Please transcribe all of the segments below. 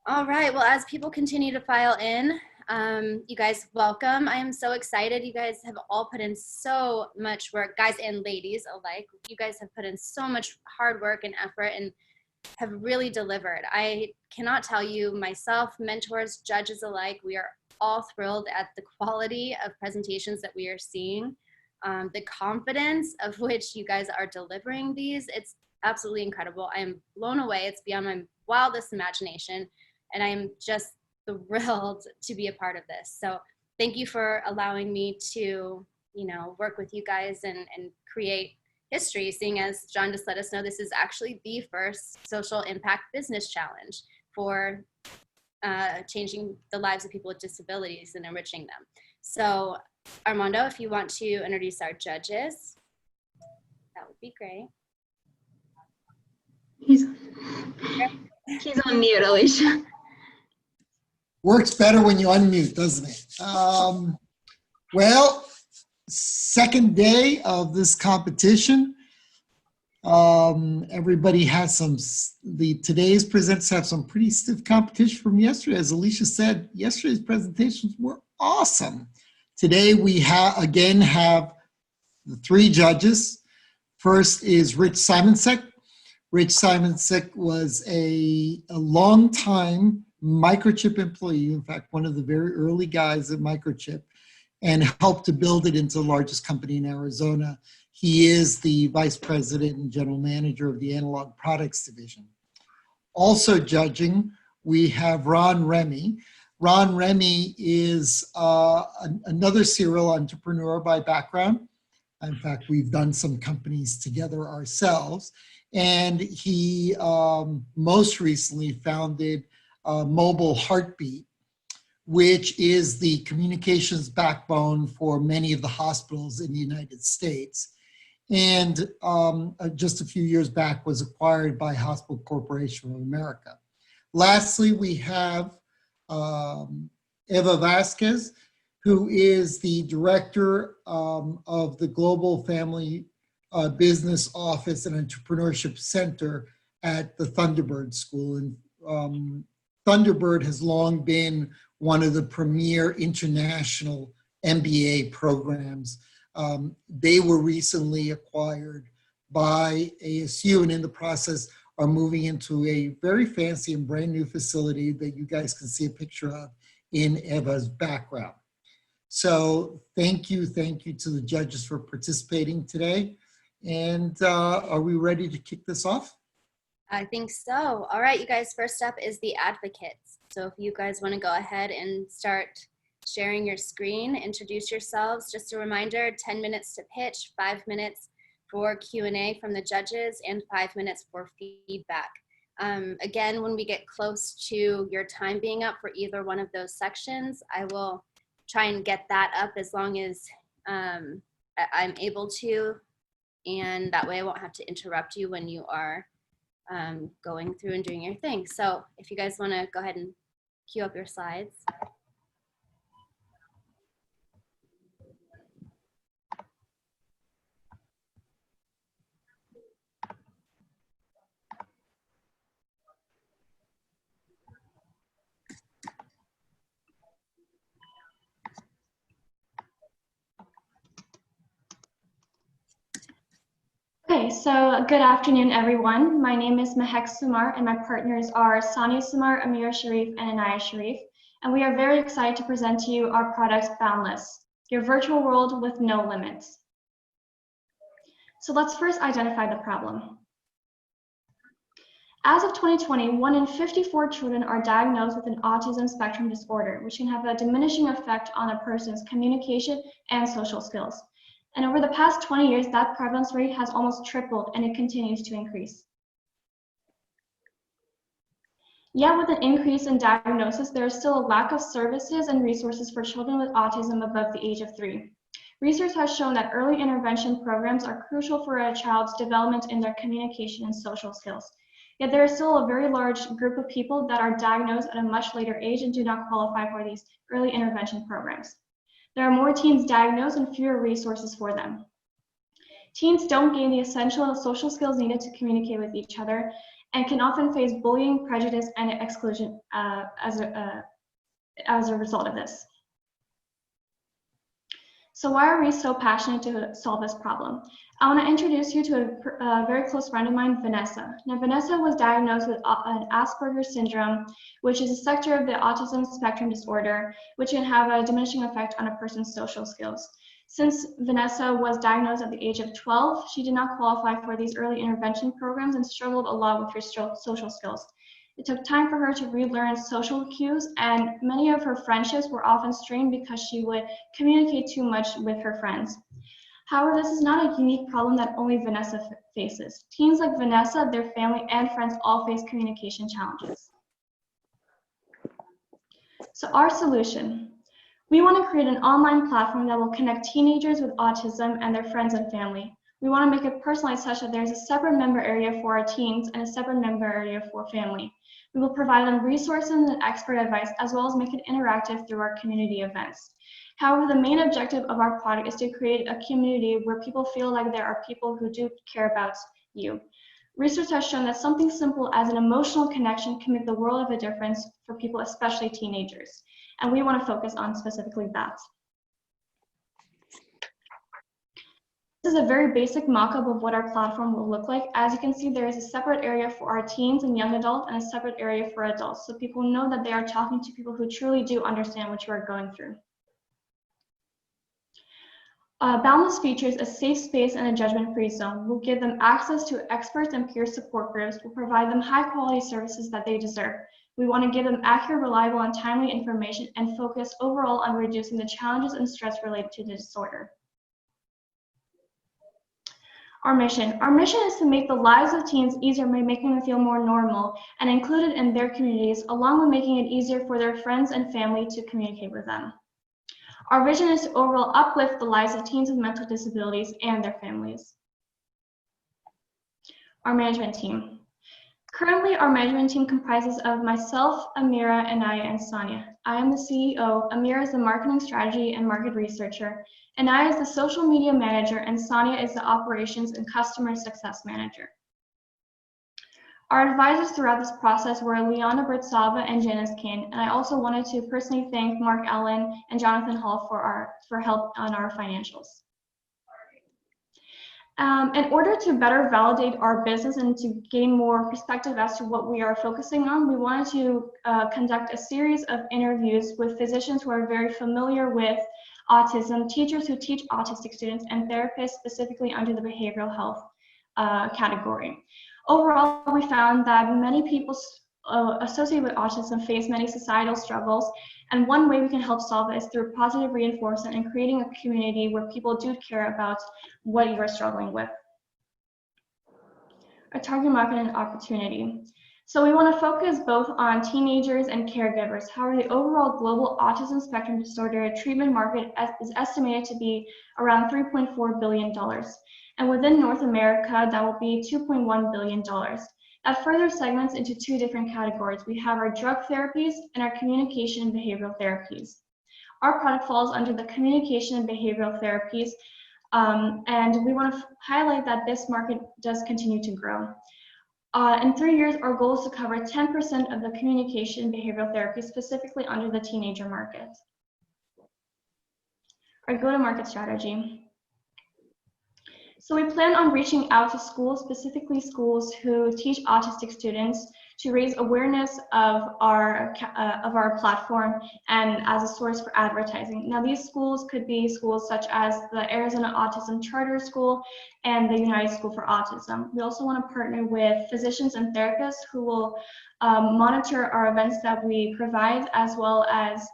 All right, well, as people continue to file in, you guys welcome. I am so excited. You guys have all put in so much work, guys and ladies alike. You guys have put in so much hard work and effort and have really delivered. I cannot tell you, myself, mentors, judges alike, we are all thrilled at the quality of presentations that we are seeing, the confidence of which you guys are delivering these. It's absolutely incredible. I am blown away. It's beyond my wildest imagination. And I'm just thrilled to be a part of this. So thank you for allowing me to, work with you guys and create history, seeing as John just let us know this is actually the first social impact business challenge for changing the lives of people with disabilities and enriching them. So Armando, if you want to introduce our judges, that would be great. He's on mute, Alicia. Works better when you unmute, doesn't it? Well, second day of this competition. Everybody has today's presents have some pretty stiff competition from yesterday. As Alicia said, yesterday's presentations were awesome. Today we again have the three judges. First is Rich Simonsek. Rich Simonsek was a long time Microchip employee, in fact, one of the very early guys at Microchip, and helped to build it into the largest company in Arizona. He is the vice president and general manager of the Analog Products Division. Also judging, we have Ron Remy. Ron Remy is another serial entrepreneur by background. In fact, we've done some companies together ourselves. And he most recently founded Mobile Heartbeat, which is the communications backbone for many of the hospitals in the United States. And just a few years back was acquired by Hospital Corporation of America. Lastly, we have Eva Vasquez, who is the director of the Global Family Business Office and Entrepreneurship Center at the Thunderbird School. And Thunderbird has long been one of the premier international MBA programs. They were recently acquired by ASU, and in the process are moving into a very fancy and brand new facility that you guys can see a picture of in Eva's background. So thank you to the judges for participating today. And are we ready to kick this off? I think so. All right, you guys, first up is the advocates. So if you guys want to go ahead and start sharing your screen, introduce yourselves. Just a reminder, 10 minutes to pitch, 5 minutes for Q&A from the judges, and 5 minutes for feedback. Again, when we get close to your time being up for either one of those sections, I will try and get that up as long as I'm able to, and that way I won't have to interrupt you when you are going through and doing your thing. So if you guys want to go ahead and queue up your slides. Okay, so good afternoon, everyone. My name is Mahek Sumar, and my partners are Sania Sumar, Amira Sharif, and Anaya Sharif. And we are very excited to present to you our product, Boundless, your virtual world with no limits. So let's first identify the problem. As of 2020, 1 in 54 children are diagnosed with an autism spectrum disorder, which can have a diminishing effect on a person's communication and social skills. And over the past 20 years, that prevalence rate has almost tripled, and it continues to increase. Yet with an increase in diagnosis, there is still a lack of services and resources for children with autism above the age of 3. Research has shown that early intervention programs are crucial for a child's development in their communication and social skills. Yet there is still a very large group of people that are diagnosed at a much later age and do not qualify for these early intervention programs. There are more teens diagnosed and fewer resources for them. Teens don't gain the essential social skills needed to communicate with each other, and can often face bullying, prejudice, and exclusion as a result of this. So why are we so passionate to solve this problem? I want to introduce you to a very close friend of mine, Vanessa. Now, Vanessa was diagnosed with an Asperger's syndrome, which is a sector of the autism spectrum disorder, which can have a diminishing effect on a person's social skills. Since Vanessa was diagnosed at the age of 12, she did not qualify for these early intervention programs and struggled a lot with her social skills. It took time for her to relearn social cues, and many of her friendships were often strained because she would communicate too much with her friends. However, this is not a unique problem that only Vanessa faces. Teens like Vanessa, their family, and friends all face communication challenges. So our solution. We want to create an online platform that will connect teenagers with autism and their friends and family. We want to make it personalized such that there's a separate member area for our teens and a separate member area for family. We will provide them resources and expert advice, as well as make it interactive through our community events. However, the main objective of our product is to create a community where people feel like there are people who do care about you. Research has shown that something simple as an emotional connection can make the world of a difference for people, especially teenagers. And we want to focus on specifically that. This is a very basic mock-up of what our platform will look like. As you can see, there is a separate area for our teens and young adults and a separate area for adults, so people know that they are talking to people who truly do understand what you are going through. Boundless features a safe space and a judgment-free zone. We'll give them access to experts and peer support groups. We'll provide them high-quality services that they deserve. We want to give them accurate, reliable, and timely information and focus overall on reducing the challenges and stress related to the disorder. Our mission is to make the lives of teens easier by making them feel more normal and included in their communities, along with making it easier for their friends and family to communicate with them. Our vision is to overall uplift the lives of teens with mental disabilities and their families. Our management team. Currently, our management team comprises of myself, Amira, Anaya, and Sonia. I am the CEO, Amira is the marketing strategy and market researcher, Anaya is the social media manager, and Sonia is the operations and customer success manager. Our advisors throughout this process were Liana Bertsava and Janice Kane, and I also wanted to personally thank Mark Allen and Jonathan Hall for help on our financials. In order to better validate our business and to gain more perspective as to what we are focusing on, we wanted to conduct a series of interviews with physicians who are very familiar with autism, teachers who teach autistic students, and therapists specifically under the behavioral health category. Overall, we found that many people associated with autism face many societal struggles, and one way we can help solve it is through positive reinforcement and creating a community where people do care about what you are struggling with. Our target market and opportunity. So we want to focus both on teenagers and caregivers. However, the overall global autism spectrum disorder treatment market is estimated to be around $3.4 billion. And within North America, that will be $2.1 billion. That further segments into two different categories. We have our drug therapies and our communication and behavioral therapies. Our product falls under the communication and behavioral therapies, and we want to highlight that this market does continue to grow. In 3 years, our goal is to cover 10% of the communication and behavioral therapy, specifically under the teenager market. Our go-to-market strategy. So we plan on reaching out to schools, specifically schools who teach autistic students, to raise awareness of our platform and as a source for advertising. Now, these schools could be schools such as the Arizona Autism Charter School and the United School for Autism. We also want to partner with physicians and therapists who will monitor our events that we provide, as well as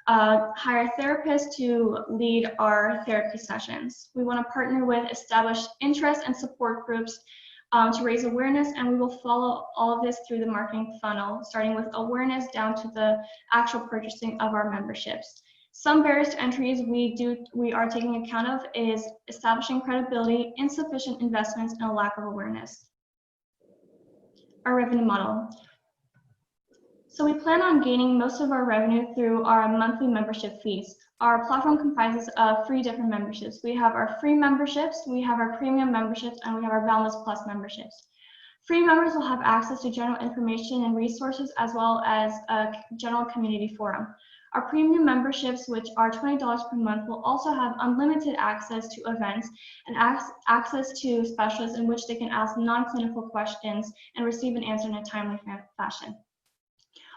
hire therapists to lead our therapy sessions. We want to partner with established interest and support groups to raise awareness, and we will follow all of this through the marketing funnel, starting with awareness down to the actual purchasing of our memberships. Some barriers to entries we are taking account of is establishing credibility, insufficient investments, and a lack of awareness. Our revenue model. So we plan on gaining most of our revenue through our monthly membership fees. Our platform comprises of 3 different memberships. We have our free memberships, we have our premium memberships, and we have our Boundless Plus memberships. Free members will have access to general information and resources as well as a general community forum. Our premium memberships, which are $20 per month, will also have unlimited access to events and access to specialists in which they can ask non-clinical questions and receive an answer in a timely fashion.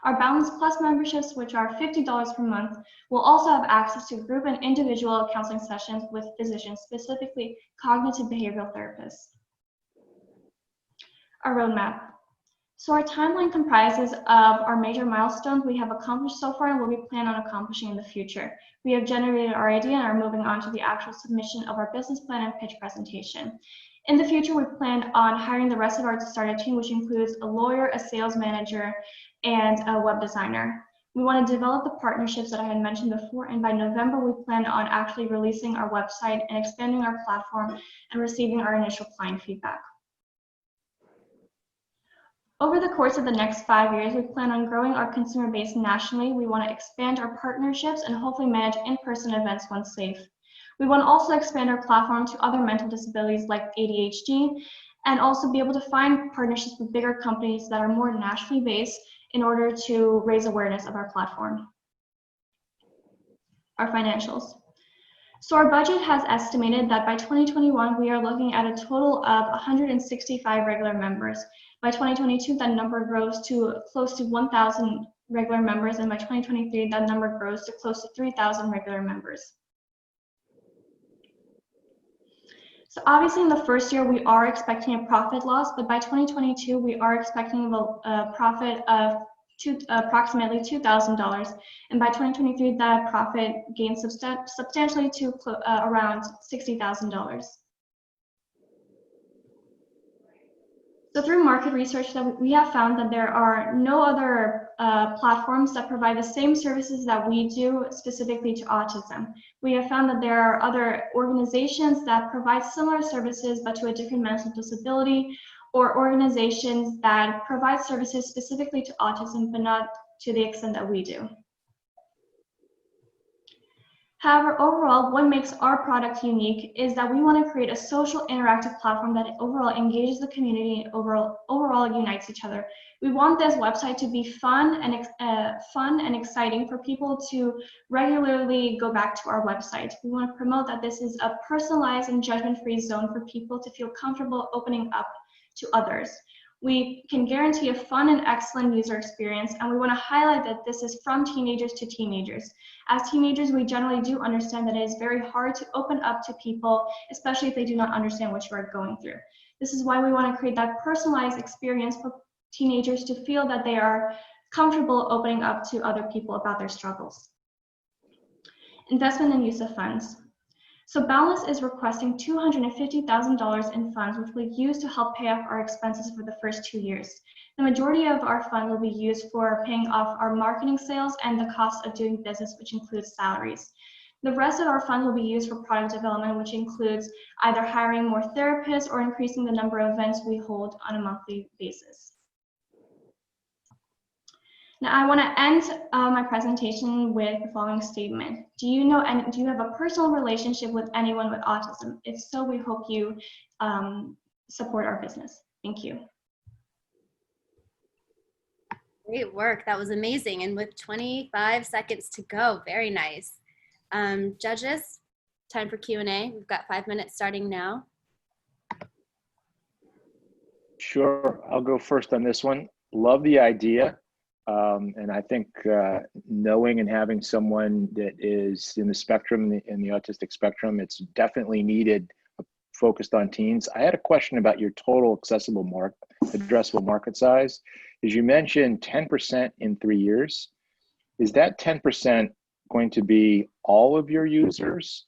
Our Balance Plus memberships, which are $50 per month, will also have access to group and individual counseling sessions with physicians, specifically cognitive behavioral therapists. Our roadmap. So our timeline comprises of our major milestones we have accomplished so far and what we plan on accomplishing in the future. We have generated our idea and are moving on to the actual submission of our business plan and pitch presentation. In the future, we plan on hiring the rest of our startup team, which includes a lawyer, a sales manager, and a web designer. We want to develop the partnerships that I had mentioned before, and by November, we plan on actually releasing our website and expanding our platform and receiving our initial client feedback. Over the course of the next 5 years, we plan on growing our consumer base nationally. We want to expand our partnerships and hopefully manage in-person events once safe. We want to also expand our platform to other mental disabilities like ADHD and also be able to find partnerships with bigger companies that are more nationally based in order to raise awareness of our platform. Our financials. So our budget has estimated that by 2021, we are looking at a total of 165 regular members. By 2022, that number grows to close to 1,000 regular members, and by 2023, that number grows to close to 3,000 regular members. So obviously in the first year, we are expecting a profit loss, but by 2022, we are expecting a profit of approximately $2,000, and by 2023, that profit gains substantially to around $60,000. So through market research, that we have found that there are no other platforms that provide the same services that we do specifically to autism. We have found that there are other organizations that provide similar services but to a different mental disability, or organizations that provide services specifically to autism but not to the extent that we do. However, overall, what makes our product unique is that we want to create a social interactive platform that overall engages the community and overall unites each other. We want this website to be fun and exciting for people to regularly go back to our website. We want to promote that this is a personalized and judgment-free zone for people to feel comfortable opening up to others. We can guarantee a fun and excellent user experience, and we want to highlight that this is from teenagers to teenagers. As teenagers, we generally do understand that it is very hard to open up to people, especially if they do not understand what you are going through. This is why we want to create that personalized experience for teenagers to feel that they are comfortable opening up to other people about their struggles. Investment and use of funds. So Boundless is requesting $250,000 in funds, which will be used to help pay off our expenses for the first 2 years. The majority of our fund will be used for paying off our marketing sales and the cost of doing business, which includes salaries. The rest of our fund will be used for product development, which includes either hiring more therapists or increasing the number of events we hold on a monthly basis. Now, I want to end my presentation with the following statement. Do you have a personal relationship with anyone with autism? If so, we hope you support our business. Thank you. Great work. That was amazing. And with 25 seconds to go, very nice. Judges, time for Q&A. We've got 5 minutes starting now. Sure, I'll go first on this one. Love the idea. And I think knowing and having someone that is in the spectrum, in the autistic spectrum, it's definitely needed, focused on teens. I had a question about your total addressable market size. As you mentioned, 10% in 3 years. Is that 10% going to be all of your users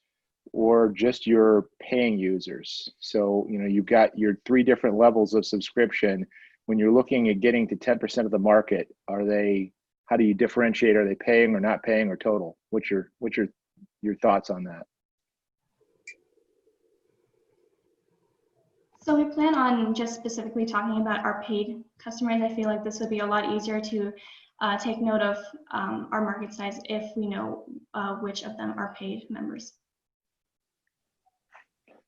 or just your paying users? So, you know, you've got your 3 different levels of subscription. When you're looking at getting to 10% of the market, how do you differentiate? Are they paying or not paying or total? What's your thoughts on that? So we plan on just specifically talking about our paid customers. I feel like this would be a lot easier to take note of our market size if we know which of them are paid members.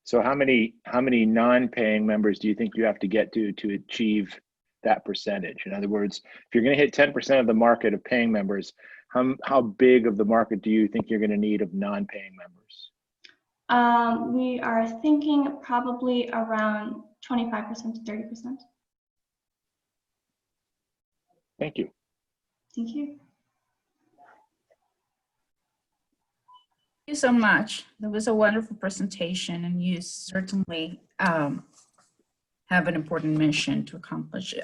So how many non-paying members do you think you have to get to achieve that percentage? In other words, if you're going to hit 10% of the market of paying members, how big of the market do you think you're going to need of non-paying members? We are thinking probably around 25% to 30%. Thank you. Thank you. Thank you so much. That was a wonderful presentation, and you certainly have an important mission to accomplish.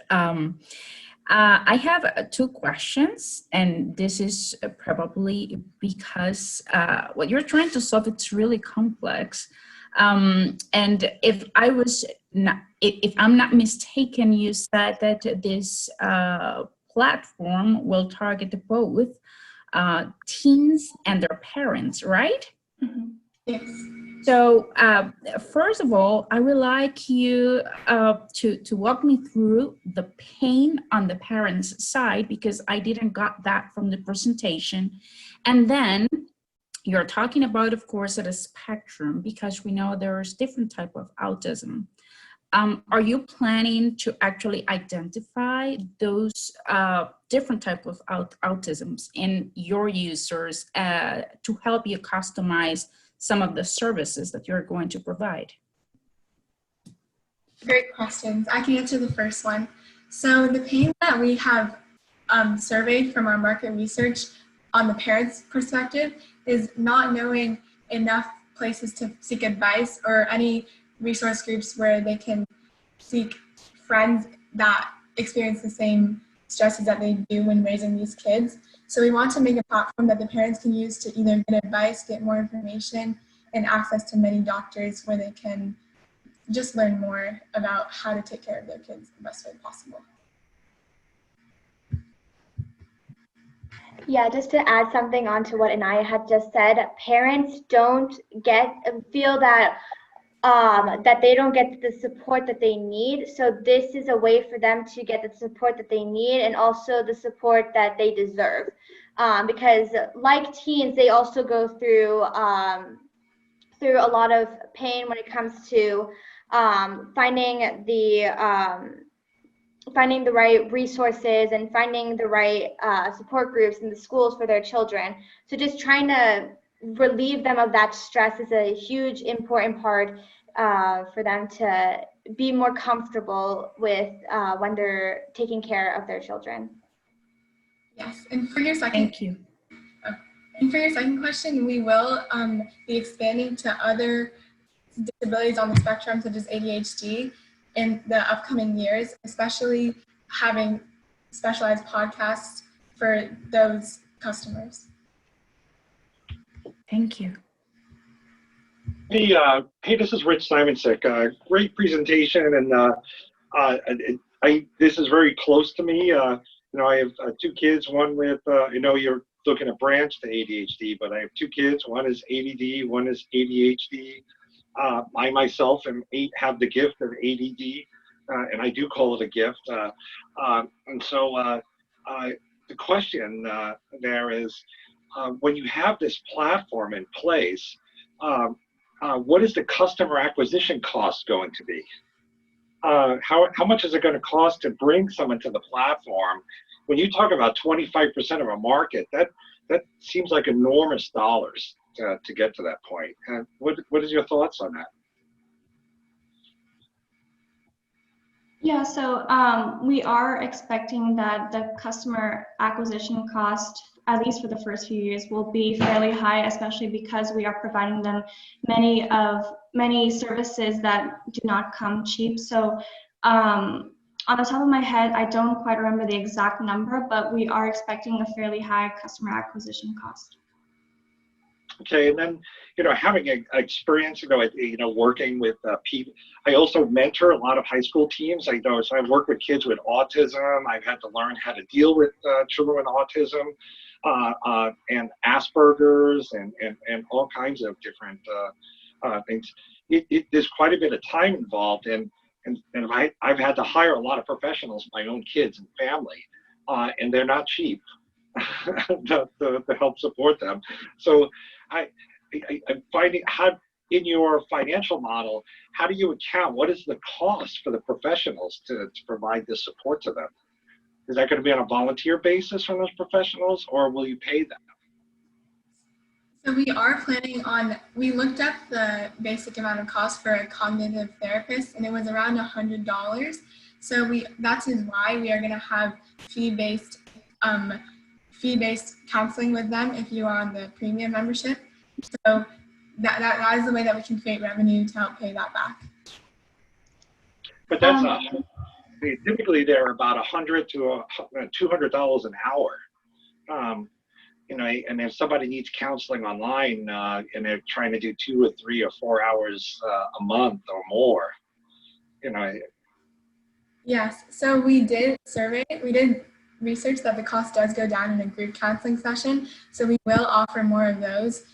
I have two questions, and this is probably because what you're trying to solve, it's really complex. And if I'm not mistaken, you said that this platform will target both teens and their parents, right? Mm-hmm. Yes. So first of all, I would like you to walk me through the pain on the parents' side, because I didn't got that from the presentation. And then you're talking about, of course, at a spectrum, because we know there's different type of autism. Are you planning to actually identify those different type of autisms in your users to help you customize some of the services that you're going to provide? Great questions. I can answer the first one. So the pain that we have surveyed from our market research on the parents' perspective is not knowing enough places to seek advice or any resource groups where they can seek friends that experience the same stresses that they do when raising these kids. So we want to make a platform that the parents can use to either get advice, get more information, and access to many doctors where they can just learn more about how to take care of their kids the best way possible. Yeah, just to add something onto what Anaya had just said, parents don't feel that that they don't get the support that they need. So this is a way for them to get the support that they need, and also the support that they deserve. Because like teens, they also go through a lot of pain when it comes to finding the right resources and finding the right support groups in the schools for their children. So just trying to relieve them of that stress is a huge important part for them to be more comfortable with when they're taking care of their children. Yes, and for your second, Thank you. And for your second question, we will be expanding to other disabilities on the spectrum, such as ADHD, in the upcoming years, especially having specialized podcasts for those customers. Thank you. Hey, this is Rich Simonsick. Great presentation, and this is very close to me. I have two kids. One with, you're looking at branch to ADHD, but I have two kids. One is ADD, one is ADHD. I myself have the gift of ADD, and I do call it a gift. And so the question there is, when you have this platform in place, what is the customer acquisition cost going to be? How much is it going to cost to bring someone to the platform? When you talk about 25% of a market, that seems like enormous dollars to get to that point. What is your thoughts on that? Yeah, so we are expecting that the customer acquisition cost, at least for the first few years, will be fairly high, especially because we are providing them many services that do not come cheap. So on the top of my head, I don't quite remember the exact number, but we are expecting a fairly high customer acquisition cost. Okay, and then having an experience, working with people. I also mentor a lot of high school teams. So I've worked with kids with autism. I've had to learn how to deal with children with autism and Asperger's and all kinds of different things. There's quite a bit of time involved, and I've had to hire a lot of professionals, my own kids and family, and they're not cheap to help support them. So I'm finding in your financial model, how do you account? What is the cost for the professionals to provide this support to them? Is that going to be on a volunteer basis from those professionals, or will you pay them? So we are planning on, we looked up the basic amount of cost for a cognitive therapist, and it was around $100. So that is why we are going to have fee-based counseling with them if you are on the premium membership. So that is the way that we can create revenue to help pay that back. But that's typically they're about $100 to $200 an hour. You know, and if somebody needs counseling online and they're trying to do 2 or 3 or 4 hours a month or more, you know. Yes, so we did research that the cost does go down in a group counseling session. So we will offer more of those.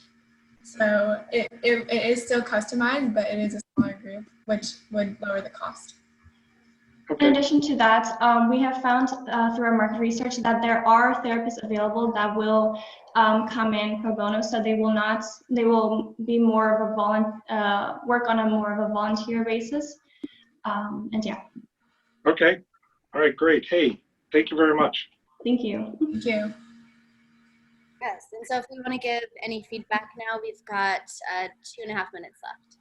So it is still customized, but it is a smaller group, which would lower the cost. Okay. In addition to that, we have found through our market research that there are therapists available that will come in pro bono, so they will be more of a work on a more of a volunteer basis, and yeah. Okay. All right, great. Hey, thank you very much. Thank you. Thank you. Yes, and so if we want to give any feedback now, we've got 2.5 minutes left.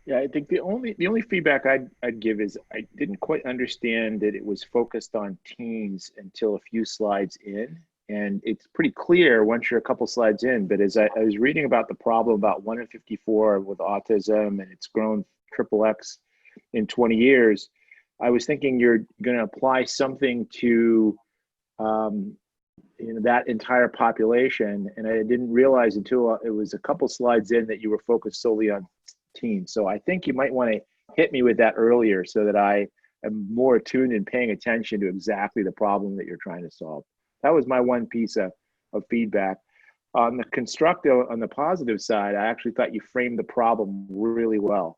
Yeah, I think the only feedback I'd give is I didn't quite understand that it was focused on teens until a few slides in. And it's pretty clear once you're a couple slides in, but as I was reading about the problem about 1 in 54 with autism, and it's grown XXX in 20 years, I was thinking you're going to apply something to that entire population. And I didn't realize until it was a couple slides in that you were focused solely on teens. So I think you might want to hit me with that earlier so that I am more attuned and paying attention to exactly the problem that you're trying to solve. That was my one piece of feedback. On the positive side, I actually thought you framed the problem really well.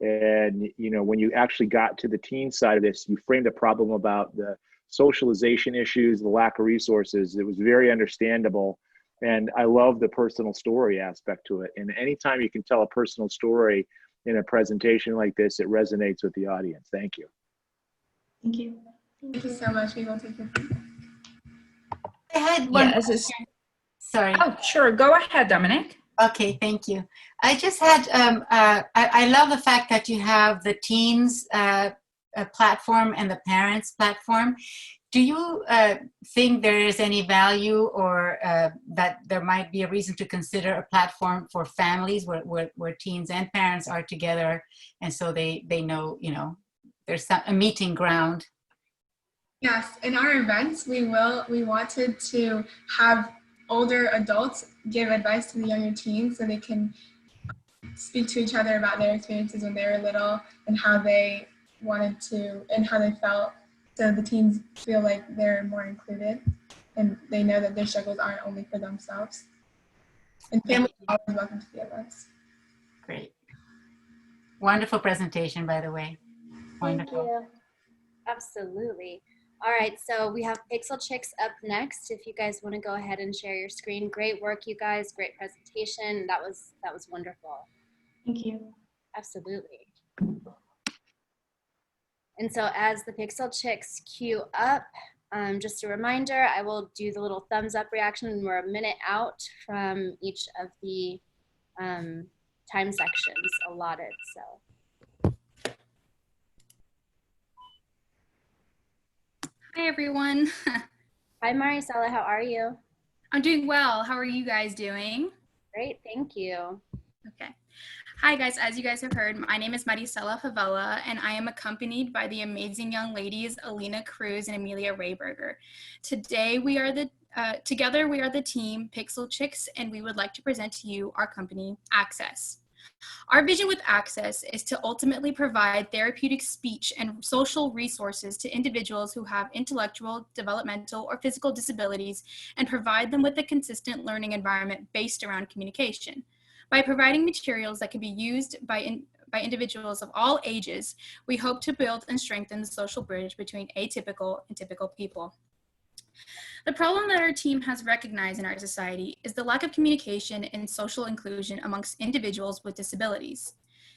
And, when you actually got to the teen side of this, you framed the problem about the socialization issues, the lack of resources. It was very understandable. And I love the personal story aspect to it. And anytime you can tell a personal story in a presentation like this, it resonates with the audience. Thank you. Thank you. Thank you so much. We will take your feedback. I had one. Yeah, Sorry. Oh, sure. Go ahead, Dominic. Okay, thank you. I just had, I love the fact that you have the teens platform and the parents platform. Do you think there is any value or that there might be a reason to consider a platform for families where teens and parents are together, and so they know, there's a meeting ground? Yes, in our events, we wanted to have older adults give advice to the younger teens so they can speak to each other about their experiences when they were little and how they wanted to and how they felt, so the teens feel like they're more included and they know that their struggles aren't only for themselves. And families are always welcome to the events. Great. Wonderful presentation, by the way. Wonderful. Thank you. Absolutely. All right, so we have Pixel Chicks up next. If you guys want to go ahead and share your screen. Great work, you guys. Great presentation. That was wonderful. Thank you. Absolutely. And so as the Pixel Chicks queue up, just a reminder, I will do the little thumbs up reaction when we're a minute out from each of the time sections allotted. So. Hi, everyone. Hi, Marisela. How are you? I'm doing well. How are you guys doing? Great. Thank you. Okay. Hi, guys. As you guys have heard, my name is Marisela Favela, and I am accompanied by the amazing young ladies, Alina Cruz and Amelia Rayberger. Today, together we are the team Pixel Chicks, and we would like to present to you our company, Access. Our vision with Access is to ultimately provide therapeutic speech and social resources to individuals who have intellectual, developmental, or physical disabilities and provide them with a consistent learning environment based around communication. By providing materials that can be used by by individuals of all ages, we hope to build and strengthen the social bridge between atypical and typical people. The problem that our team has recognized in our society is the lack of communication and social inclusion amongst individuals with disabilities.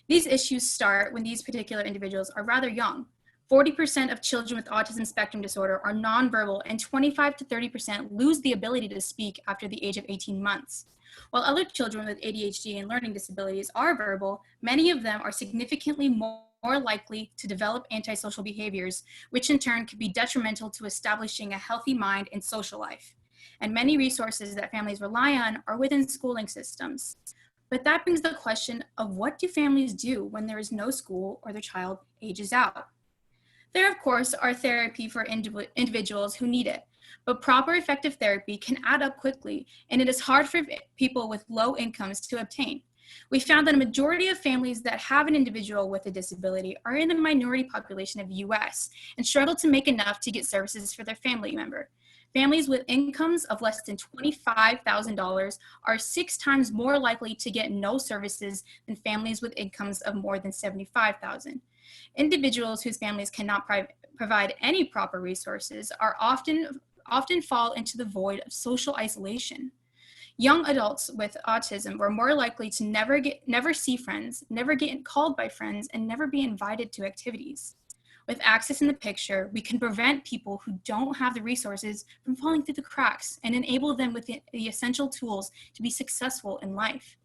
These issues start when these particular individuals are rather young. 40% of children with autism spectrum disorder are nonverbal, and 25 to 30% lose the ability to speak after the age of 18 months. While other children with ADHD and learning disabilities are verbal, many of them are significantly more likely to develop antisocial behaviors, which in turn could be detrimental to establishing a healthy mind and social life. And many resources that families rely on are within schooling systems. But that brings the question of, what do families do when there is no school or their child ages out? There, of course, are therapy for individuals who need it, but proper effective therapy can add up quickly, and it is hard for people with low incomes to obtain. We found that a majority of families that have an individual with a disability are in the minority population of the US and struggle to make enough to get services for their family member. Families with incomes of less than $25,000 are 6 times more likely to get no services than families with incomes of more than $75,000. Individuals whose families cannot provide any proper resources are often fall into the void of social isolation. Young adults with autism were more likely to never see friends, never get called by friends, and never be invited to activities. With access in the picture, we can prevent people who don't have the resources from falling through the cracks and enable them with the essential tools to be successful in life.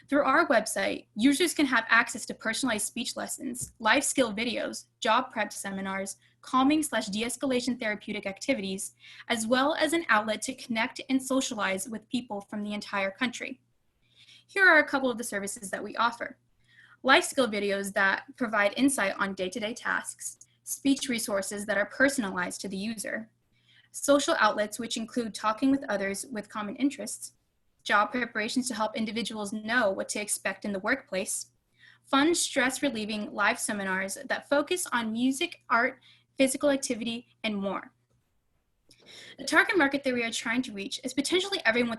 Through our website, users can have access to personalized speech lessons, life skill videos, job prep seminars, calming/de-escalation therapeutic activities, as well as an outlet to connect and socialize with people from the entire country. Here are a couple of the services that we offer. Life skill videos that provide insight on day-to-day tasks, speech resources that are personalized to the user, social outlets which include talking with others with common interests, job preparations to help individuals know what to expect in the workplace, fun, stress-relieving live seminars that focus on music, art, physical activity, and more. The target market that we are trying to reach is potentially everyone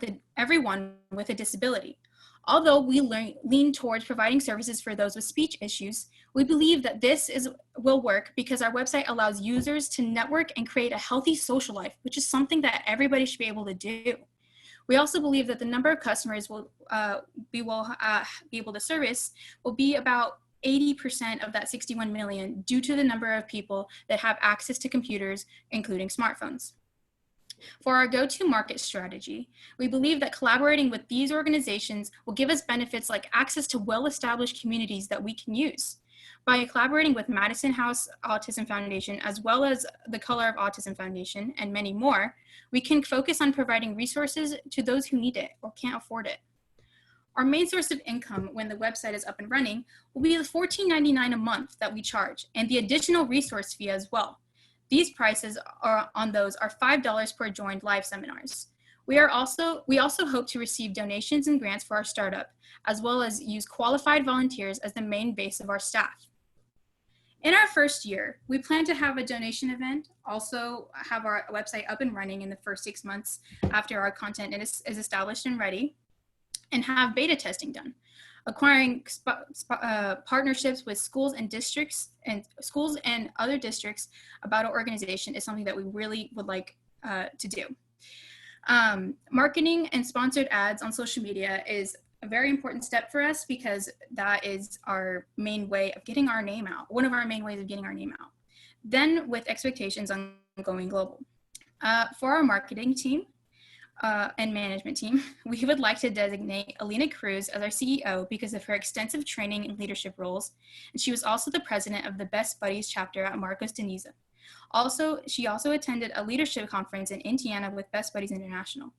with a disability. Although we lean towards providing services for those with speech issues, we believe that this will work because our website allows users to network and create a healthy social life, which is something that everybody should be able to do. We also believe that the number of customers we will be able to service will be about 80% of that 61 million due to the number of people that have access to computers, including smartphones. For our go-to market strategy, we believe that collaborating with these organizations will give us benefits like access to well-established communities that we can use. By collaborating with Madison House Autism Foundation, as well as the Color of Autism Foundation, and many more, we can focus on providing resources to those who need it or can't afford it. Our main source of income when the website is up and running will be the $14.99 a month that we charge, and the additional resource fee as well. These prices are $5 per joined live seminars. We also hope to receive donations and grants for our startup, as well as use qualified volunteers as the main base of our staff. In our first year, we plan to have a donation event, also have our website up and running in the first 6 months after our content is established and ready, and have beta testing done. Acquiring partnerships with schools and districts and schools and other districts about our organization is something that we really would like to do. Marketing and sponsored ads on social media is a very important step for us because that is our main way of getting our name out, one of our main ways of getting our name out. Then with expectations on going global. For our marketing team, and management team, we would like to designate Alina Cruz as our CEO because of her extensive training and leadership roles, and she was also the president of the Best Buddies chapter at Marcos de Niza. She also attended a leadership conference in Indiana with Best Buddies International,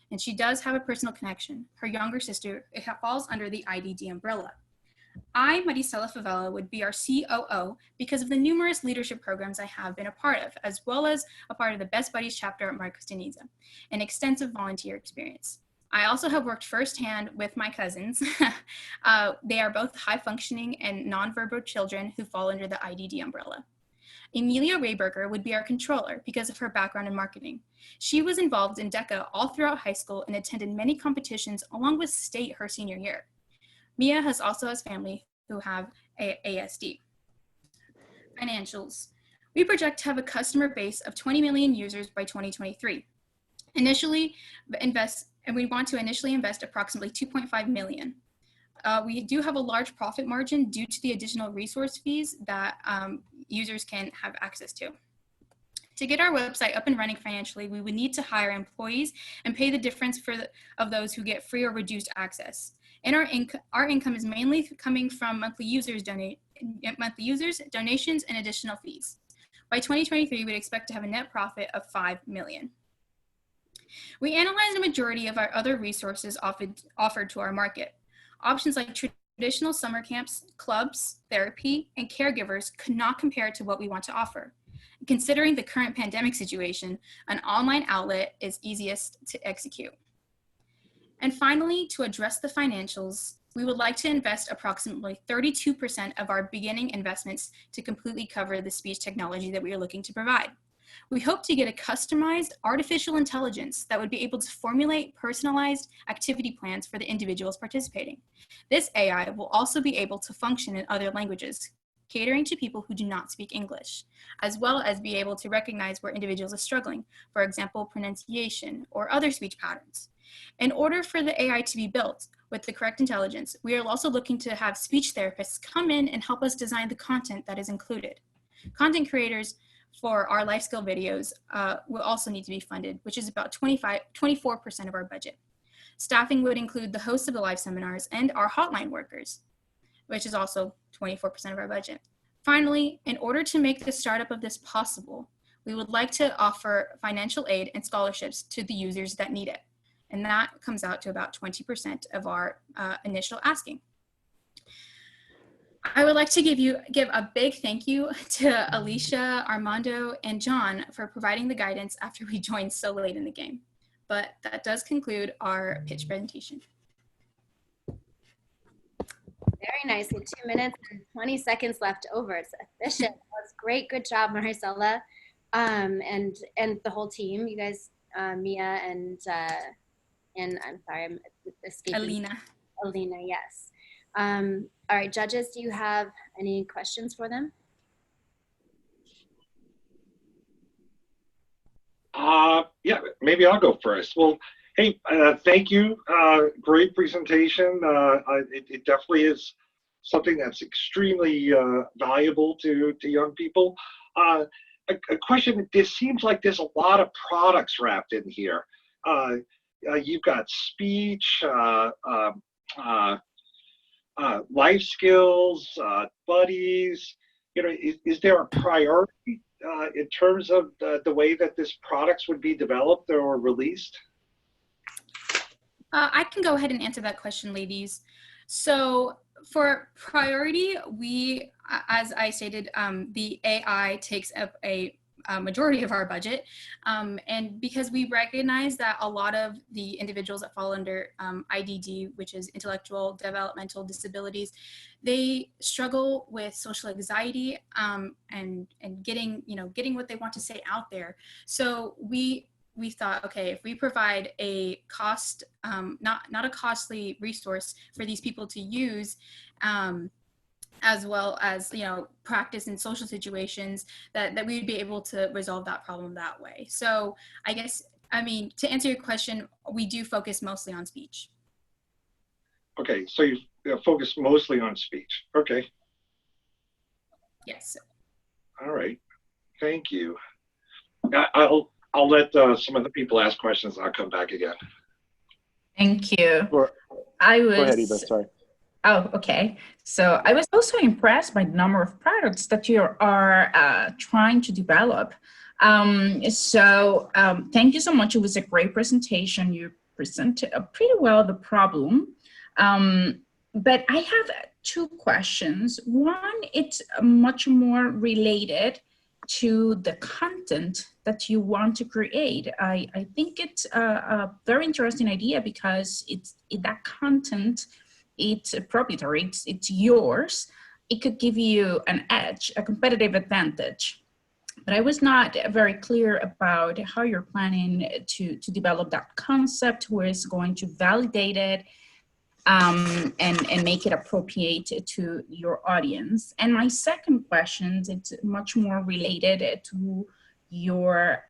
and she does have a personal connection. Her younger sister falls under the IDD umbrella. I, Marisela Favela, would be our COO because of the numerous leadership programs I have been a part of, as well as a part of the Best Buddies chapter at Marcos de Niza, an extensive volunteer experience. I also have worked firsthand with my cousins. They are both high-functioning and nonverbal children who fall under the IDD umbrella. Emilia Rayberger would be our controller because of her background in marketing. She was involved in DECA all throughout high school and attended many competitions along with state her senior year. Mia also has family who have ASD. Financials. We project to have a customer base of 20 million users by 2023. We want to initially invest approximately 2.5 million. We do have a large profit margin due to the additional resource fees that users can have access to. To get our website up and running financially, we would need to hire employees and pay the difference of those who get free or reduced access. And our income is mainly coming from monthly users, donations, and additional fees. By 2023, we'd expect to have a net profit of 5 million. We analyzed a majority of our other resources offered to our market. Options like traditional summer camps, clubs, therapy, and caregivers could not compare to what we want to offer. Considering the current pandemic situation, an online outlet is easiest to execute. And finally, to address the financials, we would like to invest approximately 32% of our beginning investments to completely cover the speech technology that we are looking to provide. We hope to get a customized artificial intelligence that would be able to formulate personalized activity plans for the individuals participating. This AI will also be able to function in other languages, catering to people who do not speak English, as well as be able to recognize where individuals are struggling, for example, pronunciation or other speech patterns. In order for the AI to be built with the correct intelligence, we are also looking to have speech therapists come in and help us design the content that is included. Content creators for our life skill videos will also need to be funded, which is about 24% of our budget. Staffing would include the hosts of the live seminars and our hotline workers, which is also 24% of our budget. Finally, in order to make the startup of this possible, we would like to offer financial aid and scholarships to the users that need it. And that comes out to about 20% of our initial asking. I would like to give a big thank you to Alicia, Armando, and John for providing the guidance after we joined so late in the game. But that does conclude our pitch presentation. Very nice. 2 minutes and 20 seconds left over. It's efficient. That was great. Good job, Maricela, and the whole team. You guys, Mia and I'm sorry, I'm escaping. Alina, yes. All right, judges, do you have any questions for them? Yeah, maybe I'll go first. Well, hey, thank you. Great presentation. It definitely is something that's extremely valuable to young people. A question, it seems like there's a lot of products wrapped in here. You've got speech, life skills, buddies. You know, is there a priority in terms of the way that this products would be developed or released? I can go ahead and answer that question, ladies. So for priority, we, as I stated, the AI takes up a majority of our budget. And because we recognize that a lot of the individuals that fall under IDD, which is intellectual developmental disabilities, they struggle with social anxiety and getting what they want to say out there. So we thought, okay, if we provide a not a costly resource for these people to use, as well as, practice in social situations, that we would be able to resolve that problem that way. So to answer your question, we do focus mostly on speech. Okay, so you focus mostly on speech. Okay. Yes. All right, thank you. I'll let some other people ask questions. I'll come back again. Thank you. Go ahead, Eva, sorry. Oh, okay. So I was also impressed by the number of products that you are trying to develop. Thank you so much. It was a great presentation. You presented pretty well the problem. But I have 2 questions. One, it's much more related to the content that you want to create. I think it's a very interesting idea because that content, it's proprietary, it's yours. It could give you an edge, a competitive advantage. But I was not very clear about how you're planning to develop that concept, who is going to validate it. and make it appropriate to your audience. And my second question, it's much more related to your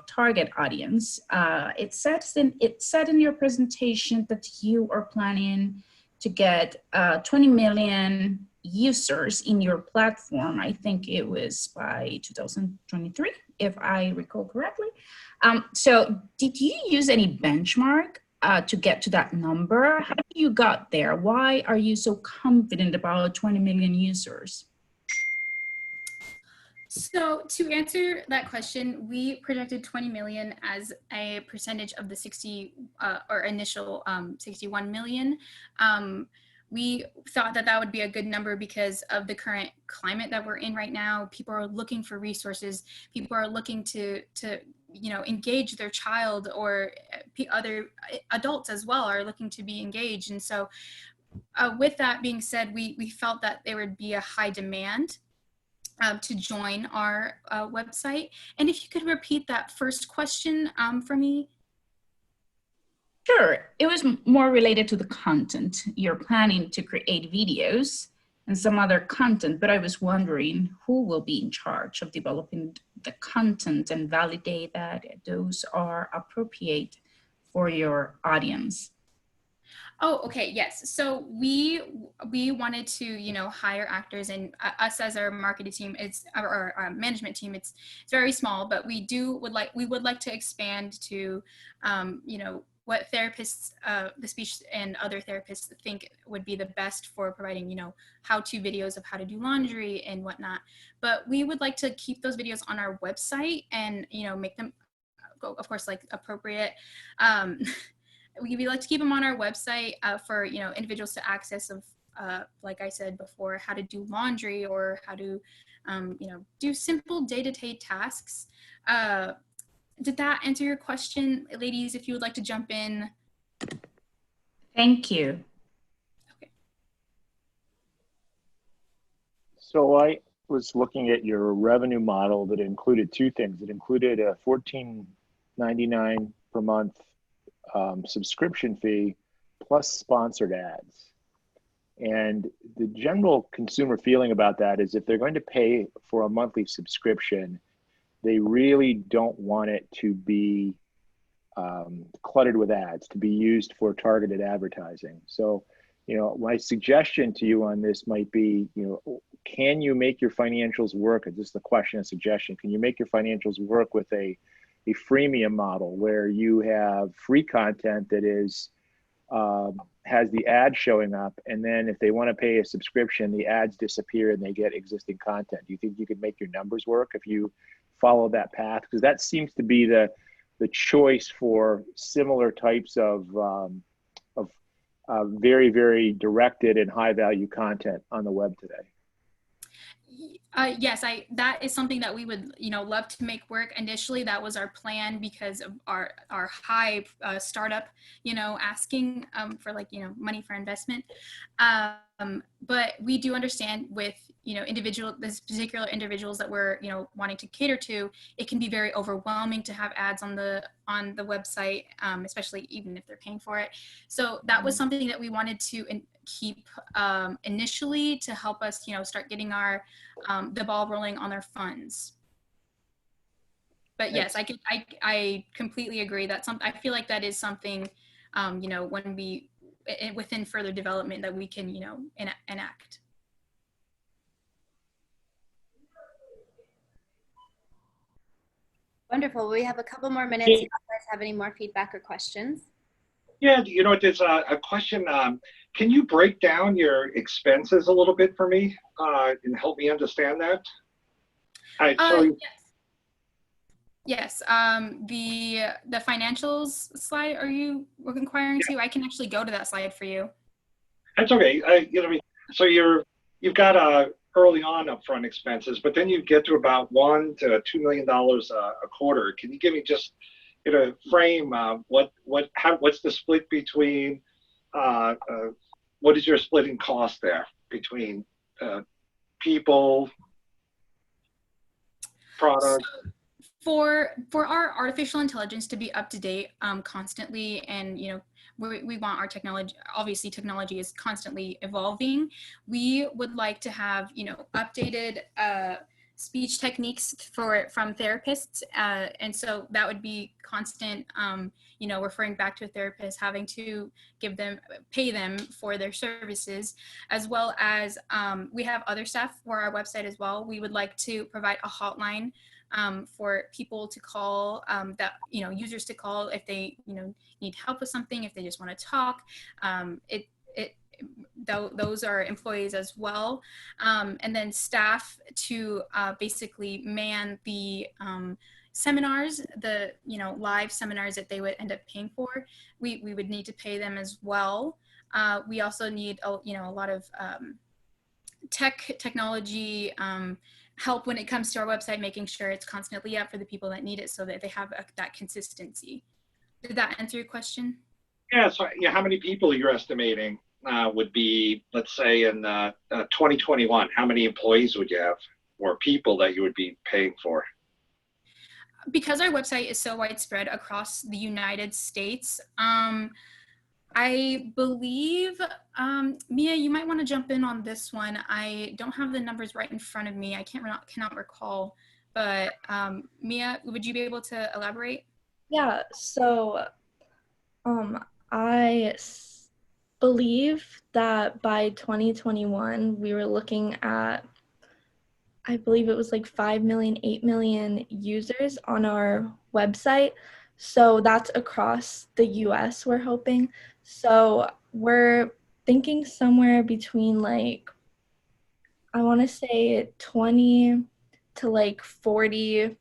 target audience. It said in your presentation that you are planning to get 20 million users in your platform. I think it was by 2023, if I recall correctly. So did you use any benchmark to get to that number? How did you got there? Why are you so confident about 20 million users? So to answer that question, we projected 20 million as a percentage of the 60 or initial 61 million. We thought that that would be a good number because of the current climate that we're in right now. People are looking for resources. People are looking to engage their child, or other adults as well are looking to be engaged. And so with that being said, we felt that there would be a high demand to join our website. And if you could repeat that first question for me. Sure, it was more related to the content. You're planning to create videos and some other content, but I was wondering who will be in charge of developing the content and validate that those are appropriate for your audience. Oh, okay, yes. So we wanted to, hire actors, and us as our marketing team, it's our management team. It's very small, but we would like to expand to, what therapists, the speech and other therapists think would be the best for providing, how-to videos of how to do laundry and whatnot. But we would like to keep those videos on our website and, make them, of course, like appropriate. We like to keep them on our website for individuals to access of like I said before, how to do laundry or how to do simple day-to-day tasks. Did that answer your question, ladies? If you would like to jump in. Thank you. Okay. So I was looking at your revenue model that included two things. It included a $14.99 per month subscription fee plus sponsored ads. And the general consumer feeling about that is if they're going to pay for a monthly subscription, they really don't want it to be cluttered with ads, to be used for targeted advertising. So, my suggestion to you on this might be, can you make your financials work? This is a question, a suggestion. Can you make your financials work with a freemium model where you have free content that is has the ad showing up, and then if they want to pay a subscription, the ads disappear and they get existing content? Do you think you could make your numbers work if you follow that path? Because that seems to be the choice for similar types of very, very directed and high value content on the web today. Yes, that is something that we would, love to make work. Initially, that was our plan because of our high startup, asking for money for investment. But we do understand with, this particular individuals that we're, wanting to cater to, it can be very overwhelming to have ads on the website, especially even if they're paying for it. So that was something that we wanted to keep initially to help us, start getting our the ball rolling on their funds. But yes, I completely agree. I feel like that is something, when we within further development that we can, enact. Wonderful. We have a couple more minutes. If you guys have any more feedback or questions? Yeah, there's a question. Can you break down your expenses a little bit for me and help me understand that? Yes. The financials slide, are you inquiring to? I can actually go to that slide for you. That's okay. So you've got early on upfront expenses, but then you get to about $1 to $2 million a quarter. Can you give me just frame what's the split between what is your split in cost there between people, product? for our artificial intelligence to be up to date constantly, and we want our technology, obviously technology is constantly evolving. We would like to have updated speech techniques from therapists, and so that would be constant referring back to a therapist, having to pay them for their services, as well as we have other stuff for our website as well. We would like to provide a hotline for people to call, users to call if they need help with something, if they just want to talk. Those are employees as well, and then staff to basically man the seminars, the live seminars that they would end up paying for. We would need to pay them as well. We also need a lot of technology help when it comes to our website, making sure it's constantly up for the people that need it, so that they have that consistency. Did that answer your question? Yeah. So how many people you're estimating would be, let's say, in 2021? How many employees would you have, or people that you would be paying for? Because our website is so widespread across the United States, I believe, Mia, you might want to jump in on this one. I don't have the numbers right in front of me. I cannot recall, but Mia, would you be able to elaborate? Yeah, so I believe that by 2021, we were looking at, I believe it was like 5 million, 8 million users on our website. So that's across the US, we're hoping. So we're thinking somewhere between like, I want to say 20 to like 40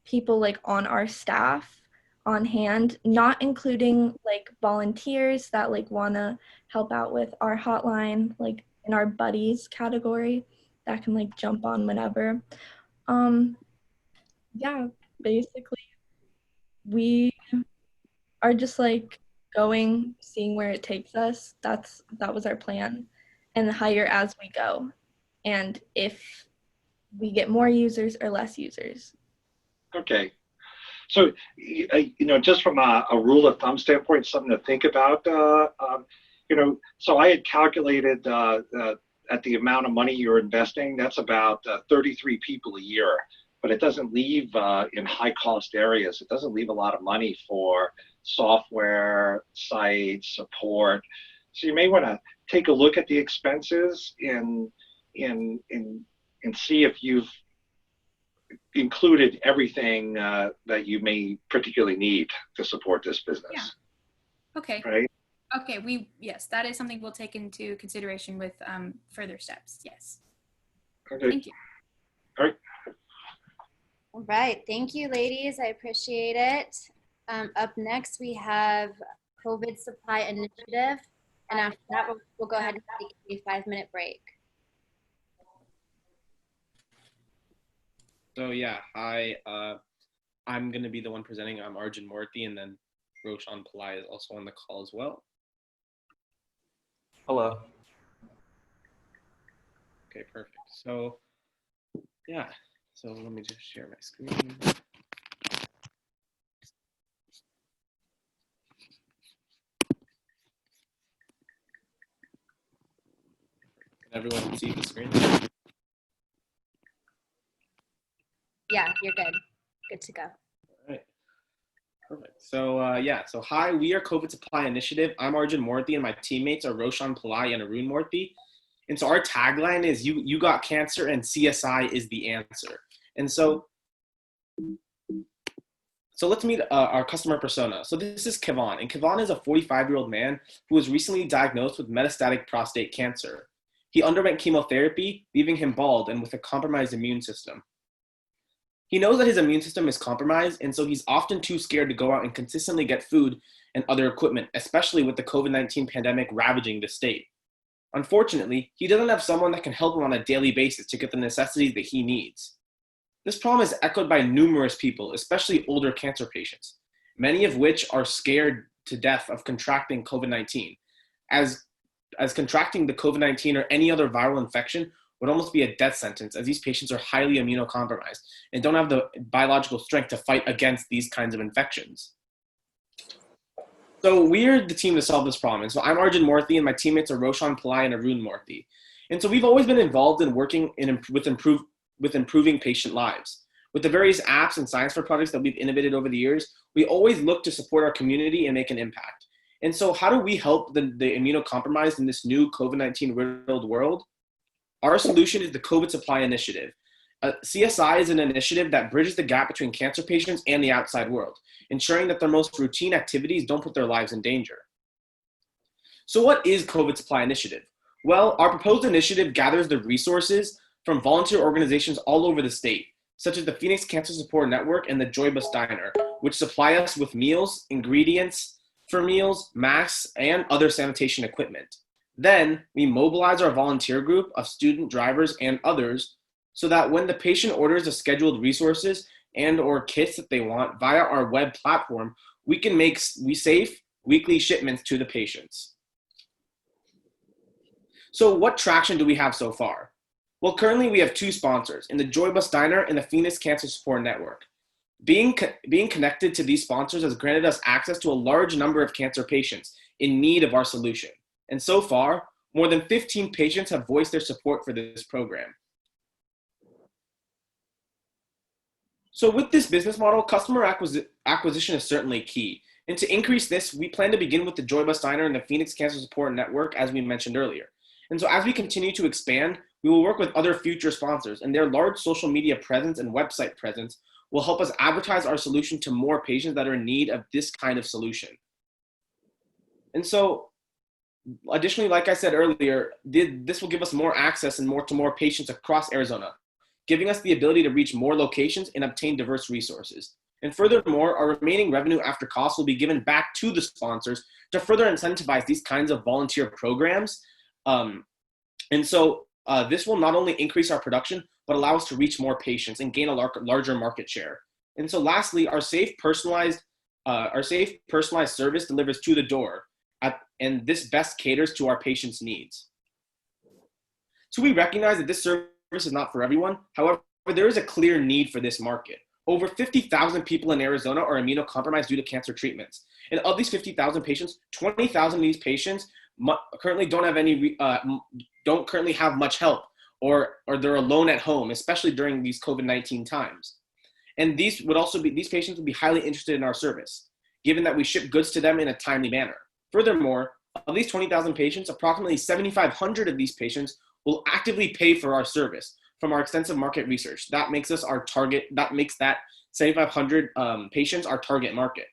people like on our staff on hand, not including like volunteers that like want to help out with our hotline, like in our buddies category that can like jump on whenever. Yeah, basically we are just like seeing where it takes us. That was our plan, and hire as we go, and if we get more users or less users. Okay. So, just from a rule of thumb standpoint, something to think about, so I had calculated at the amount of money you're investing, that's about 33 people a year, but it doesn't leave in high cost areas. It doesn't leave a lot of money for software, site support. So you may want to take a look at the expenses and see if you've included everything that you may particularly need to support this business. Yeah. Okay. Right? Okay, yes, that is something we'll take into consideration with further steps. Yes. Okay. Thank you. All right. All right, thank you, ladies. I appreciate it. Up next, we have COVID Supply Initiative, and after that, we'll go ahead and take a 5-minute break. So yeah, hi. I'm gonna be the one presenting. I'm Arjun Morthy, and then Roshan Pillai is also on the call as well. Hello. Okay, perfect. So yeah, so let me just share my screen. Can everyone see the screen? Yeah, you're good. Good to go. All right. Perfect. So yeah, so hi, we are COVID Supply Initiative. I'm Arjun Morthy, and my teammates are Roshan Pillai and Arun Morthy. And so our tagline is you got cancer and CSI is the answer. And so let's meet our customer persona. So this is Kevon, and Kevon is a 45-year-old man who was recently diagnosed with metastatic prostate cancer. He underwent chemotherapy, leaving him bald and with a compromised immune system. He knows that his immune system is compromised, and so he's often too scared to go out and consistently get food and other equipment, especially with the COVID-19 pandemic ravaging the state. Unfortunately, he doesn't have someone that can help him on a daily basis to get the necessities that he needs. This problem is echoed by numerous people, especially older cancer patients, many of which are scared to death of contracting COVID-19, as contracting the COVID-19 or any other viral infection would almost be a death sentence, as these patients are highly immunocompromised and don't have the biological strength to fight against these kinds of infections. So we're the team to solve this problem. And so I'm Arjun Morthy, and my teammates are Roshan Pillai and Arun Morthy. And so we've always been involved in working with improving patient lives. With the various apps and science fair projects that we've innovated over the years, we always look to support our community and make an impact. And so how do we help the immunocompromised in this new COVID-19 riddled world? Our solution is the COVID Supply Initiative. CSI is an initiative that bridges the gap between cancer patients and the outside world, ensuring that their most routine activities don't put their lives in danger. So what is COVID Supply Initiative? Well, our proposed initiative gathers the resources from volunteer organizations all over the state, such as the Phoenix Cancer Support Network and the Joy Bus Diner, which supply us with meals, ingredients for meals, masks, and other sanitation equipment. Then we mobilize our volunteer group of student drivers and others so that when the patient orders the scheduled resources and or kits that they want via our web platform, we can make safe weekly shipments to the patients. So what traction do we have so far? Well, currently we have 2 sponsors in the Joy Bus Diner and the Phoenix Cancer Support Network. Being connected to these sponsors has granted us access to a large number of cancer patients in need of our solution. And so far, more than 15 patients have voiced their support for this program. So with this business model, customer acquisition is certainly key. And to increase this, we plan to begin with the Joy Bus Diner and the Phoenix Cancer Support Network, as we mentioned earlier. And so as we continue to expand, we will work with other future sponsors, and their large social media presence and website presence will help us advertise our solution to more patients that are in need of this kind of solution. And so additionally, like I said earlier, this will give us more access and to more patients across Arizona, giving us the ability to reach more locations and obtain diverse resources. And furthermore, our remaining revenue after costs will be given back to the sponsors to further incentivize these kinds of volunteer programs. And so this will not only increase our production, but allow us to reach more patients and gain a larger market share. And so lastly, our safe personalized service delivers to the door, and this best caters to our patients' needs. So we recognize that this service is not for everyone. However, there is a clear need for this market. Over 50,000 people in Arizona are immunocompromised due to cancer treatments. And of these 50,000 patients, 20,000 of these patients currently don't currently have much help, or they're alone at home, especially during these COVID-19 times. And these patients would be highly interested in our service, given that we ship goods to them in a timely manner. Furthermore, of these 20,000 patients, approximately 7,500 of these patients will actively pay for our service from our extensive market research. That makes us our target, that makes that 7,500 patients our target market.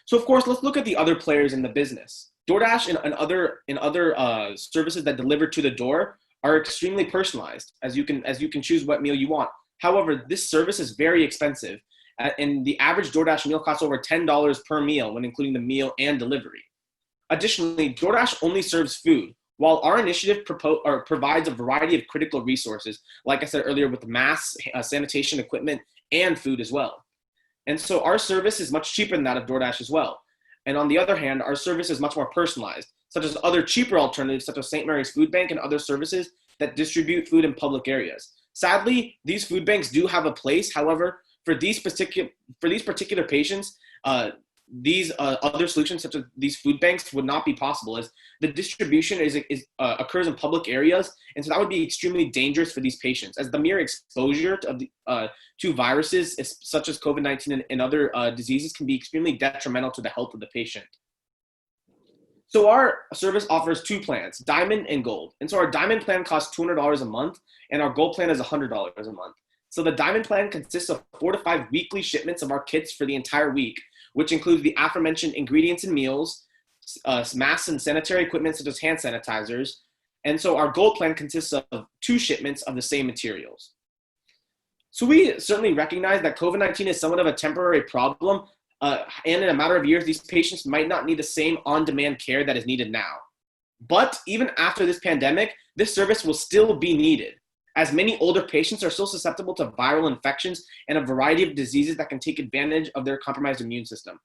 So of course, let's look at the other players in the business. DoorDash and other services that deliver to the door are extremely personalized, as you can choose what meal you want. However, this service is very expensive, and the average DoorDash meal costs over $10 per meal when including the meal and delivery. Additionally, DoorDash only serves food, while our initiative provides a variety of critical resources, like I said earlier, with masks, sanitation equipment, and food as well. And so our service is much cheaper than that of DoorDash as well. And on the other hand, our service is much more personalized, such as other cheaper alternatives, such as St. Mary's Food Bank and other services that distribute food in public areas. Sadly, these food banks do have a place. However, for these particular patients, these other solutions, such as these food banks, would not be possible, as the distribution occurs in public areas, and so that would be extremely dangerous for these patients, as the mere exposure to viruses such as COVID-19 and other diseases can be extremely detrimental to the health of the patient. So our service offers 2 plans, Diamond and Gold. And so our Diamond plan costs $200 a month, and our Gold plan is $100 a month. So the Diamond plan consists of 4 to 5 weekly shipments of our kits for the entire week, which includes the aforementioned ingredients and meals, masks and sanitary equipment such as hand sanitizers. And so our Gold plan consists of 2 shipments of the same materials. So we certainly recognize that COVID-19 is somewhat of a temporary problem, and in a matter of years, these patients might not need the same on-demand care that is needed now. But even after this pandemic, this service will still be needed, as many older patients are still susceptible to viral infections and a variety of diseases that can take advantage of their compromised immune system.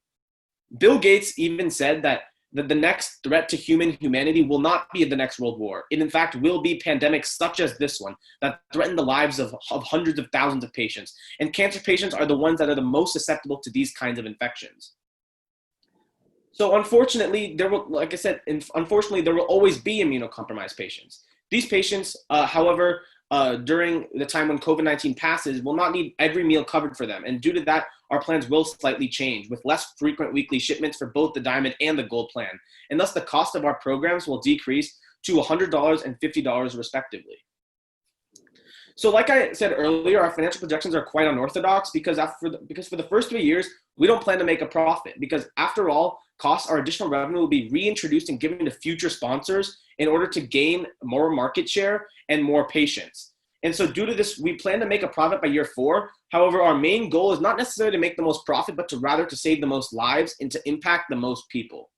Bill Gates even said that that the next threat to humanity will not be the next World War. It, in fact, will be pandemics such as this one that threaten the lives of hundreds of thousands of patients. And cancer patients are the ones that are the most susceptible to these kinds of infections. So unfortunately, there will, like I said, unfortunately, there will always be immunocompromised patients. These patients, however, during the time when COVID-19 passes, will not need every meal covered for them. And due to that, our plans will slightly change with less frequent weekly shipments for both the Diamond and the Gold plan. And thus the cost of our programs will decrease to $100 and $50 respectively. So like I said earlier, our financial projections are quite unorthodox because for the first 3 years, we don't plan to make a profit because after all, costs or additional revenue will be reintroduced and given to future sponsors in order to gain more market share and more patients. And so due to this, we plan to make a profit by year 4. However, our main goal is not necessarily to make the most profit, but to rather to save the most lives and to impact the most people.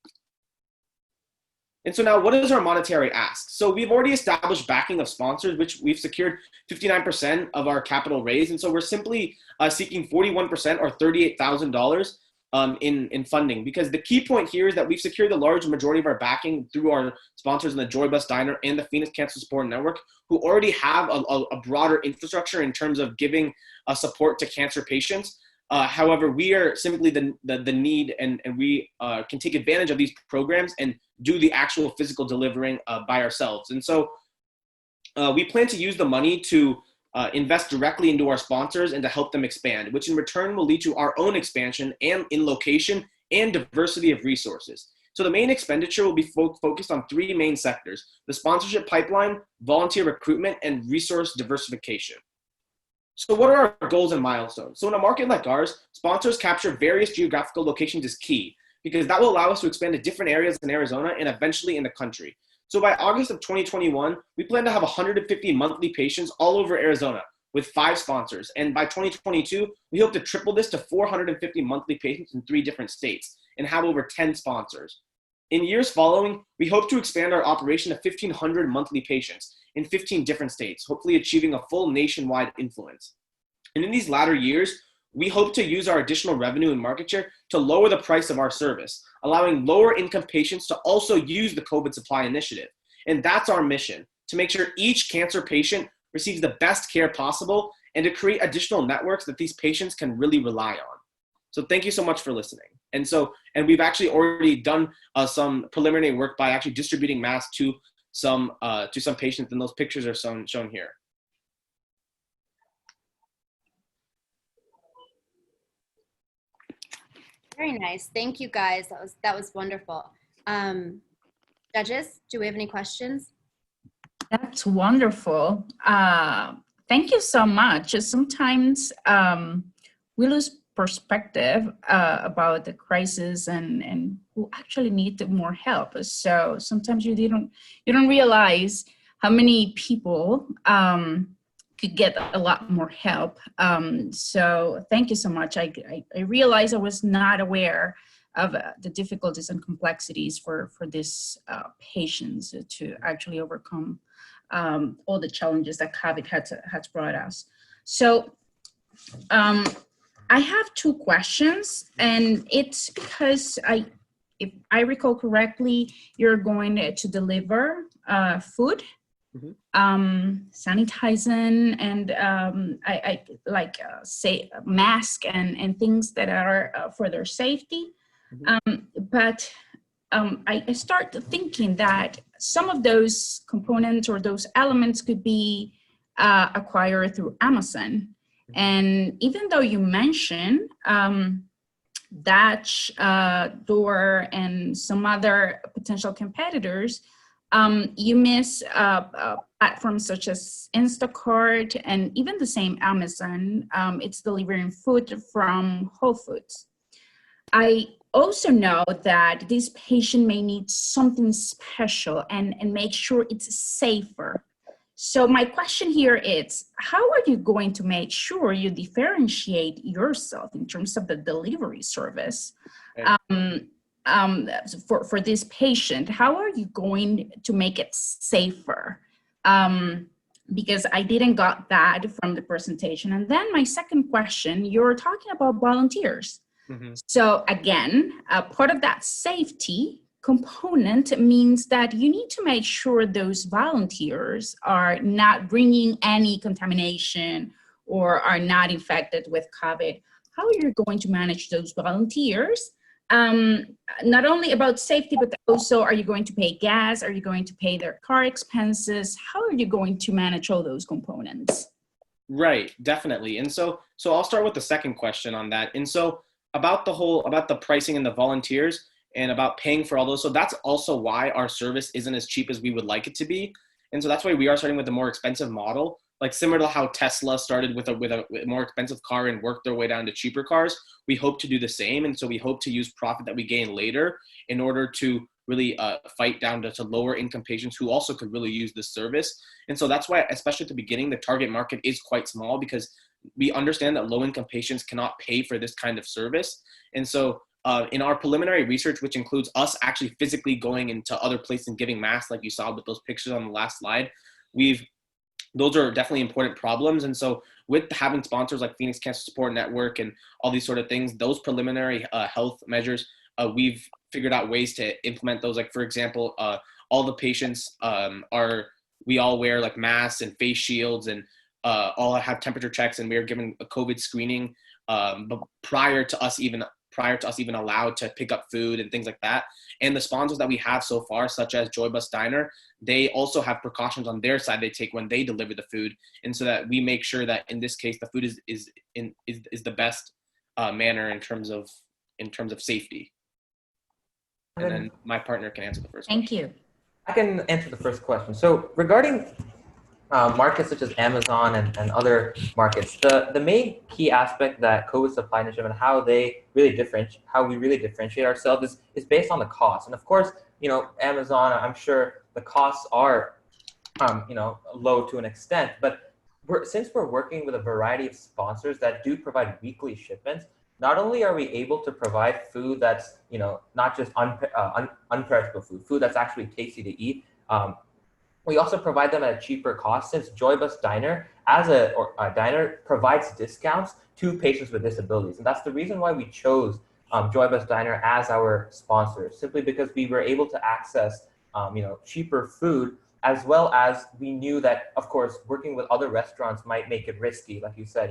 And so now what is our monetary ask? So we've already established backing of sponsors, which we've secured 59% of our capital raise. And so we're simply seeking 41% or $38,000 in funding, because the key point here is that we've secured the large majority of our backing through our sponsors in the Joy Bus Diner and the Phoenix Cancer Support Network, who already have a broader infrastructure in terms of giving support to cancer patients. However, we are simply the need, and we can take advantage of these programs and do the actual physical delivering by ourselves. And so we plan to use the money to invest directly into our sponsors and to help them expand, which in return will lead to our own expansion and in location and diversity of resources. So the main expenditure will be focused on 3 main sectors: the sponsorship pipeline, volunteer recruitment, and resource diversification. So what are our goals and milestones? So in a market like ours, sponsors capture various geographical locations is key, because that will allow us to expand to different areas in Arizona and eventually in the country. So by August of 2021, we plan to have 150 monthly patients all over Arizona with 5 sponsors. And by 2022, we hope to triple this to 450 monthly patients in 3 different states and have over 10 sponsors. In years following, we hope to expand our operation to 1,500 monthly patients in 15 different states, hopefully achieving a full nationwide influence. And in these latter years, we hope to use our additional revenue and market share to lower the price of our service, allowing lower income patients to also use the COVID supply initiative. And that's our mission, to make sure each cancer patient receives the best care possible and to create additional networks that these patients can really rely on. So thank you so much for listening. And we've actually already done some preliminary work by actually distributing masks to some patients, and those pictures are shown here. Very nice. Thank you guys. That was wonderful. Judges, do we have any questions? That's wonderful. Thank you so much. Sometimes we lose perspective about the crisis and who actually need more help. So sometimes you don't realize how many people could get a lot more help. So thank you so much. I realized I was not aware of the difficulties and complexities for these patients to actually overcome all the challenges that COVID has brought us. So I have 2 questions, and it's because if I recall correctly, you're going to deliver food, sanitizing, and I say mask and things that are for their safety. But I start thinking that some of those components or those elements could be acquired through Amazon. And even though you mentioned Dash, Door, and some other potential competitors, you miss platforms such as Instacart and even the same Amazon. It's delivering food from Whole Foods. I also know that this patient may need something special and make sure it's safer. So my question here is, how are you going to make sure you differentiate yourself in terms of the delivery service for this patient? How are you going to make it safer? Because I didn't got that from the presentation. And then my second question, you're talking about volunteers. So again, part of that safety component means that you need to make sure those volunteers are not bringing any contamination or are not infected with COVID. How are you going to manage those volunteers? Not only about safety, but also, are you going to pay gas? Are you going to pay their car expenses? How are you going to manage all those components? Right, definitely. And so I'll start with the second question on that. And so about the pricing and the volunteers and about paying for all those. So that's also why our service isn't as cheap as we would like it to be. And so that's why we are starting with a more expensive model, like similar to how Tesla started with a more expensive car and worked their way down to cheaper cars. We hope to do the same. And so we hope to use profit that we gain later in order to really fight down to lower income patients who also could really use this service. And so that's why, especially at the beginning, the target market is quite small, because we understand that low income patients cannot pay for this kind of service. And so in our preliminary research, which includes us actually physically going into other places and giving masks, like you saw with those pictures on the last slide, those are definitely important problems. And so with having sponsors like Phoenix Cancer Support Network and all these sort of things, those preliminary health measures, we've figured out ways to implement those. Like, for example, all the patients we all wear like masks and face shields, and all have temperature checks, and we are given a COVID screening but prior to us even allowed to pick up food and things like that. And the sponsors that we have so far, such as Joy Bus Diner, they also have precautions on their side they take when they deliver the food, and so that we make sure that in this case the food is the best manner in terms of safety. And then my partner can answer the first question. Thank you. I can answer the first question. So regarding markets such as Amazon and other markets, the main key aspect that COVID Supply Initiative and how we really differentiate ourselves is based on the cost. And of course, Amazon, I'm sure the costs are low to an extent, but since we're working with a variety of sponsors that do provide weekly shipments, not only are we able to provide food that's not just unperishable food that's actually tasty to eat, we also provide them at a cheaper cost, since Joy Bus Diner as a diner provides discounts to patients with disabilities. And that's the reason why we chose Joy Bus Diner as our sponsor, simply because we were able to access cheaper food, as well as we knew that, of course, working with other restaurants might make it risky. Like you said,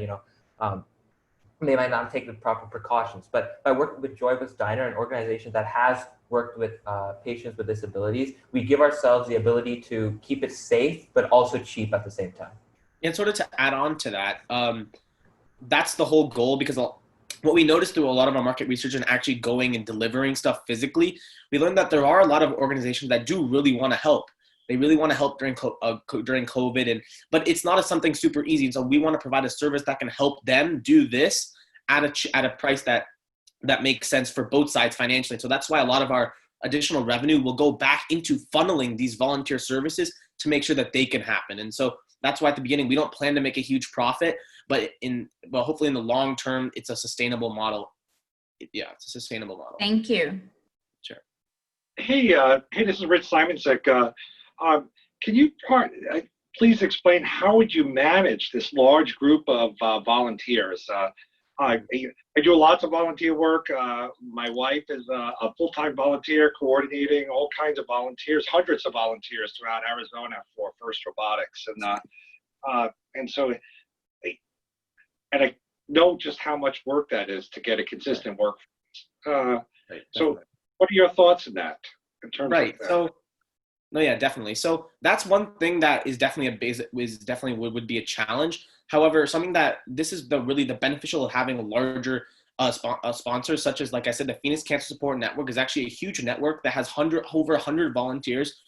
they might not take the proper precautions. But by working with Joy Bus Diner, an organization that has worked with patients with disabilities, we give ourselves the ability to keep it safe, but also cheap at the same time. And sort of to add on to that, that's the whole goal, because what we noticed through a lot of our market research and actually going and delivering stuff physically, we learned that there are a lot of organizations that do really want to help. They really want to help during COVID, but it's not something super easy. And so we want to provide a service that can help them do this at a price that makes sense for both sides financially. So that's why a lot of our additional revenue will go back into funneling these volunteer services to make sure that they can happen. And so that's why at the beginning we don't plan to make a huge profit, but hopefully in the long term it's a sustainable model. Yeah, it's a sustainable model. Thank you. Sure. Hey, this is Rich Simonsek. Can you please explain how would you manage this large group of volunteers? I do lots of volunteer work. My wife is a full-time volunteer coordinating all kinds of volunteers, hundreds of volunteers throughout Arizona for First Robotics. And I know just how much work that is to get a consistent workforce. So what are your thoughts on that in terms of that? No, yeah, definitely. So that's one thing that is definitely would be a challenge. However, something that this is really the beneficial of having a larger sponsors, such as, like I said, the Phoenix Cancer Support Network is actually a huge network that has over 100 volunteers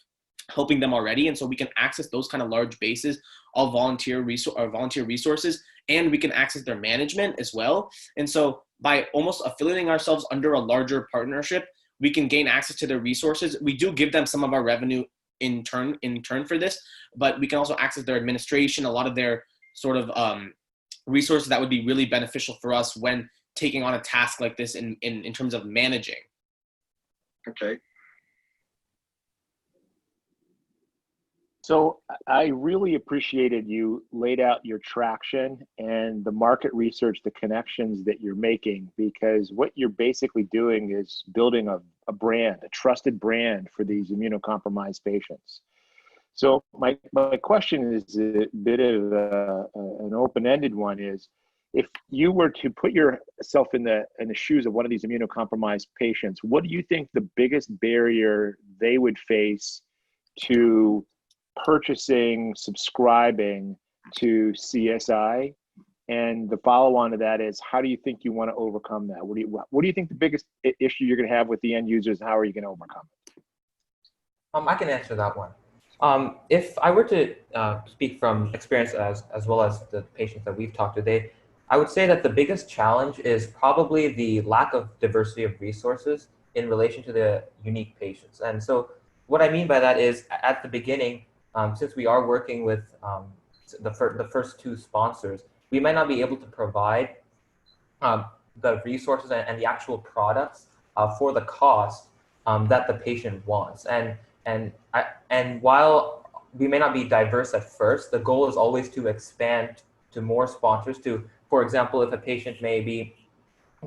helping them already. And so we can access those kind of large bases of volunteer resources, and we can access their management as well. And so by almost affiliating ourselves under a larger partnership, we can gain access to their resources. We do give them some of our revenue in turn for this, but we can also access their administration, a lot of their sort of resources that would be really beneficial for us when taking on a task like this in terms of managing. Okay. So I really appreciated you laid out your traction and the market research, the connections that you're making, because what you're basically doing is building a brand, a trusted brand for these immunocompromised patients. So my question is a bit of an open-ended one is, if you were to put yourself in the shoes of one of these immunocompromised patients, what do you think the biggest barrier they would face to purchasing, subscribing to CSI? And the follow-on to that is, how do you think you want to overcome that? What do you think the biggest issue you're going to have with the end users, and how are you going to overcome it? I can answer that one. If I were to speak from experience as well as the patients that we've talked to, I would say that the biggest challenge is probably the lack of diversity of resources in relation to the unique patients. And so what I mean by that is, at the beginning, since we are working with the first two sponsors, we might not be able to provide the resources and the actual products for the cost that the patient wants. And while we may not be diverse at first, the goal is always to expand to more sponsors. For example, if a patient may be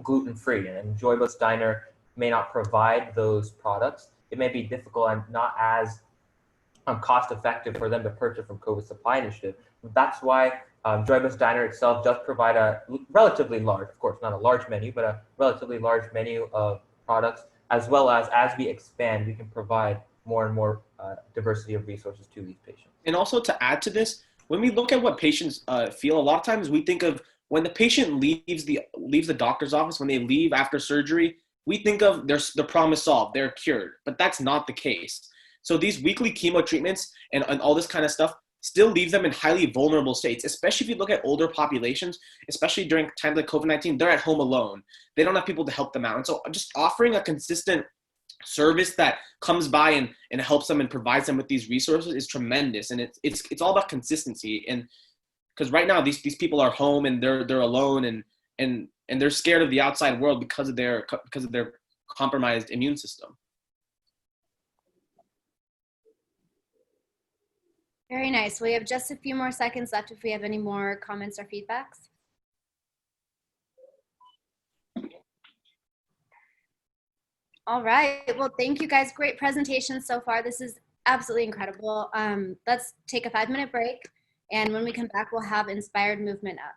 gluten-free and Joyless Diner may not provide those products, it may be difficult and not as cost-effective for them to purchase from COVID Supply Initiative. That's why Joyless Diner itself does provide a relatively large, of course, not a large menu, but a relatively large menu of products, as well as we expand, we can provide more and more diversity of resources to these patients. And also, to add to this, when we look at what patients feel, a lot of times we think of when the patient leaves the doctor's office, when they leave after surgery, we think of their problem is solved, they're cured, but that's not the case. So these weekly chemo treatments and all this kind of stuff still leaves them in highly vulnerable states, especially if you look at older populations, especially during times like COVID-19, they're at home alone. They don't have people to help them out. And so just offering a consistent service that comes by and helps them and provides them with these resources is tremendous. And it's all about consistency. And because right now these people are home and they're alone and they're scared of the outside world because of their compromised immune system. Very nice. We have just a few more seconds left if we have any more comments or feedbacks. All right. Well, thank you guys. Great presentation so far. This is absolutely incredible. Let's take a 5-minute break. And when we come back, we'll have Inspired Movement up.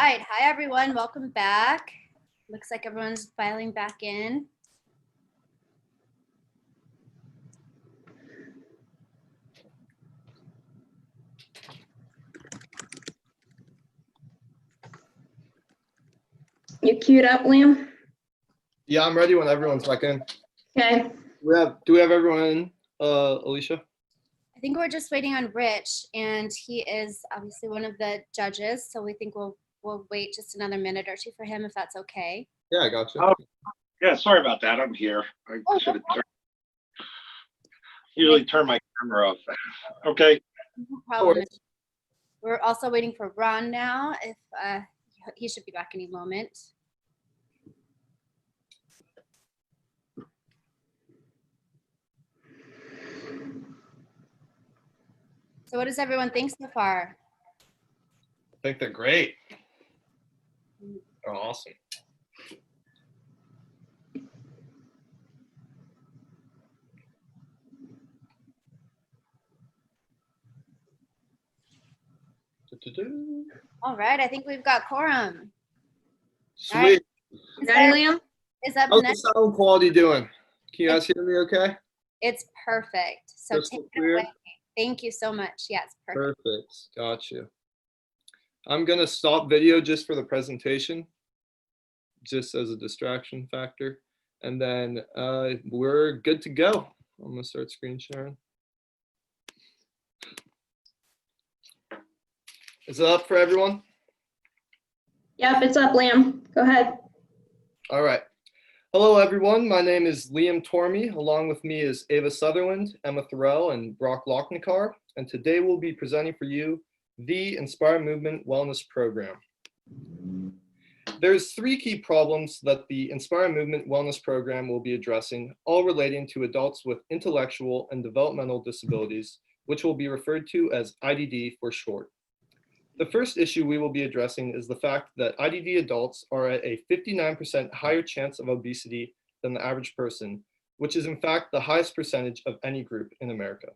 right. Hi, everyone. Welcome back. Looks like everyone's filing back in. You queued up, Liam? Yeah, I'm ready when everyone's back in. Okay. Do we have everyone in, Alicia? I think we're just waiting on Rich, and he is obviously one of the judges, so we think we'll wait just another minute or two for him, if that's okay. Yeah, I got you. Oh, yeah, sorry about that. I'm here. I should have usually turn my camera off. Okay. No problem. We're also waiting for Ron now. If he should be back any moment. So what does everyone think so far? I think they're great. Oh, awesome. All right, I think we've got quorum. Sweet. Right. Ready, Liam? Is that How's the next? sound quality doing? Can you guys hear me okay? It's perfect. So Crystal take it clear? away. Thank you so much. Yes, perfect. Perfect. Got you. I'm going to stop video just for the presentation, just as a distraction factor. And then we're good to go. I'm going to start screen sharing. Is it up for everyone? Yep, it's up, Liam. Go ahead. All right. Hello, everyone. My name is Liam Tormey. Along with me is Ava Sutherland, Emma Thorell, and Brock Lochnikar. And today we'll be presenting for you the Inspire Movement Wellness Program. There's 3 key problems that the Inspire Movement Wellness Program will be addressing, all relating to adults with intellectual and developmental disabilities, which will be referred to as IDD for short. The first issue we will be addressing is the fact that IDD adults are at a 59% higher chance of obesity than the average person, which is in fact the highest percentage of any group in America.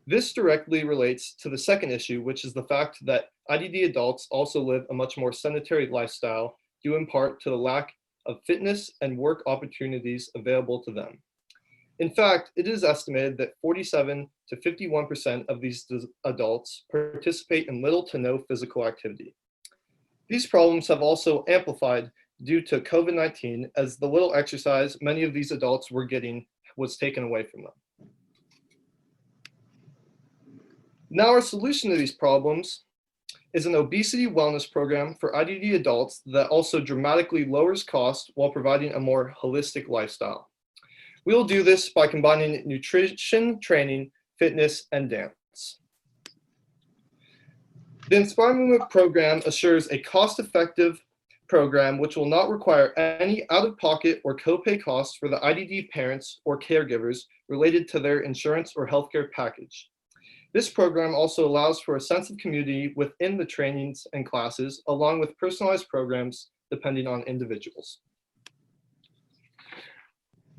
This directly relates to the second issue, which is the fact that IDD adults also live a much more sedentary lifestyle, due in part to the lack of fitness and work opportunities available to them. In fact, it is estimated that 47 to 51% of these adults participate in little to no physical activity. These problems have also amplified due to COVID-19, as the little exercise many of these adults were getting was taken away from them. Now, our solution to these problems is an obesity wellness program for IDD adults that also dramatically lowers costs while providing a more holistic lifestyle. We will do this by combining nutrition, training, fitness, and dance. The Inspire Movement program assures a cost-effective program which will not require any out-of-pocket or copay costs for the IDD parents or caregivers related to their insurance or healthcare package. This program also allows for a sense of community within the trainings and classes, along with personalized programs depending on individuals.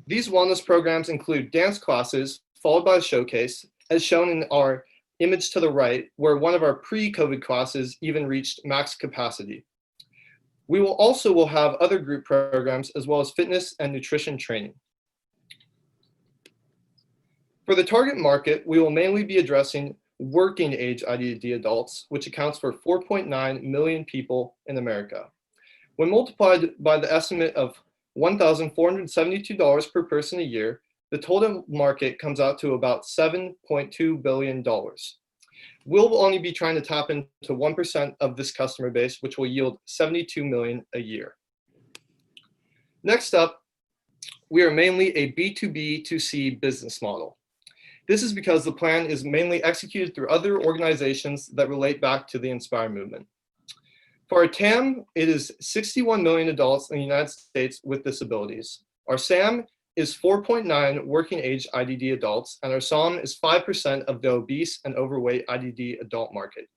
These wellness programs include dance classes, followed by a showcase, as shown in our image to the right, where one of our pre-COVID classes even reached max capacity. We will also have other group programs, as well as fitness and nutrition training. For the target market, we will mainly be addressing working age IDD adults, which accounts for 4.9 million people in America. When multiplied by the estimate of $1,472 per person a year, the total market comes out to about $7.2 billion. We'll only be trying to tap into 1% of this customer base, which will yield $72 million a year. Next up, we are mainly a B2B2C business model. This is because the plan is mainly executed through other organizations that relate back to the Inspire movement. For our TAM, it is 61 million adults in the United States with disabilities. Our SAM is 4.9 working age IDD adults, and our SOM is 5% of the obese and overweight IDD adult market.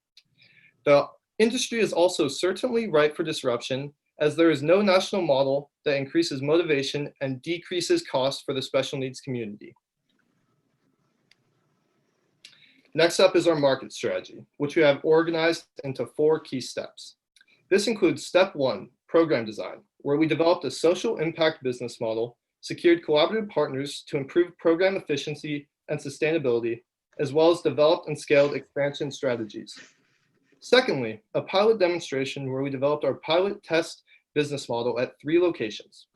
The industry is also certainly ripe for disruption, as there is no national model that increases motivation and decreases costs for the special needs community. Next up is our market strategy, which we have organized into 4 key steps. This includes step 1, program design, where we developed a social impact business model, secured collaborative partners to improve program efficiency and sustainability, as well as developed and scaled expansion strategies. Secondly, a pilot demonstration where we developed our pilot test business model at 3 locations.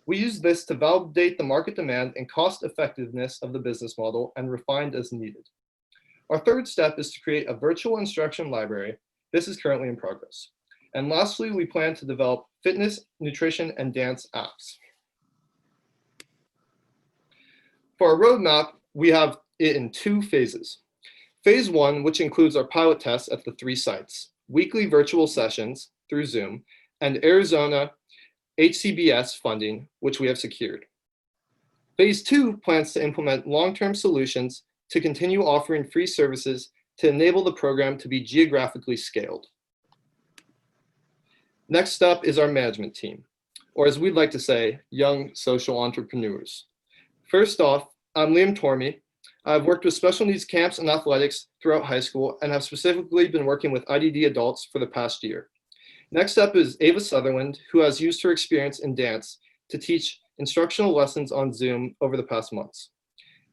We used this to validate the market demand and cost effectiveness of the business model and refined as needed. Our third step is to create a virtual instruction library. This is currently in progress. And lastly, we plan to develop fitness, nutrition, and dance apps. For our roadmap, we have it in 2 phases. Phase 1, which includes our pilot tests at the 3 sites, weekly virtual sessions through Zoom, and Arizona HCBS funding, which we have secured. Phase 2 plans to implement long-term solutions to continue offering free services to enable the program to be geographically scaled. Next up is our management team, or as we'd like to say, young social entrepreneurs. First off, I'm Liam Tormey. I've worked with special needs camps and athletics throughout high school and have specifically been working with IDD adults for the past year. Next up is Ava Sutherland, who has used her experience in dance to teach instructional lessons on Zoom over the past months.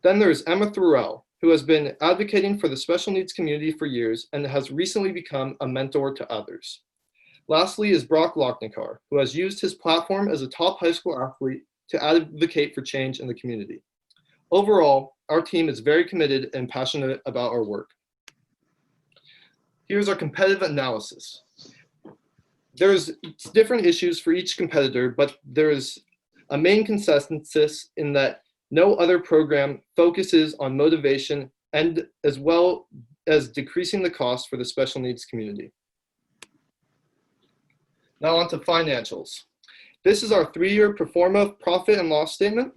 Then there's Emma Thurell, who has been advocating for the special needs community for years and has recently become a mentor to others. Lastly is Brock Lochnikar, who has used his platform as a top high school athlete to advocate for change in the community. Overall, our team is very committed and passionate about our work. Here's our competitive analysis. There's different issues for each competitor, but there is a main consensus in that no other program focuses on motivation and as well as decreasing the cost for the special needs community. Now on to financials. This is our 3-year pro forma profit and loss statement.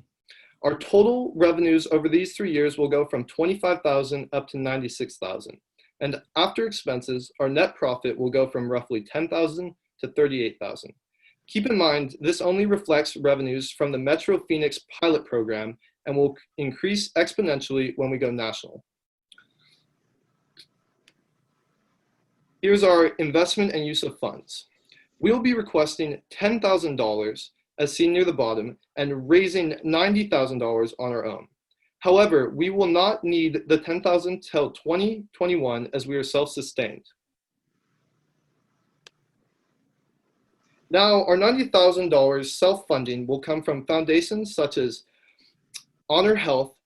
Our total revenues over these 3 years will go from $25,000 up to $96,000. And after expenses, our net profit will go from roughly $10,000 to $38,000. Keep in mind, this only reflects revenues from the Metro Phoenix pilot program and will increase exponentially when we go national. Here's our investment and use of funds. We will be requesting $10,000 as seen near the bottom and raising $90,000 on our own. However, we will not need the $10,000 till 2021 as we are self-sustained. Now, our $90,000 self-funding will come from foundations such as Honor Health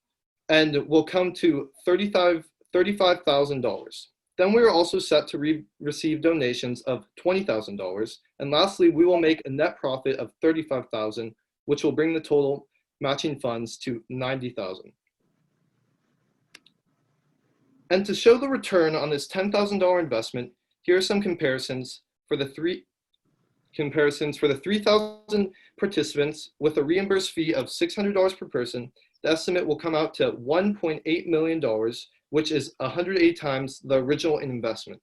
and will come to $35,000. Then we are also set to receive donations of $20,000. And lastly, we will make a net profit of $35,000, which will bring the total matching funds to $90,000. And to show the return on this $10,000 investment, here are some comparisons for the 3,000 participants with a reimbursed fee of $600 per person. The estimate will come out to $1.8 million, which is 108 times the original investment.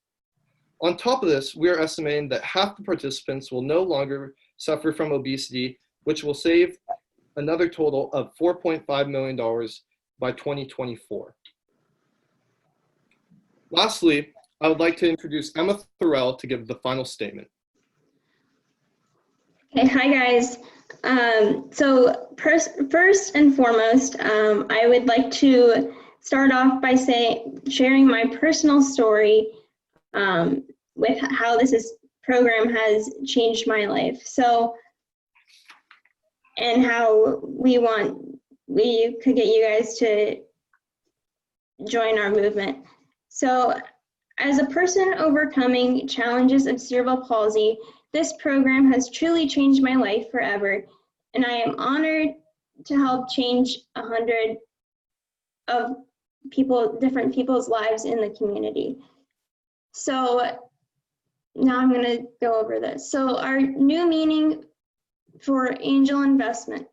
On top of this, we are estimating that half the participants will no longer suffer from obesity, which will save another total of $4.5 million by 2024. Lastly, I would like to introduce Emma Thurell to give the final statement. Okay, hi guys. So first and foremost, I would like to start off by sharing my personal story with how this program has changed my life. So, and how we could get you guys to join our movement. So, as a person overcoming challenges of cerebral palsy, this program has truly changed my life forever, and I am honored to help change 100 of different people's lives in the community. So now I'm going to go over this. So our new meaning for angel investment,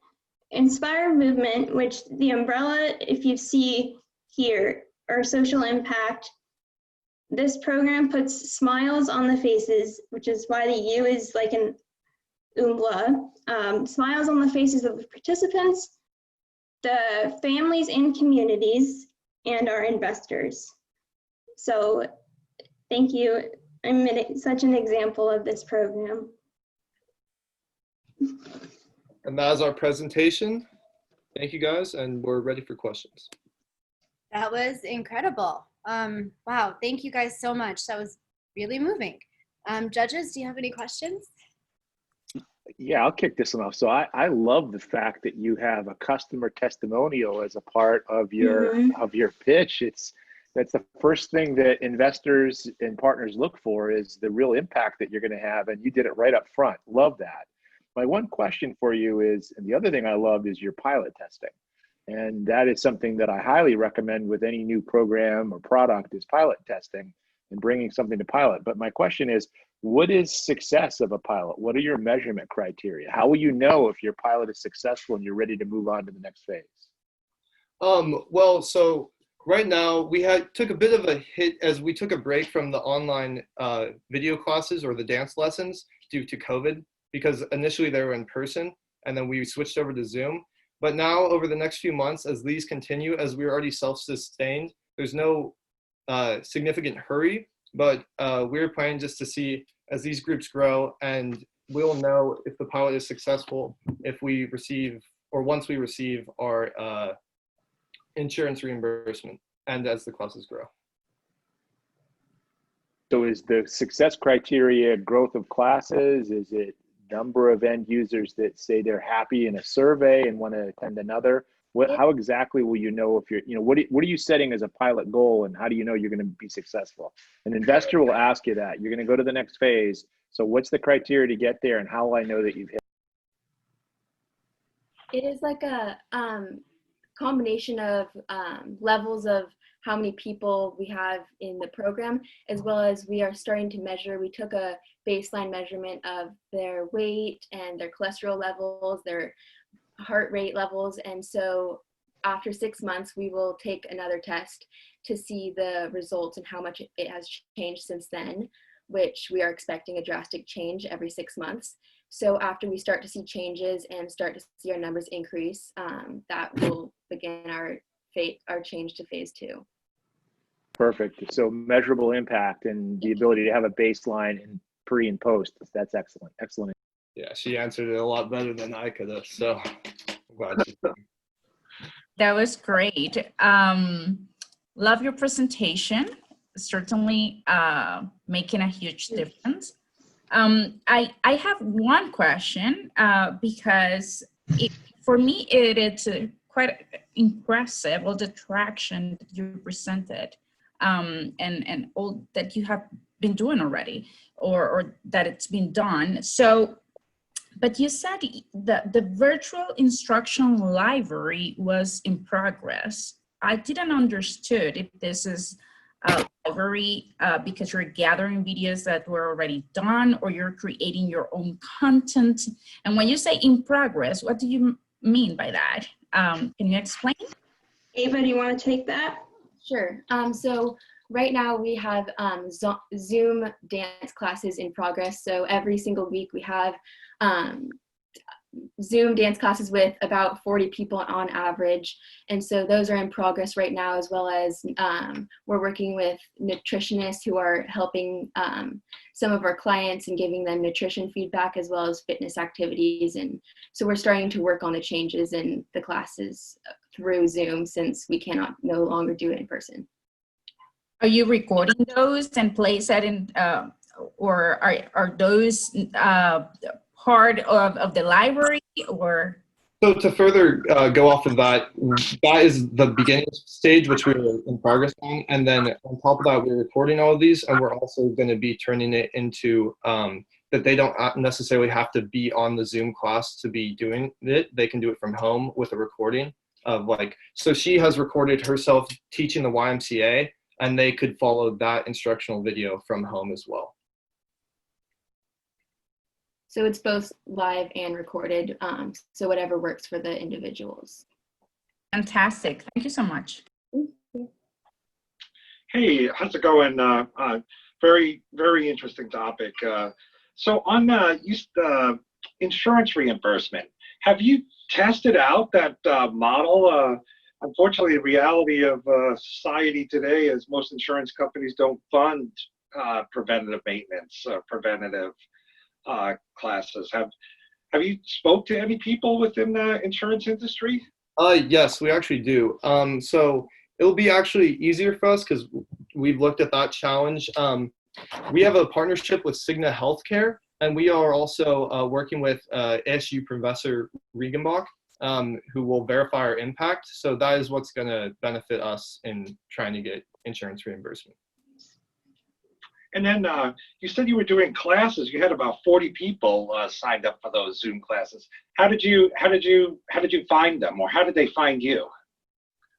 inspire movement, which the umbrella, if you see here, or social impact. This program puts smiles on the faces, which is why the U is like an umla. Smiles on the faces of the participants, the families and communities, and our investors. So thank you. such an example of this program. And that is our presentation. Thank you guys, and we're ready for questions. That was incredible. Wow, thank you guys so much. That was really moving. Judges, do you have any questions? Yeah, I'll kick this one off. So I love the fact that you have a customer testimonial as a part of your pitch. That's the first thing that investors and partners look for, is the real impact that you're going to have, and you did it right up front. Love that. My one question for you is, and the other thing I love is your pilot testing. And that is something that I highly recommend with any new program or product, is pilot testing and bringing something to pilot. But my question is, what is success of a pilot? What are your measurement criteria? How will you know if your pilot is successful and you're ready to move on to the next phase? Well, so right now we took a bit of a hit as we took a break from the online video classes or the dance lessons due to COVID, because initially they were in person and then we switched over to Zoom. But now over the next few months, as these continue, as we're already self-sustained, there's no significant hurry, but we're planning just to see as these groups grow, and we'll know if the pilot is successful if we receive, or once we receive our insurance reimbursement, and as the classes grow. So is the success criteria growth of classes? Is it number of end users that say they're happy in a survey and want to attend another? How exactly will you know if you're, what are you setting as a pilot goal, and how do you know you're going to be successful? An investor will ask you that. You're going to go to the next phase. So what's the criteria to get there, and how will I know that you've hit? It is like a combination of levels of how many people we have in the program, as well as we are starting to measure. We took a baseline measurement of their weight and their cholesterol levels, their heart rate levels, and so after 6 months we will take another test to see the results and how much it has changed since then, which we are expecting a drastic change every 6 months. So after we start to see changes and start to see our numbers increase, that will begin our change to phase 2. Perfect. So measurable impact and the ability to have a baseline in pre and post. That's excellent. Excellent. Yeah, she answered it a lot better than I could have, so I'm glad she did. That was great. Love your presentation. Certainly making a huge difference. I have one question because for me it's quite impressive, all the traction that you presented and all that you have been doing already, or that it's been done. So, but you said the virtual instruction library was in progress. I didn't understood if this is a library because you're gathering videos that were already done, or you're creating your own content. And when you say in progress, what do you mean by that? Can you explain? Ava, do you want to take that? Sure. So right now we have Zoom dance classes in progress. So every single week we have Zoom dance classes with about 40 people on average. And so those are in progress right now, as well as we're working with nutritionists who are helping some of our clients and giving them nutrition feedback, as well as fitness activities. And so we're starting to work on the changes in the classes through Zoom, since we cannot no longer do it in person. Are you recording those and place that in, or are those part of the library, or? So to further go off of that, that is the beginning stage, which we're in progress on. And then on top of that, we're recording all of these, and we're also going to be turning it into that they don't necessarily have to be on the Zoom class to be doing it. They can do it from home with a recording of so she has recorded herself teaching the YMCA, and they could follow that instructional video from home as well. So it's both live and recorded, so whatever works for the individuals. Fantastic. Thank you so much. Hey, how's it going? Very, very interesting topic. So on insurance reimbursement, have you tested out that model? Unfortunately, the reality of society today is most insurance companies don't fund preventative maintenance, preventative classes. Have you spoke to any people within the insurance industry? Yes, we actually do. So it'll be actually easier for us because we've looked at that challenge. We have a partnership with Cigna Healthcare, and we are also working with ASU Professor Regenbach, who will verify our impact. So that is what's going to benefit us in trying to get insurance reimbursement. And then you said you were doing classes. You had about 40 people signed up for those Zoom classes. How did you find them, or how did they find you?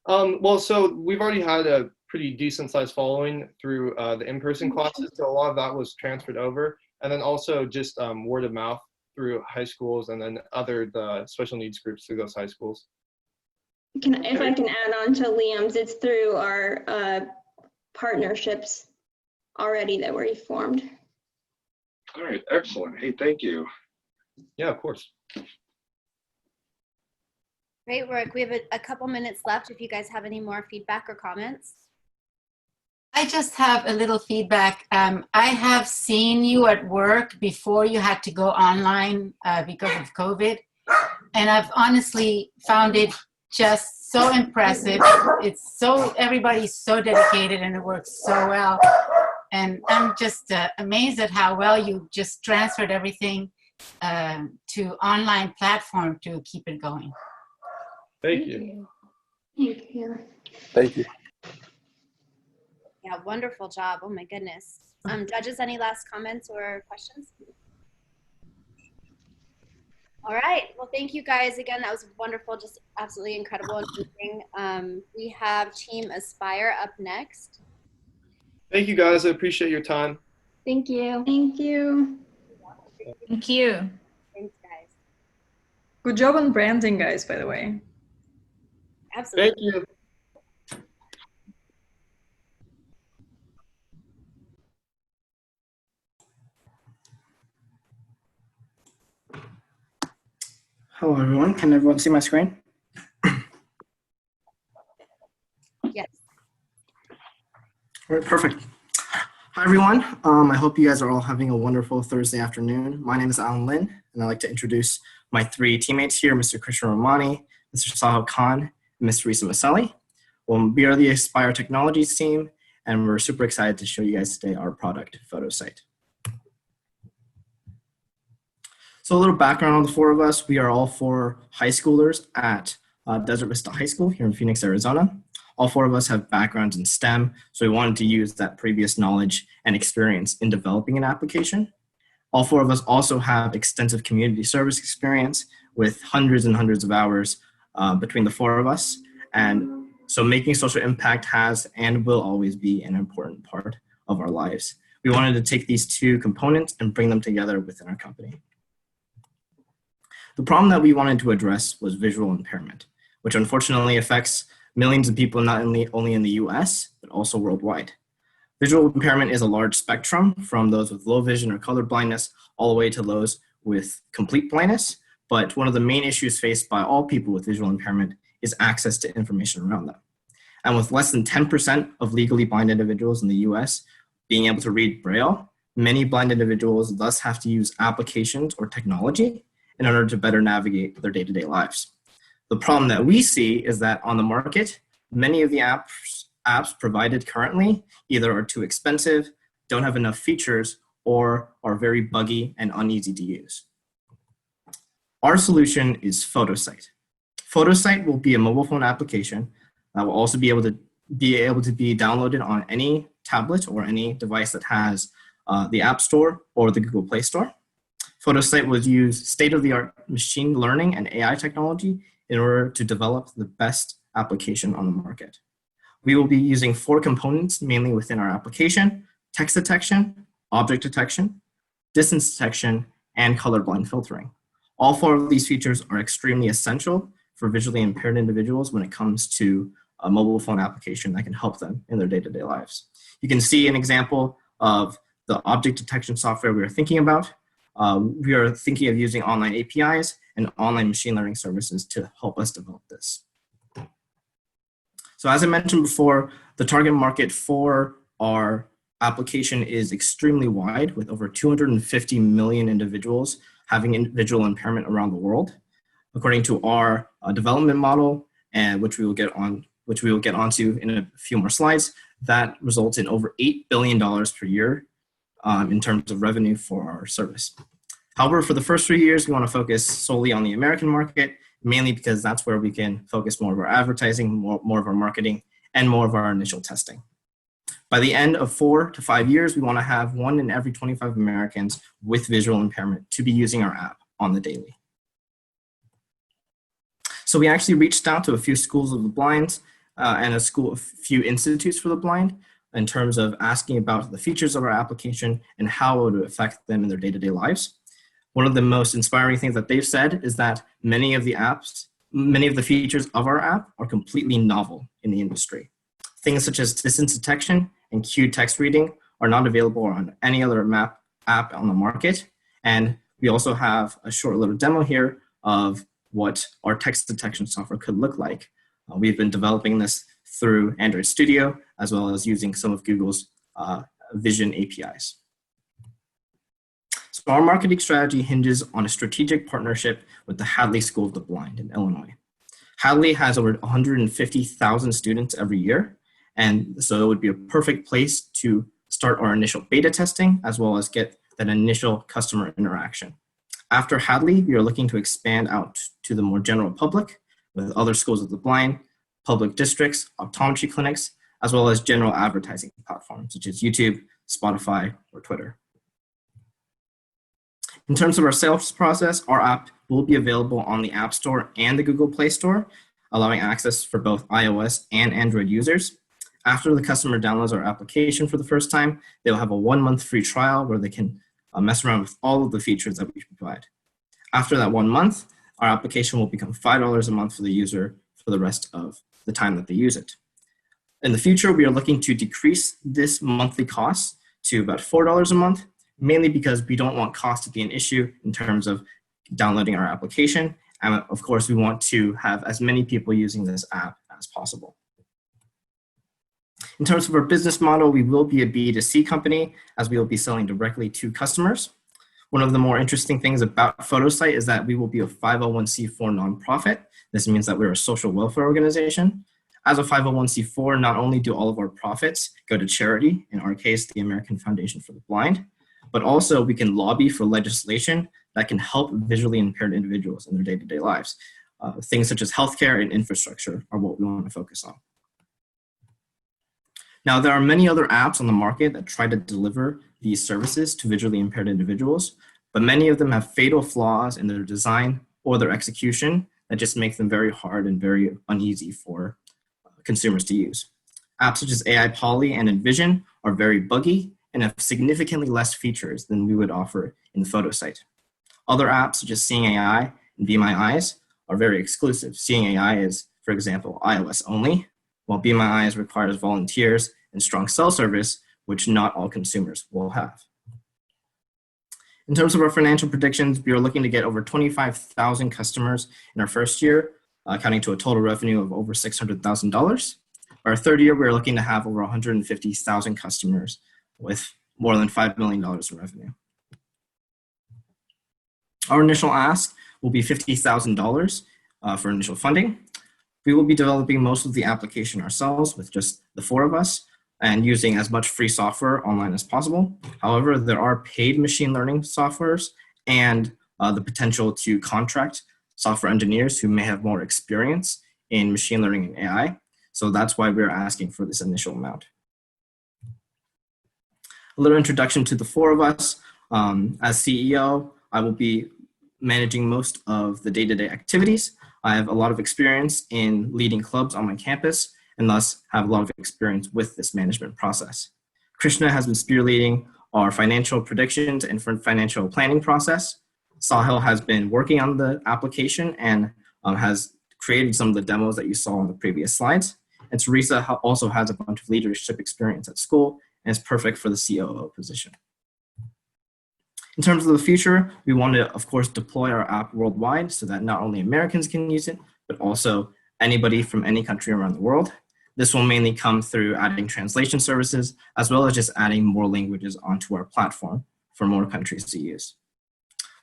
Well, so we've already had a pretty decent sized following through the in-person classes. So a lot of that was transferred over, and then also just word of mouth through high schools, and then the special needs groups through those high schools. If I can add on to Liam's, it's through our partnerships already that were formed. All right, excellent. Hey, thank you. Yeah, of course. Great work. We have a couple minutes left if you guys have any more feedback or comments. I just have a little feedback. I have seen you at work before you had to go online because of COVID. And I've honestly found it just so impressive. Everybody's so dedicated and it works so well. And I'm just amazed at how well you just transferred everything to online platform to keep it going. Thank you. Thank you. Thank you. Yeah, wonderful job. Oh my goodness. Judges, any last comments or questions? All right. Well, thank you guys again. That was wonderful. Just absolutely incredible. We have Team Aspire up next. Thank you, guys. I appreciate your time. Thank you. Thank you. Thank you. Thanks, guys. Good job on branding, guys, by the way. Absolutely. Thank you. Hello, everyone. Can everyone see my screen? Yes. All right, perfect. Hi, everyone. I hope you guys are all having a wonderful Thursday afternoon. My name is Alan Lin, and I'd like to introduce my three teammates here, Mr. Krishna Romani, Mr. Sahil Khan, and Ms. Risa Maselli. We are the Aspire Technologies team, and we're super excited to show you guys today our product, PhotoSite. So a little background on the four of us. We are all four high schoolers at Desert Vista High School here in Phoenix, Arizona. All four of us have backgrounds in STEM, so we wanted to use that previous knowledge and experience in developing an application. All four of us also have extensive community service experience with hundreds and hundreds of hours between the four of us. And so making social impact has and will always be an important part of our lives. We wanted to take these two components and bring them together within our company. The problem that we wanted to address was visual impairment, which unfortunately affects millions of people not only in the US, but also worldwide. Visual impairment is a large spectrum from those with low vision or color blindness all the way to those with complete blindness. But one of the main issues faced by all people with visual impairment is access to information around them. And with less than 10% of legally blind individuals in the US being able to read Braille, many blind individuals thus have to use applications or technology in order to better navigate their day-to-day lives. The problem that we see is that on the market, many of the apps provided currently either are too expensive, don't have enough features, or are very buggy and uneasy to use. Our solution is PhotoSite. PhotoSite will be a mobile phone application that will also be able to be downloaded on any tablet or any device that has the App Store or the Google Play Store. PhotoSite will use state-of-the-art machine learning and AI technology in order to develop the best application on the market. We will be using 4 components mainly within our application: text detection, object detection, distance detection, and colorblind filtering. All 4 of these features are extremely essential for visually impaired individuals when it comes to a mobile phone application that can help them in their day-to-day lives. You can see an example of the object detection software we are thinking about. We are thinking of using online APIs and online machine learning services to help us develop this. So as I mentioned before, the target market for our application is extremely wide, with over 250 million individuals having visual impairment around the world. According to our development model, and which we will get onto in a few more slides, that results in over $8 billion per year in terms of revenue for our service. However, for the first 3 years, we want to focus solely on the American market, mainly because that's where we can focus more of our advertising, more of our marketing, and more of our initial testing. By the end of 4 to 5 years, we want to have 1 in every 25 Americans with visual impairment to be using our app on the daily. So we actually reached out to a few schools of the blind and a few institutes for the blind in terms of asking about the features of our application and how it would affect them in their day-to-day lives. One of the most inspiring things that they've said is that many of the features of our app are completely novel in the industry. Things such as distance detection and cued text reading are not available on any other app on the market. And we also have a short little demo here of what our text detection software could look like. We've been developing this through Android Studio, as well as using some of Google's Vision APIs. So our marketing strategy hinges on a strategic partnership with the Hadley School of the Blind in Illinois. Hadley has over 150,000 students every year, and so it would be a perfect place to start our initial beta testing, as well as get that initial customer interaction. After Hadley, we are looking to expand out to the more general public with other schools of the blind, public districts, optometry clinics, as well as general advertising platforms such as YouTube, Spotify, or Twitter. In terms of our sales process, our app will be available on the App Store and the Google Play Store, allowing access for both iOS and Android users. After the customer downloads our application for the first time, they'll have a 1-month free trial where they can mess around with all of the features that we provide. After that 1 month, our application will become $5 a month for the user for the rest of the time that they use it. In the future, we are looking to decrease this monthly cost to about $4 a month, mainly because we don't want cost to be an issue in terms of downloading our application. And of course, we want to have as many people using this app as possible. In terms of our business model, we will be a B2C company, as we will be selling directly to customers. One of the more interesting things about PhotoSite is that we will be a 501c4 nonprofit. This means that we're a social welfare organization. As a 501c4, not only do all of our profits go to charity, in our case, the American Foundation for the Blind, but also we can lobby for legislation that can help visually impaired individuals in their day-to-day lives. Things such as healthcare and infrastructure are what we want to focus on. Now, there are many other apps on the market that try to deliver these services to visually impaired individuals, but many of them have fatal flaws in their design or their execution that just make them very hard and very uneasy for consumers to use. Apps such as AI Poly and Envision are very buggy and have significantly less features than we would offer in the PhotoSite. Other apps such as Seeing AI and Be My Eyes are very exclusive. Seeing AI is, for example, iOS only, while Be My Eyes requires volunteers and strong cell service, which not all consumers will have. In terms of our financial predictions, we are looking to get over 25,000 customers in our first year, accounting to a total revenue of over $600,000. Our third year, we're looking to have over 150,000 customers with more than $5 million in revenue. Our initial ask will be $50,000 for initial funding. We will be developing most of the application ourselves with just the 4 of us and using as much free software online as possible. However, there are paid machine learning softwares and the potential to contract software engineers who may have more experience in machine learning and AI. So that's why we're asking for this initial amount. A little introduction to the 4 of us. As CEO, I will be managing most of the day-to-day activities. I have a lot of experience in leading clubs on my campus and thus have a lot of experience with this management process. Krishna has been spearleading our financial predictions and financial planning process. Sahil has been working on the application and has created some of the demos that you saw on the previous slides. And Teresa also has a bunch of leadership experience at school and is perfect for the COO position. In terms of the future, we want to, of course, deploy our app worldwide so that not only Americans can use it, but also anybody from any country around the world. This will mainly come through adding translation services, as well as just adding more languages onto our platform for more countries to use.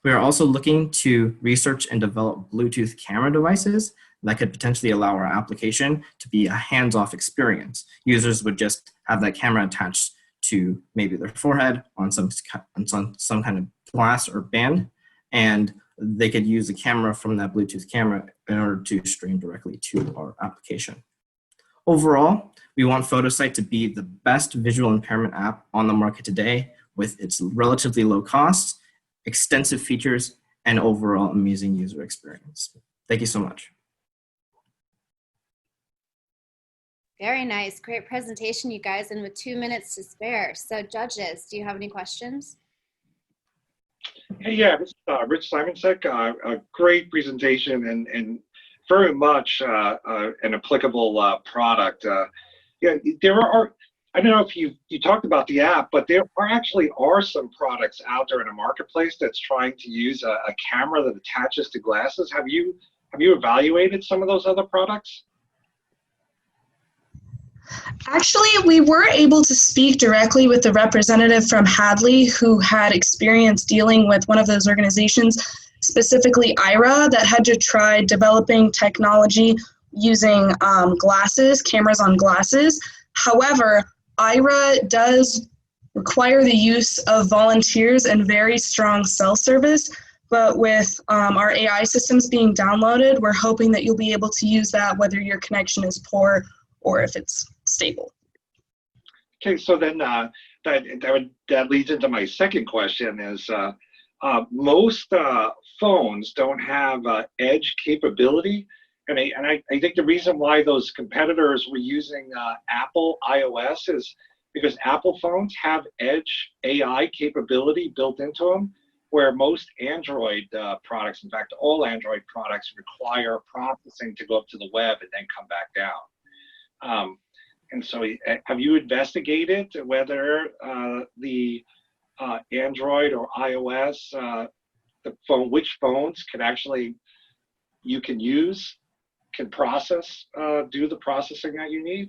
We are also looking to research and develop Bluetooth camera devices that could potentially allow our application to be a hands-off experience. Users would just have that camera attached to maybe their forehead on some kind of glass or band, and they could use the camera from that Bluetooth camera in order to stream directly to our application. Overall, we want PhotoSight to be the best visual impairment app on the market today, with its relatively low cost, extensive features, and overall amazing user experience. Thank you so much. Very nice. Great presentation, you guys, and with 2 minutes to spare. So judges, do you have any questions? Hey, yeah, this is Rich Simonsek. A great presentation and very much an applicable product. Yeah, there are, I don't know if you talked about the app, but there actually are some products out there in the marketplace that's trying to use a camera that attaches to glasses. Have you evaluated some of those other products? Actually, we were able to speak directly with the representative from Hadley who had experience dealing with one of those organizations, specifically IRA, that had to try developing technology using cameras on glasses. However, IRA does require the use of volunteers and very strong cell service, but with our AI systems being downloaded, we're hoping that you'll be able to use that whether your connection is poor or if it's stable. Okay, so then that leads into my second question is most phones don't have edge capability. And I think the reason why those competitors were using Apple iOS is because Apple phones have edge AI capability built into them, where most Android products, in fact, all Android products require processing to go up to the web and then come back down. And so have you investigated whether the Android or iOS, which phones can actually, you can use, can process, do the processing that you need?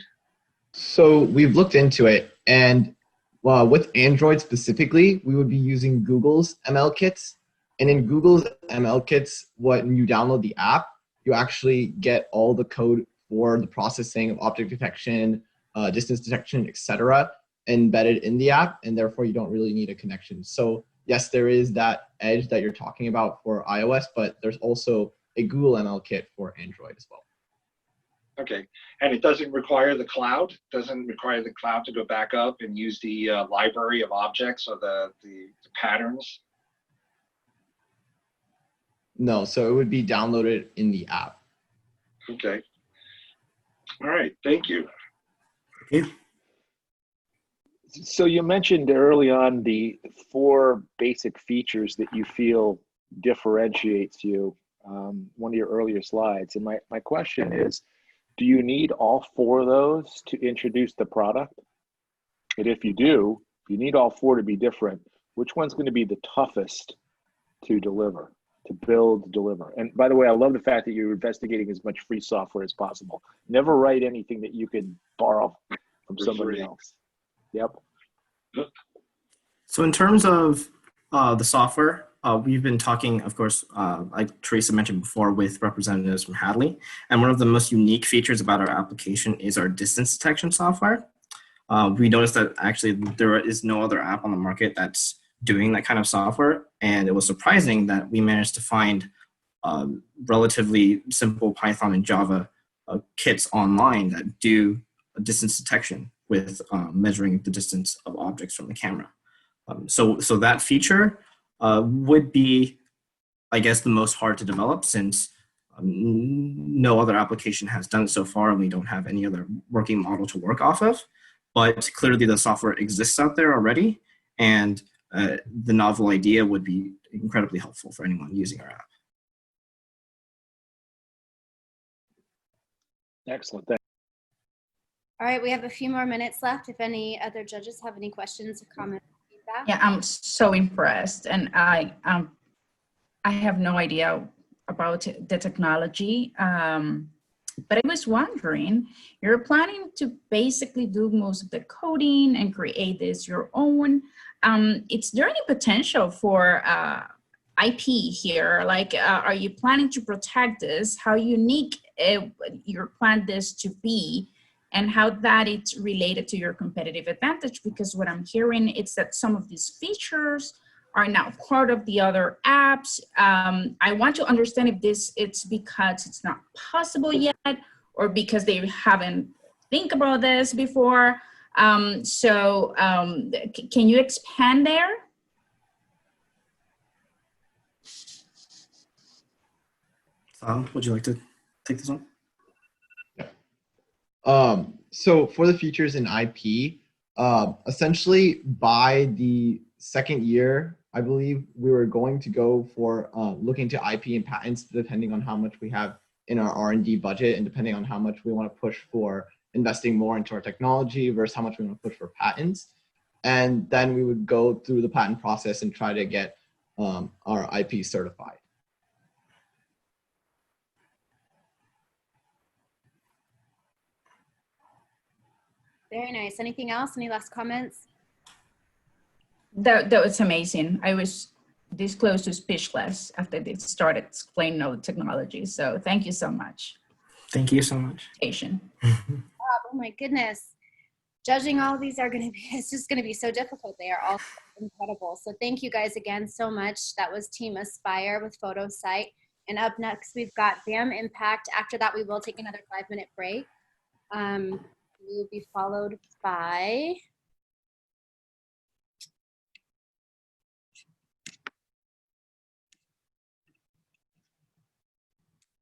So we've looked into it, and with Android specifically, we would be using Google's ML kits. And in Google's ML kits, when you download the app, you actually get all the code for the processing of object detection, distance detection, etc., embedded in the app, and therefore you don't really need a connection. So yes, there is that edge that you're talking about for iOS, but there's also a Google ML kit for Android as well. Okay, and it doesn't require the cloud? Doesn't require the cloud to go back up and use the library of objects or the patterns? No, so it would be downloaded in the app. Okay. All right, thank you. Thank you. So you mentioned early on the 4 basic features that you feel differentiates you, one of your earlier slides. And my question is, do you need all 4 of those to introduce the product? And if you do, you need all 4 to be different. Which one's going to be the toughest to deliver, to build, deliver? And by the way, I love the fact that you're investigating as much free software as possible. Never write anything that you can borrow from somebody else. Yep. So in terms of the software, we've been talking, of course, like Teresa mentioned before, with representatives from Hadley. And one of the most unique features about our application is our distance detection software. We noticed that actually there is no other app on the market that's doing that kind of software. And it was surprising that we managed to find relatively simple Python and Java kits online that do distance detection with measuring the distance of objects from the camera. So that feature would be, I guess, the most hard to develop, since no other application has done it so far, and we don't have any other working model to work off of. But clearly the software exists out there already, and the novel idea would be incredibly helpful for anyone using our app. Excellent. All right, we have a few more minutes left. If any other judges have any questions or comments or feedback. Yeah, I'm so impressed, and I have no idea about the technology. But I was wondering, you're planning to basically do most of the coding and create this your own. Is there any potential for IP here? Like, are you planning to protect this? How unique you plan this to be, and how that it's related to your competitive advantage? Because what I'm hearing is that some of these features are now part of the other apps. I want to understand if it's because it's not possible yet, or because they haven't think about this before. Can you expand there? Would you like to take this one? So for the features in IP, essentially by the second year, I believe we were going to go for looking to IP and patents, depending on how much we have in our R&D budget and depending on how much we want to push for investing more into our technology versus how much we want to push for patents. And then we would go through the patent process and try to get our IP certified. Very nice. Anything else? Any last comments? That was amazing. I was this close to speechless after they started explaining all the technology. So thank you so much. Thank you so much. Oh my goodness. Judging all of these it's just going to be so difficult. They are all incredible. So thank you guys again so much. That was Team Aspire with PhotoSite. And up next, we've got BAM Impact. After that, we will take another 5-minute break. We will be followed by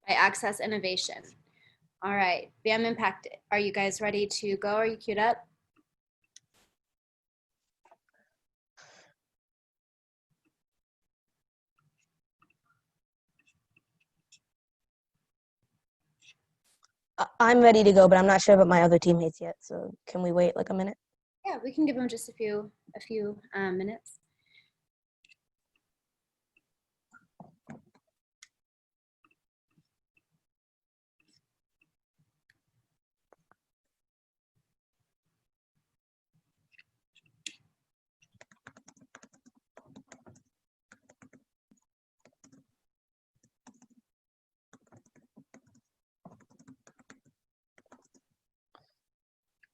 Access Innovation. All right, BAM Impact, are you guys ready to go? Are you queued up? I'm ready to go, but I'm not sure about my other teammates yet. So can we wait like a minute? Yeah, we can give them just a few minutes.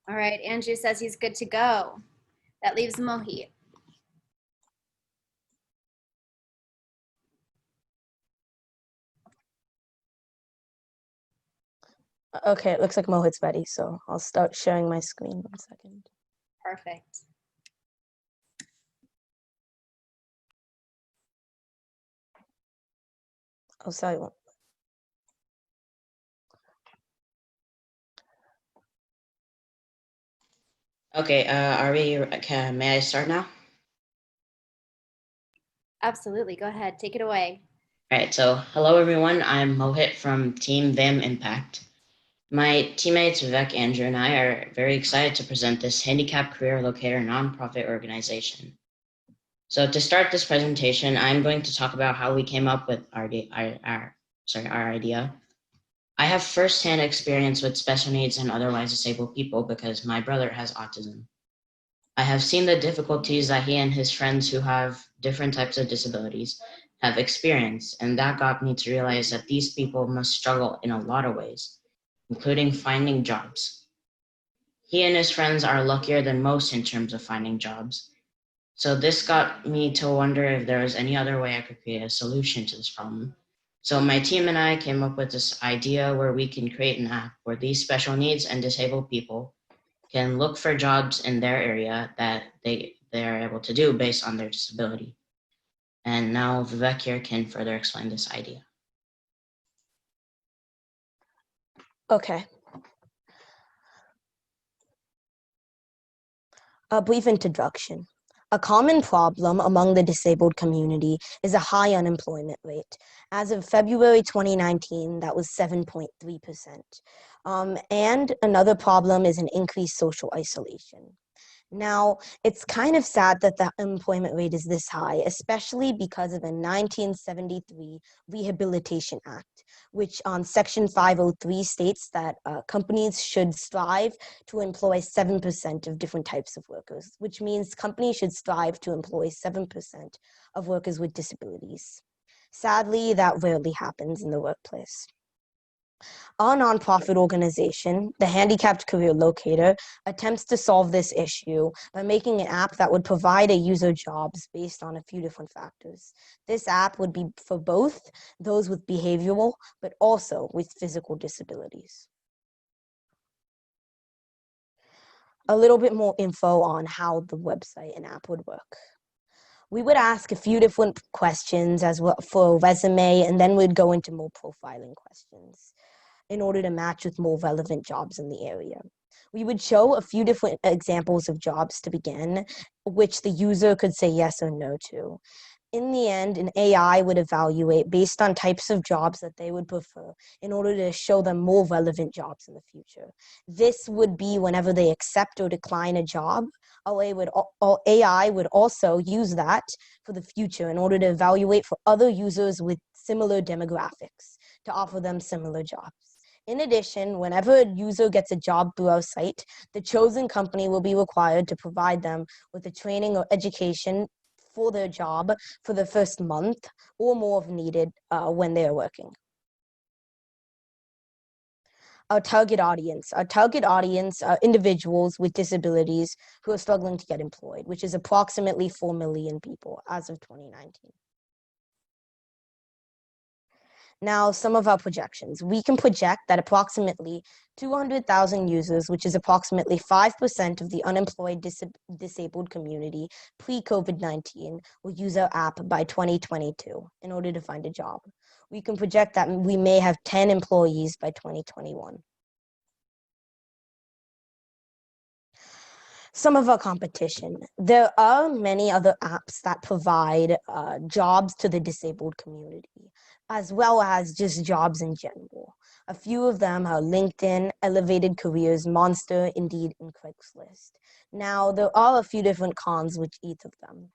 All right, Andrew says he's good to go. That leaves Mohit. Okay, it looks like Mohit's ready, so I'll start sharing my screen. 1 second. Perfect. Oh, sorry. Okay, may I start now? Absolutely, go ahead, take it away. All right, so hello everyone, I'm Mohit from Team VAM Impact. My teammates Vivek, Andrew, and I are very excited to present this Handicap Career Locator nonprofit organization. So to start this presentation, I'm going to talk about how we came up with our idea. I have firsthand experience with special needs and otherwise disabled people because my brother has autism. I have seen the difficulties that he and his friends who have different types of disabilities have experienced, and that got me to realize that these people must struggle in a lot of ways, including finding jobs. He and his friends are luckier than most in terms of finding jobs. So this got me to wonder if there was any other way I could create a solution to this problem. So my team and I came up with this idea where we can create an app where these special needs and disabled people can look for jobs in their area that they are able to do based on their disability. And now Vivek here can further explain this idea. Okay. A brief introduction. A common problem among the disabled community is a high unemployment rate. As of February 2019, that was 7.3%. And another problem is an increased social isolation. Now, it's kind of sad that the unemployment rate is this high, especially because of a 1973 Rehabilitation Act, which on Section 503 states that companies should strive to employ 7% of different types of workers, which means companies should strive to employ 7% of workers with disabilities. Sadly, that rarely happens in the workplace. Our nonprofit organization, the Handicapped Career Locator, attempts to solve this issue by making an app that would provide a user jobs based on a few different factors. This app would be for both those with behavioral, but also with physical disabilities. A little bit more info on how the website and app would work. We would ask a few different questions as well for a resume, and then we'd go into more profiling questions in order to match with more relevant jobs in the area. We would show a few different examples of jobs to begin, which the user could say yes or no to. In the end, an AI would evaluate based on types of jobs that they would prefer in order to show them more relevant jobs in the future. This would be whenever they accept or decline a job. AI would also use that for the future in order to evaluate for other users with similar demographics to offer them similar jobs. In addition, whenever a user gets a job through our site, the chosen company will be required to provide them with the training or education for their job for the first month or more if needed when they are working. Our target audience. Our target audience are individuals with disabilities who are struggling to get employed, which is approximately 4 million people as of 2019. Now, some of our projections. We can project that approximately 200,000 users, which is approximately 5% of the unemployed disabled community pre-COVID-19, will use our app by 2022 in order to find a job. We can project that we may have 10 employees by 2021. Some of our competition. There are many other apps that provide jobs to the disabled community, as well as just jobs in general. A few of them are LinkedIn, Elevated Careers, Monster, Indeed, and Craigslist. Now, there are a few different cons with each of them.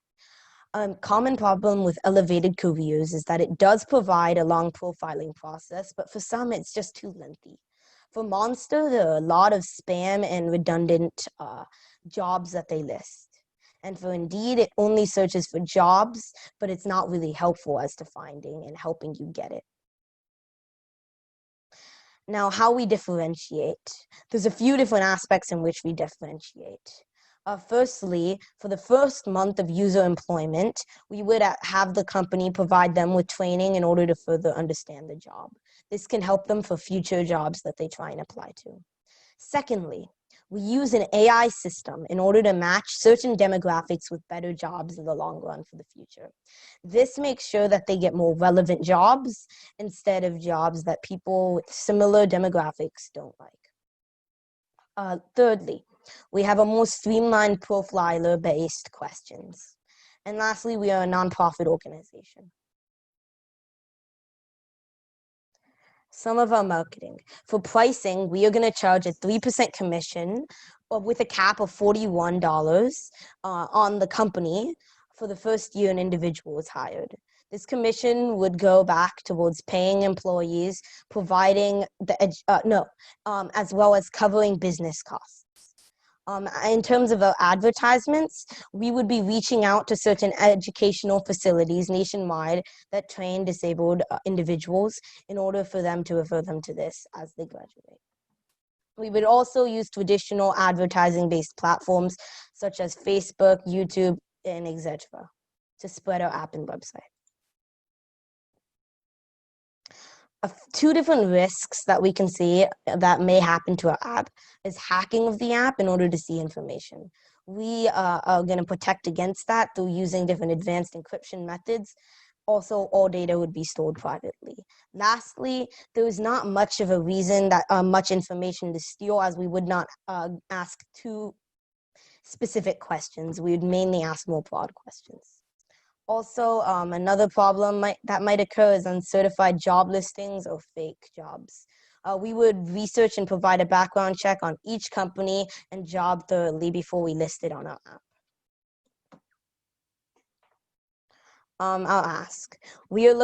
A common problem with Elevated Careers is that it does provide a long profiling process, but for some, it's just too lengthy. For Monster, there are a lot of spam and redundant jobs that they list. And for Indeed, it only searches for jobs, but it's not really helpful as to finding and helping you get it. Now, how we differentiate. There's a few different aspects in which we differentiate. Firstly, for the first month of user employment, we would have the company provide them with training in order to further understand the job. This can help them for future jobs that they try and apply to. Secondly, we use an AI system in order to match certain demographics with better jobs in the long run for the future. This makes sure that they get more relevant jobs instead of jobs that people with similar demographics don't like. Thirdly, we have a more streamlined profiler-based questions. And lastly, we are a nonprofit organization. Some of our marketing. For pricing, we are going to charge a 3% commission with a cap of $41 on the company for the first year an individual is hired. This commission would go back towards paying employees, providing as well as covering business costs. In terms of our advertisements, we would be reaching out to certain educational facilities nationwide that train disabled individuals in order for them to refer them to this as they graduate. We would also use traditional advertising-based platforms such as Facebook, YouTube, and etc. to spread our app and website. Two different risks that we can see that may happen to our app is hacking of the app in order to see information. We are going to protect against that through using different advanced encryption methods. Also, all data would be stored privately. Lastly, there is not much of a reason that much information to steal, as we would not ask too specific questions. We would mainly ask more broad questions. Also, another problem that might occur is uncertified job listings or fake jobs. We would research and provide a background check on each company and job thoroughly before we list it on our app. I'll ask. We would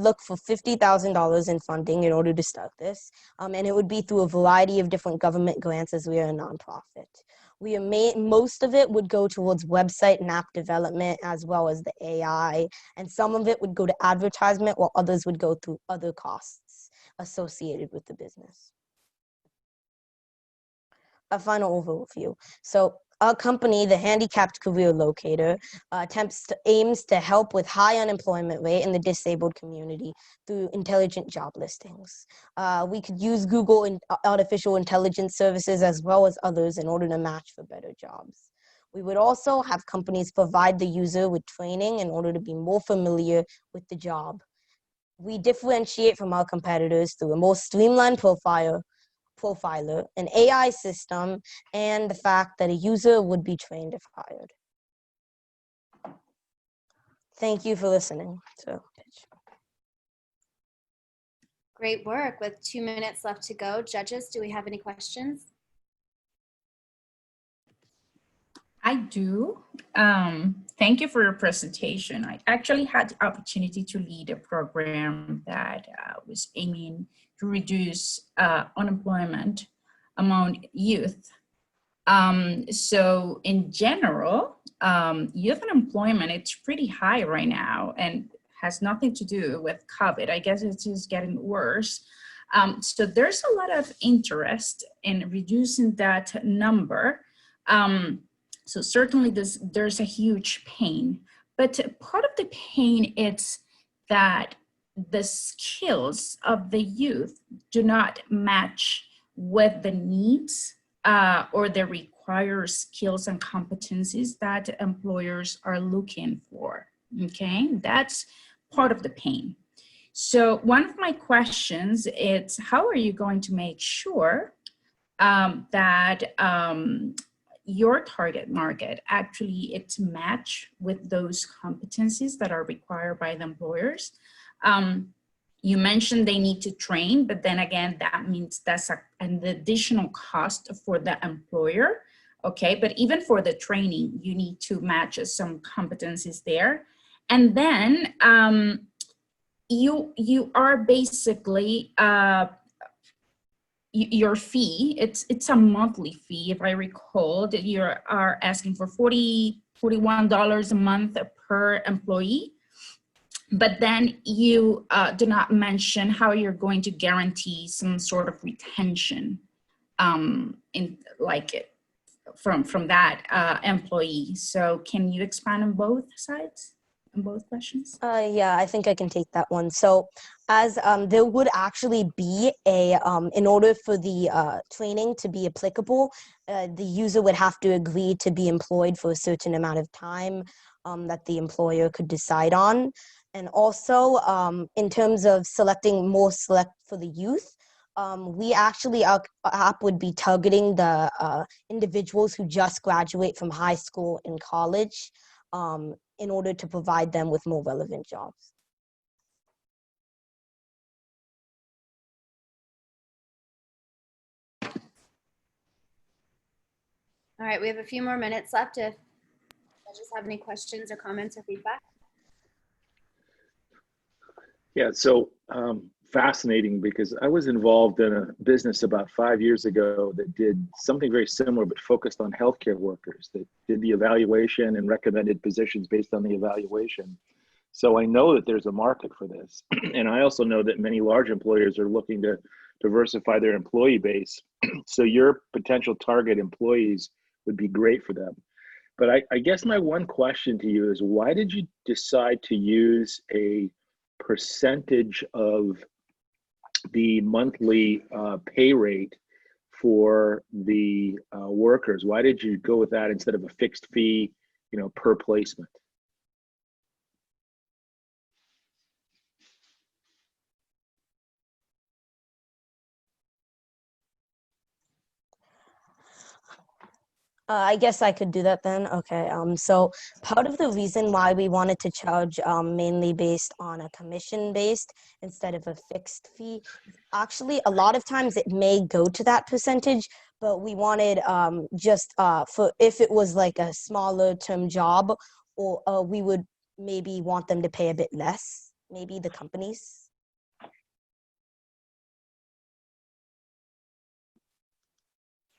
look for $50,000 in funding in order to start this, and it would be through a variety of different government grants as we are a nonprofit. Most of it would go towards website and app development as well as the AI, and some of it would go to advertisement while others would go through other costs associated with the business. A final overview. So our company, the Handicapped Career Locator, aims to help with high unemployment rate in the disabled community through intelligent job listings. We could use Google and artificial intelligence services as well as others in order to match for better jobs. We would also have companies provide the user with training in order to be more familiar with the job. We differentiate from our competitors through a more streamlined profiler, an AI system, and the fact that a user would be trained if hired. Thank you for listening. Great work. With 2 minutes left to go, judges, do we have any questions? I do. Thank you for your presentation. I actually had the opportunity to lead a program that was aiming to reduce unemployment among youth. So in general, youth unemployment, it's pretty high right now and has nothing to do with COVID. I guess it's just getting worse. So there's a lot of interest in reducing that number. So certainly there's a huge pain, but part of the pain is that the skills of the youth do not match with the needs or the required skills and competencies that employers are looking for, okay? That's part of the pain. So one of my questions is, how are you going to make sure that your target market actually it's match with those competencies that are required by the employers? You mentioned they need to train, but then again, that means that's an additional cost for the employer, okay? But even for the training, you need to match some competencies there. And then you are basically, your fee, it's a monthly fee, if I recall, that you are asking for $41 a month per employee. But then you do not mention how you're going to guarantee some sort of retention from that employee. So can you expand on both sides, on both questions? Yeah, I think I can take that one. So as there would actually be a, in order for the training to be applicable, the user would have to agree to be employed for a certain amount of time that the employer could decide on. And also, in terms of selecting more select for the youth, we actually, our app would be targeting the individuals who just graduate from high school and college in order to provide them with more relevant jobs. All right, we have a few more minutes left if judges have any questions or comments or feedback. Yeah, so fascinating, because I was involved in a business about 5 years ago that did something very similar, but focused on healthcare workers that did the evaluation and recommended positions based on the evaluation. So I know that there's a market for this. And I also know that many large employers are looking to diversify their employee base. So your potential target employees would be great for them. But I guess my one question to you is, why did you decide to use a percentage of the monthly pay rate for the workers? Why did you go with that instead of a fixed fee, per placement? I guess I could do that then. Okay. So part of the reason why we wanted to charge mainly based on a commission based instead of a fixed fee, actually a lot of times it may go to that percentage, but we wanted just for if it was like a smaller term job, or we would maybe want them to pay a bit less, maybe the companies.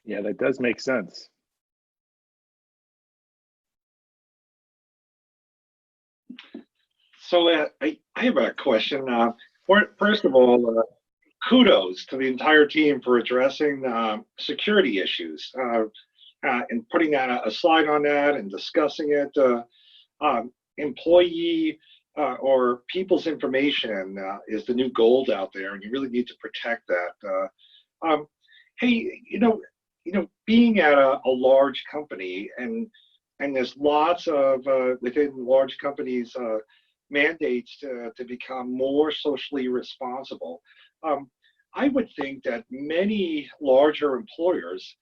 Yeah, that does make sense. So I have a question. First of all, kudos to the entire team for addressing security issues and putting that a slide on that and discussing it. Employee or people's information is the new gold out there, and you really need to protect that. Hey, being at a large company, and there's lots of within large companies mandates to become more socially responsible. I would think that many larger employers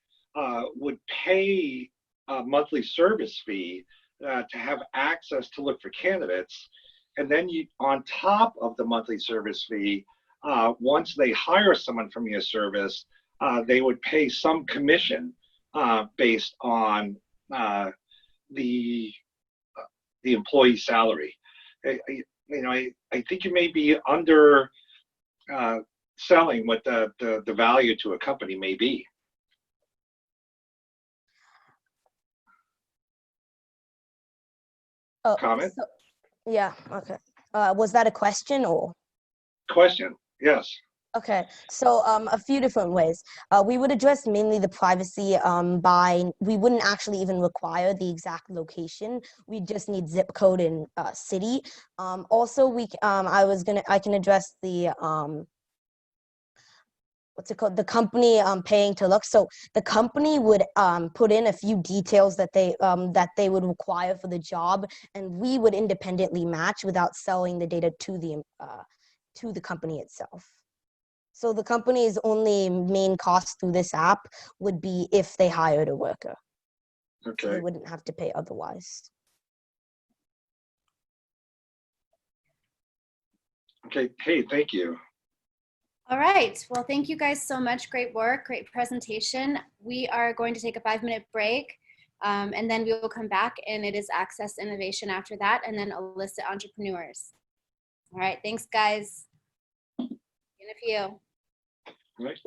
would pay a monthly service fee to have access to look for candidates. And then on top of the monthly service fee, once they hire someone from your service, they would pay some commission based on the employee salary. I think you may be under selling what the value to a company may be. Comment? Yeah, okay. Was that a question or? Question, yes. Okay, so a few different ways. We would address mainly the privacy we wouldn't actually even require the exact location. We just need zip code and city. Also, I can address the what's it called? The company paying to look. So the company would put in a few details that they would require for the job, and we would independently match without selling the data to the company itself. So the company's only main cost through this app would be if they hired a worker. Okay. So they wouldn't have to pay otherwise. Okay. Hey, thank you. All right. Well, thank you guys so much. Great work. Great presentation. We are going to take a 5-minute break, and then we will come back, and it is Access Innovation after that, and then illicit entrepreneurs. All right. Thanks, guys. In a few. Right.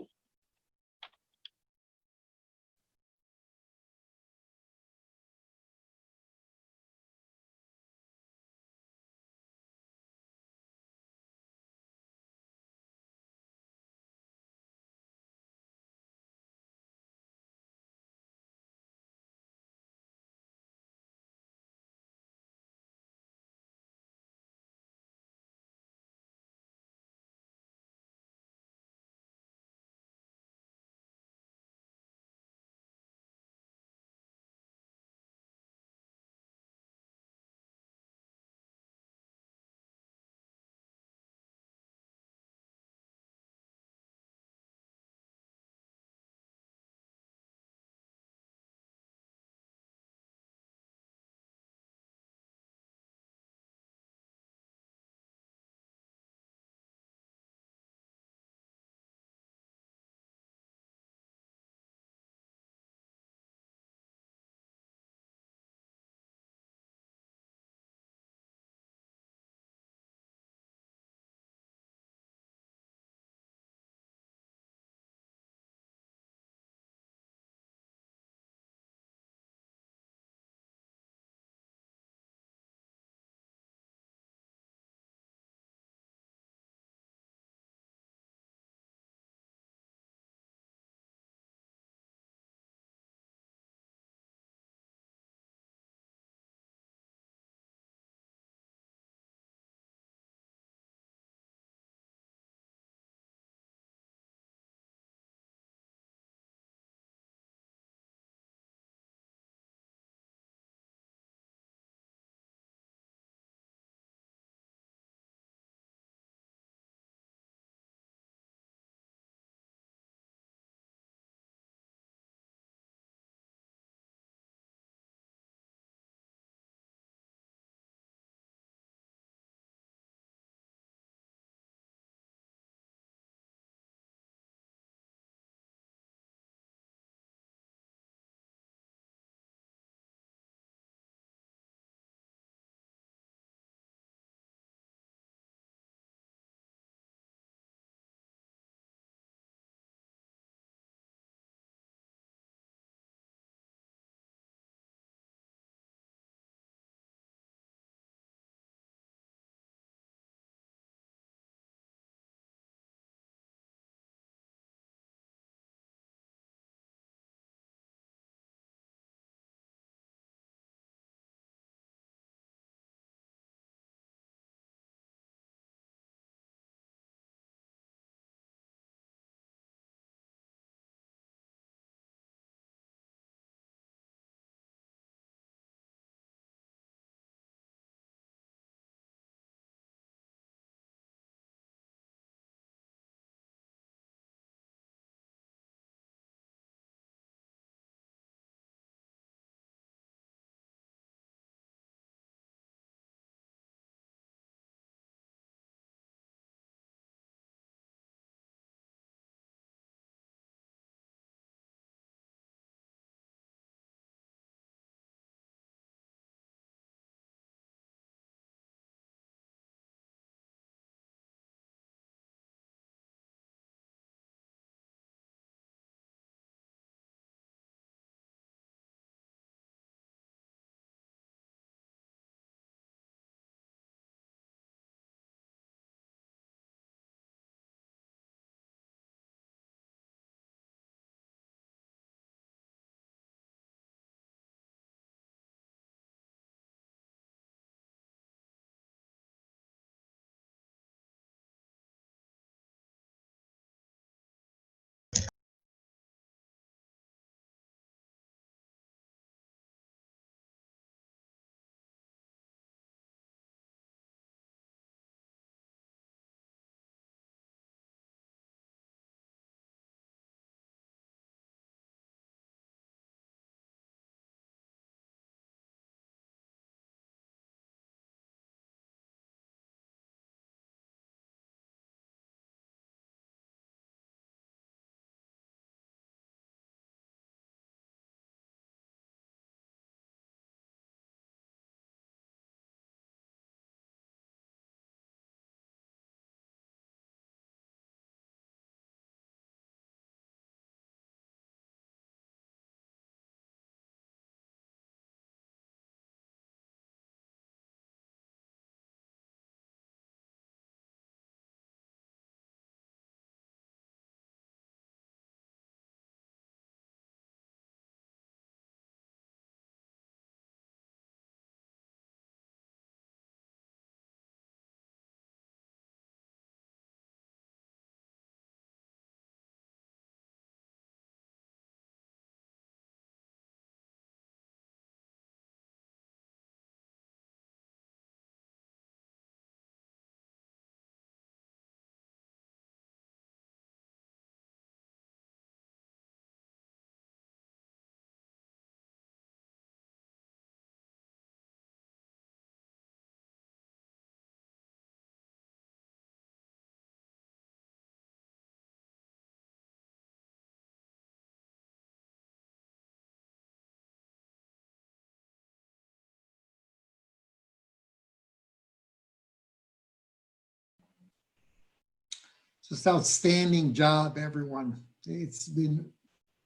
Just outstanding job, everyone. It's been,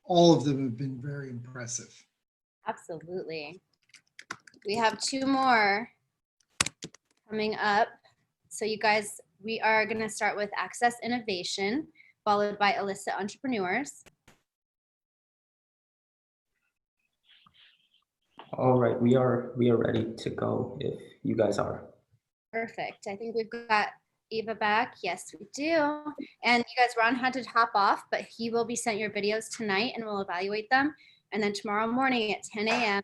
all of them have been very impressive. Absolutely. We have 2 more coming up. So you guys, we are going to start with Access Innovation, followed by Illicit Entrepreneurs. All right, we are ready to go if you guys are. Perfect. I think we've got Eva back. Yes, we do. And you guys, Ron had to hop off, but he will be sent your videos tonight and we'll evaluate them. And then tomorrow morning at 10 a.m.,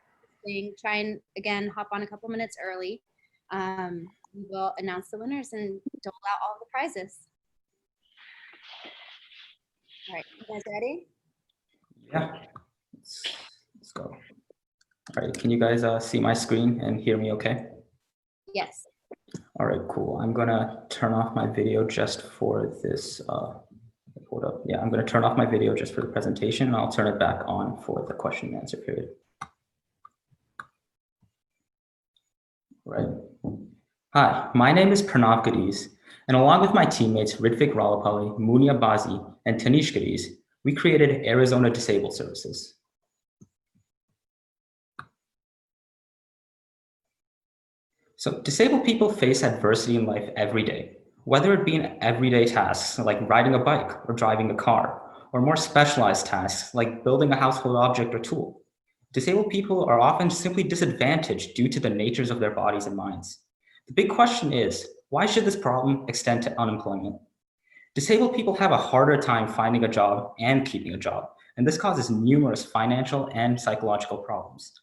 try and again hop on a couple minutes early. We will announce the winners and dole out all the prizes. All right, you guys ready? Yeah, let's go. All right, can you guys see my screen and hear me okay? Yes. All right, cool. I'm gonna turn off my video just for this, hold up. Yeah, I'm gonna turn off my video just for the presentation and I'll turn it back on for the question and answer period. Right. Hi, my name is Pranav Gadiz, and along with my teammates Ritvik Ralapalli, Munia Bazi, and Tanish Gadiz, we created Arizona Disabled Services. So disabled people face adversity in life every day, whether it be in everyday tasks like riding a bike or driving a car, or more specialized tasks like building a household object or tool. Disabled people are often simply disadvantaged due to the natures of their bodies and minds. The big question is, why should this problem extend to unemployment? Disabled people have a harder time finding a job and keeping a job, and this causes numerous financial and psychological problems.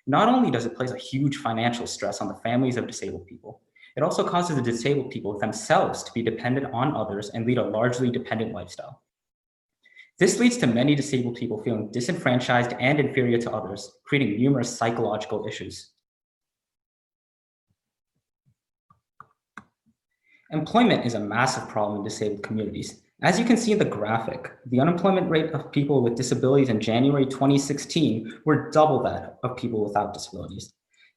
Not only does it place a huge financial stress on the families of disabled people, it also causes the disabled people themselves to be dependent on others and lead a largely dependent lifestyle. This leads to many disabled people feeling disenfranchised and inferior to others, creating numerous psychological issues. Employment is a massive problem in disabled communities. As you can see in the graphic, the unemployment rate of people with disabilities in January 2016 were double that of people without disabilities.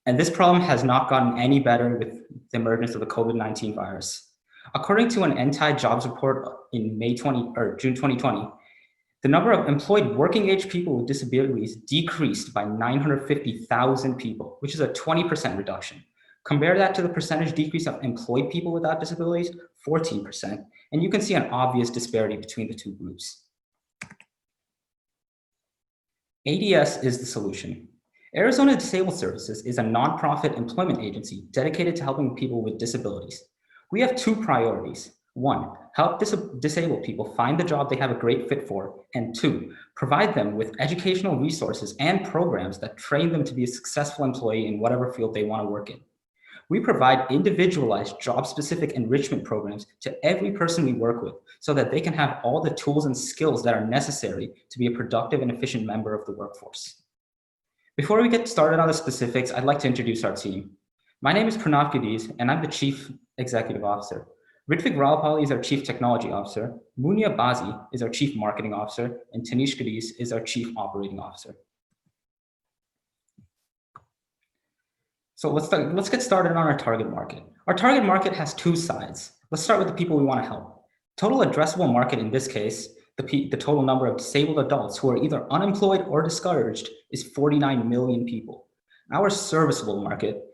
And this problem has not gotten any better with the emergence of the COVID-19 virus. According to an anti-jobs report in June 2020, the number of employed working age people with disabilities decreased by 950,000 people, which is a 20% reduction. Compare that to the percentage decrease of employed people without disabilities, 14%, and you can see an obvious disparity between the two groups. ADS is the solution. Arizona Disabled Services is a nonprofit employment agency dedicated to helping people with disabilities. We have 2 priorities. 1, help disabled people find the job they have a great fit for, and 2, provide them with educational resources and programs that train them to be a successful employee in whatever field they want to work in. We provide individualized job-specific enrichment programs to every person we work with so that they can have all the tools and skills that are necessary to be a productive and efficient member of the workforce. Before we get started on the specifics, I'd like to introduce our team. My name is Pranav Gadiz, and I'm the Chief Executive Officer. Ritvik Ralapalli is our Chief Technology Officer, Munia Bazi is our Chief Marketing Officer, and Tanish Gadiz is our Chief Operating Officer. So let's get started on our target market. Our target market has 2 sides. Let's start with the people we want to help. Total addressable market in this case, the total number of disabled adults who are either unemployed or discouraged, is 49 million people. Our serviceable market,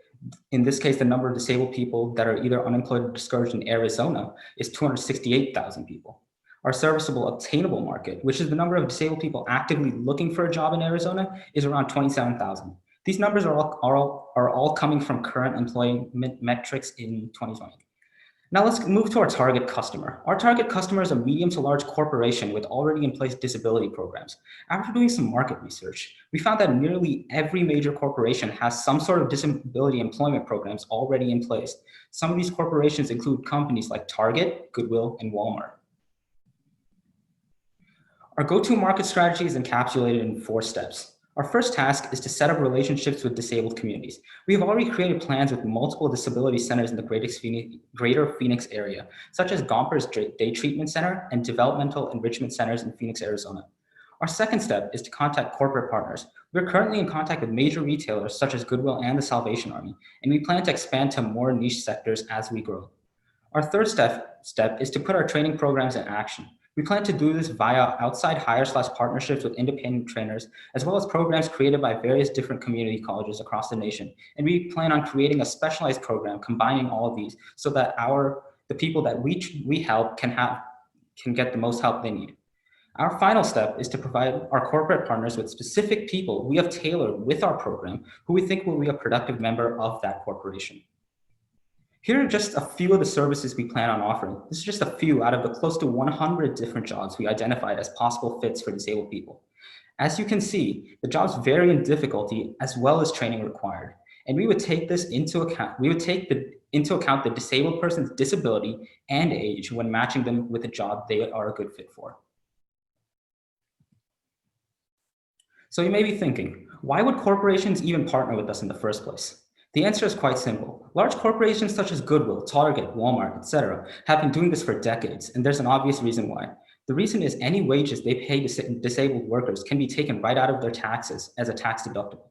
in this case, the number of disabled people that are either unemployed or discouraged in Arizona, is 268,000 people. Our serviceable obtainable market, which is the number of disabled people actively looking for a job in Arizona, is around 27,000. These numbers are all coming from current employment metrics in 2020. Now let's move to our target customer. Our target customer is a medium to large corporation with already in place disability programs. After doing some market research, we found that nearly every major corporation has some sort of disability employment programs already in place. Some of these corporations include companies like Target, Goodwill, and Walmart. Our go-to market strategy is encapsulated in 4 steps. Our first task is to set up relationships with disabled communities. We have already created plans with multiple disability centers in the greater Phoenix area, such as Gomper's Day Treatment Center and Developmental Enrichment Centers in Phoenix, Arizona. Our second step is to contact corporate partners. We're currently in contact with major retailers such as Goodwill and the Salvation Army, and we plan to expand to more niche sectors as we grow. Our third step step is to put our training programs in action. We plan to do this via outside hire/partnerships with independent trainers, as well as programs created by various different community colleges across the nation. And we plan on creating a specialized program combining all of these so that the people that we help can get the most help they need. Our final step is to provide our corporate partners with specific people we have tailored with our program who we think will be a productive member of that corporation. Here are just a few of the services we plan on offering. This is just a few out of the close to 100 different jobs we identified as possible fits for disabled people. As you can see, the jobs vary in difficulty as well as training required. And we would take this into account. We would take into account the disabled person's disability and age when matching them with a job they are a good fit for. So you may be thinking, why would corporations even partner with us in the first place? The answer is quite simple. Large corporations such as Goodwill, Target, Walmart, etc. have been doing this for decades, and there's an obvious reason why. The reason is any wages they pay disabled workers can be taken right out of their taxes as a tax deductible.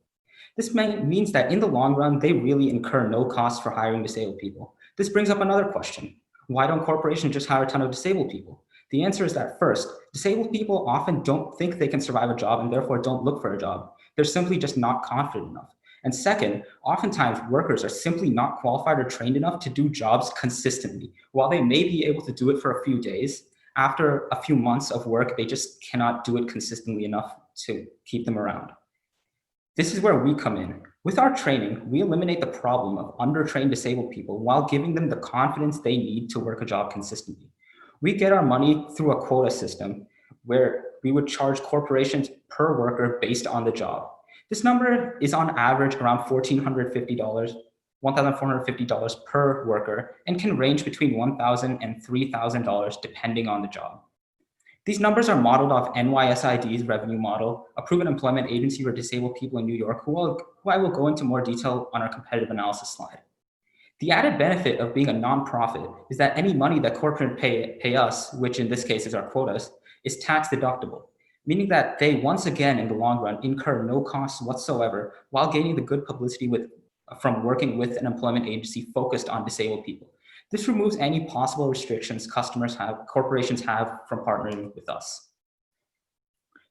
This means that in the long run, they really incur no cost for hiring disabled people. This brings up another question. Why don't corporations just hire a ton of disabled people? The answer is that first, disabled people often don't think they can survive a job and therefore don't look for a job. They're simply just not confident enough. And second, oftentimes workers are simply not qualified or trained enough to do jobs consistently. While they may be able to do it for a few days, after a few months of work, they just cannot do it consistently enough to keep them around. This is where we come in. With our training, we eliminate the problem of undertrained disabled people while giving them the confidence they need to work a job consistently. We get our money through a quota system where we would charge corporations per worker based on the job. This number is on average around $1,450 per worker and can range between $1,000 and $3,000 depending on the job. These numbers are modeled off NYSID's revenue model, a proven employment agency for disabled people in New York, who I will go into more detail on our competitive analysis slide. The added benefit of being a nonprofit is that any money that corporate pay us, which in this case is our quotas, is tax deductible, meaning that they once again in the long run incur no costs whatsoever while gaining the good publicity from working with an employment agency focused on disabled people. This removes any possible restrictions corporations have from partnering with us.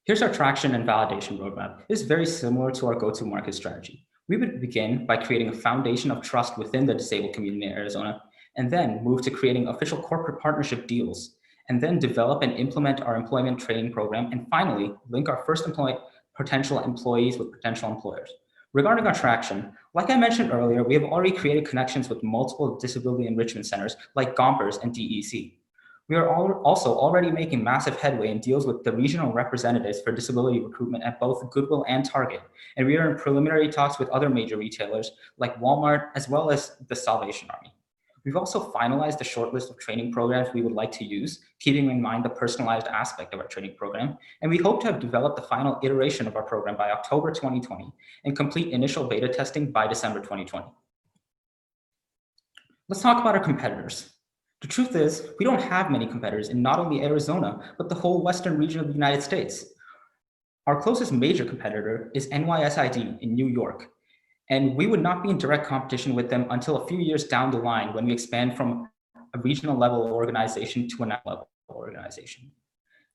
Here's our traction and validation roadmap. It is very similar to our go-to-market strategy. We would begin by creating a foundation of trust within the disabled community in Arizona, and then move to creating official corporate partnership deals, and then develop and implement our employment training program, and finally, link our first potential employees with potential employers. Regarding our traction, like I mentioned earlier, we have already created connections with multiple disability enrichment centers like Gompers and DEC. We are also already making massive headway in deals with the regional representatives for disability recruitment at both Goodwill and Target, and we are in preliminary talks with other major retailers like Walmart, as well as the Salvation Army. We've also finalized a short list of training programs we would like to use, keeping in mind the personalized aspect of our training program, and we hope to have developed the final iteration of our program by October 2020 and complete initial beta testing by December 2020. Let's talk about our competitors. The truth is, we don't have many competitors in not only Arizona, but the whole western region of the United States. Our closest major competitor is NYSID in New York, and we would not be in direct competition with them until a few years down the line when we expand from a regional level organization to a national level organization.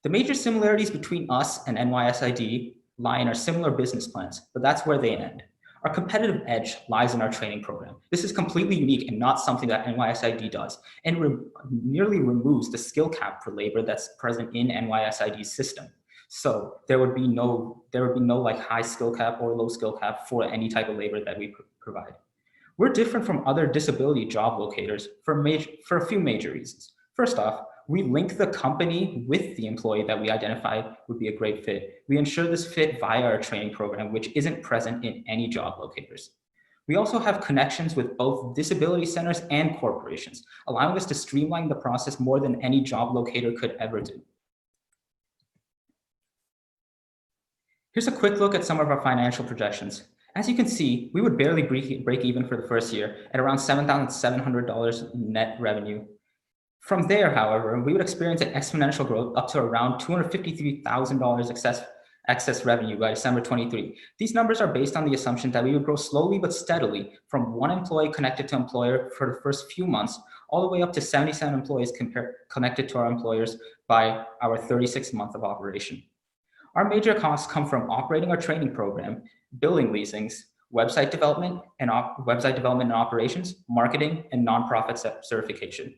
The major similarities between us and NYSID lie in our similar business plans, but that's where they end. Our competitive edge lies in our training program. This is completely unique and not something that NYSID does, and nearly removes the skill cap for labor that's present in NYSID's system. So there would be no like high skill cap or low skill cap for any type of labor that we provide. We're different from other disability job locators for a few major reasons. First off, we link the company with the employee that we identify would be a great fit. We ensure this fit via our training program, which isn't present in any job locators. We also have connections with both disability centers and corporations, allowing us to streamline the process more than any job locator could ever do. Here's a quick look at some of our financial projections. As you can see, we would barely break even for the first year at around $7,700 net revenue. From there, however, we would experience an exponential growth up to around $253,000 excess revenue by December 23. These numbers are based on the assumption that we would grow slowly but steadily from 1 employee connected to employer for the first few months, all the way up to 77 employees connected to our employers by our 36th month of operation. Our major costs come from operating our training program, building leasings, website development and operations, marketing, and nonprofit certification.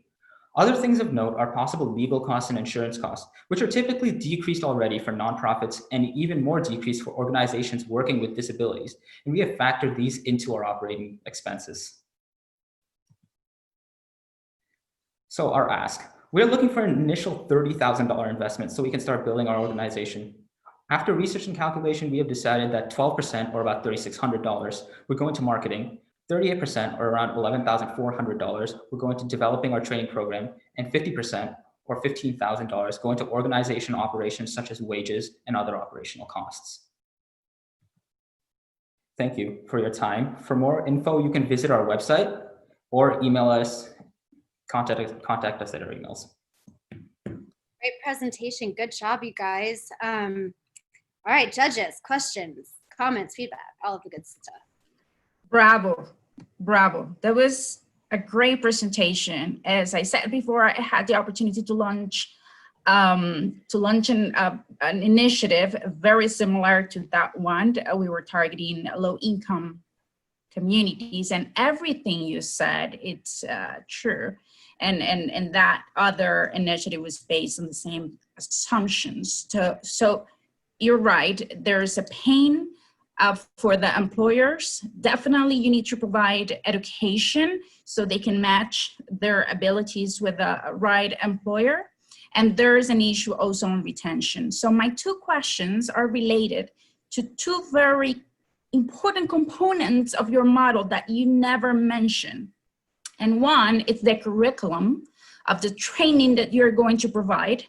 Other things of note are possible legal costs and insurance costs, which are typically decreased already for nonprofits and even more decreased for organizations working with disabilities. And we have factored these into our operating expenses. So our ask, we're looking for an initial $30,000 investment so we can start building our organization. After research and calculation, we have decided that 12%, or about $3,600, would go into marketing, 38%, or around $11,400, would go into developing our training program, and 50%, or $15,000, go into organization operations such as wages and other operational costs. Thank you for your time. For more info, you can visit our website or email us, contact us at our emails. Great presentation. Good job, you guys. All right, judges, questions, comments, feedback, all of the good stuff. Bravo, bravo. That was a great presentation. As I said before, I had the opportunity to launch an initiative very similar to that one. We were targeting low-income communities, and everything you said, it's true. And that other initiative was based on the same assumptions. So you're right, there's a pain for the employers. Definitely you need to provide education so they can match their abilities with the right employer. And there's an issue also on retention. So my two questions are related to two very important components of your model that you never mentioned. And one is the curriculum of the training that you're going to provide,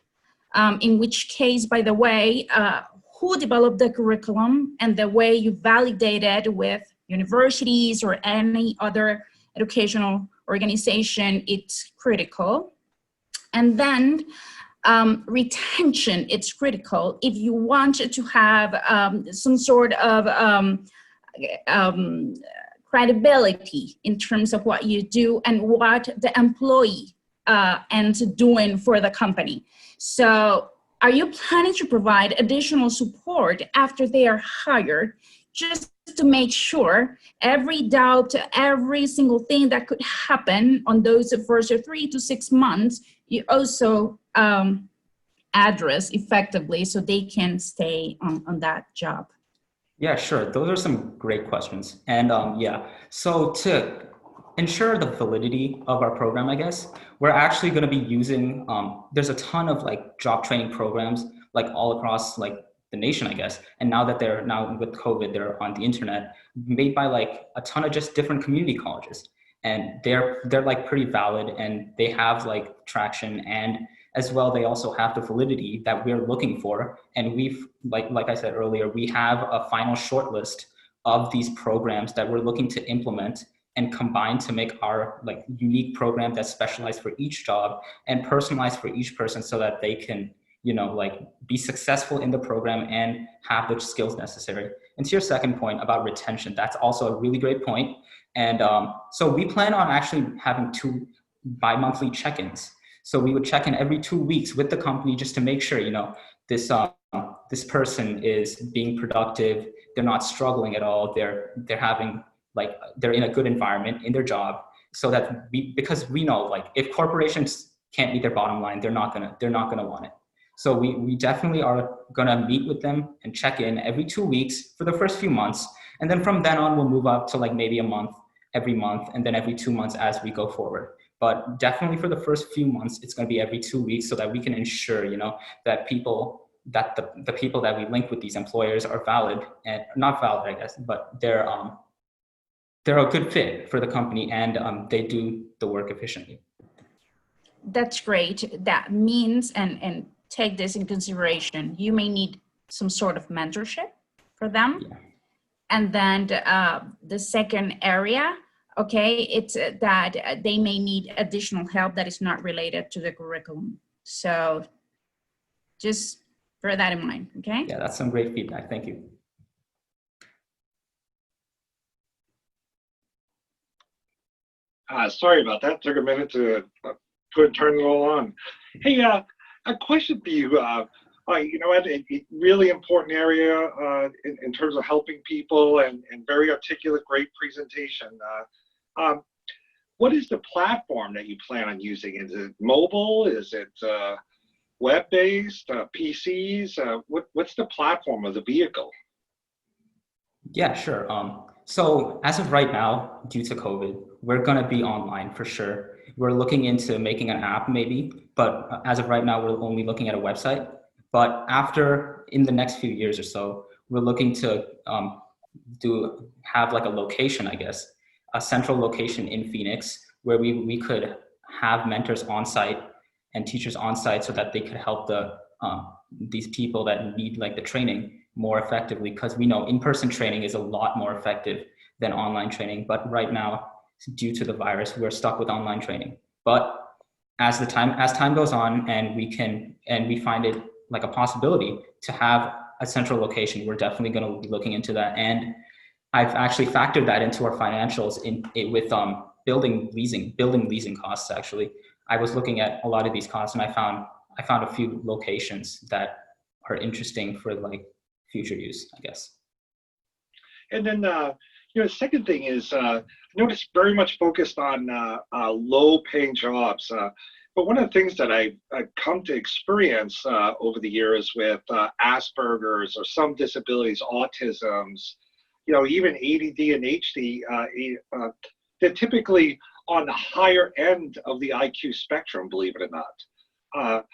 in which case, by the way, who developed the curriculum and the way you validate it with universities or any other educational organization, it's critical. And then retention, it's critical. If you want to have some sort of credibility in terms of what you do and what the employee ends doing for the company. So are you planning to provide additional support after they are hired, just to make sure every doubt, every single thing that could happen on those first 3 to 6 months, you also address effectively so they can stay on that job? Yeah, sure. Those are some great questions. And yeah, so to ensure the validity of our program, I guess, we're actually going to be using, there's a ton of like job training programs like all across like the nation, I guess. And now that they're now with COVID, they're on the internet, made by like a ton of just different community colleges. And they're like pretty valid and they have like traction, and as well, they also have the validity that we're looking for. And we've, like I said earlier, we have a final shortlist of these programs that we're looking to implement and combine to make our like unique program that's specialized for each job and personalized for each person so that they can, you know, like be successful in the program and have the skills necessary. And to your second point about retention, that's also a really great point. And so we plan on actually having 2 bi-monthly check-ins. So we would check in every 2 weeks with the company just to make sure, you know, this person is being productive, they're not struggling at all, they're having like, they're in a good environment in their job, so that because we know like if corporations can't meet their bottom line, they're not gonna want it. So we definitely are gonna meet with them and check in every 2 weeks for the first few months. And then from then on, we'll move up to like maybe a month, every month, and then every 2 months as we go forward. But definitely for the first few months, it's going to be every 2 weeks so that we can ensure, you know, that the people that we link with these employers are valid, and not valid, I guess, but they're a good fit for the company, and they do the work efficiently. That's great. That means, and take this in consideration, you may need some sort of mentorship for them. Yeah. And then the second area, okay, it's that they may need additional help that is not related to the curriculum. So just bear that in mind, okay? Yeah, that's some great feedback. Thank you. Sorry about that. Took a minute to turn it all on. Hey, a question for you. You know, a really important area in terms of helping people and very articulate, great presentation. What is the platform that you plan on using? Is it mobile? Is it web-based? PCs? What's the platform of the vehicle? Yeah, sure. So as of right now, due to COVID, we're going to be online for sure. We're looking into making an app maybe, but as of right now, we're only looking at a website. But after, in the next few years or so, we're looking to have like a location, I guess, a central location in Phoenix where we could have mentors on site and teachers on site so that they could help these people that need like the training more effectively, because we know in-person training is a lot more effective than online training. But right now, due to the virus, we're stuck with online training. But as time goes on and we find it like a possibility to have a central location, we're definitely going to be looking into that. And I've actually factored that into our financials with building leasing costs. Actually, I was looking at a lot of these costs, and I found a few locations that are interesting for like future use, I guess. And then, you know, the second thing is, I noticed very much focused on low-paying jobs. But one of the things that I've come to experience over the years with Asperger's or some disabilities, autisms, you know, even ADD and HD, they're typically on the higher end of the IQ spectrum, believe it or not.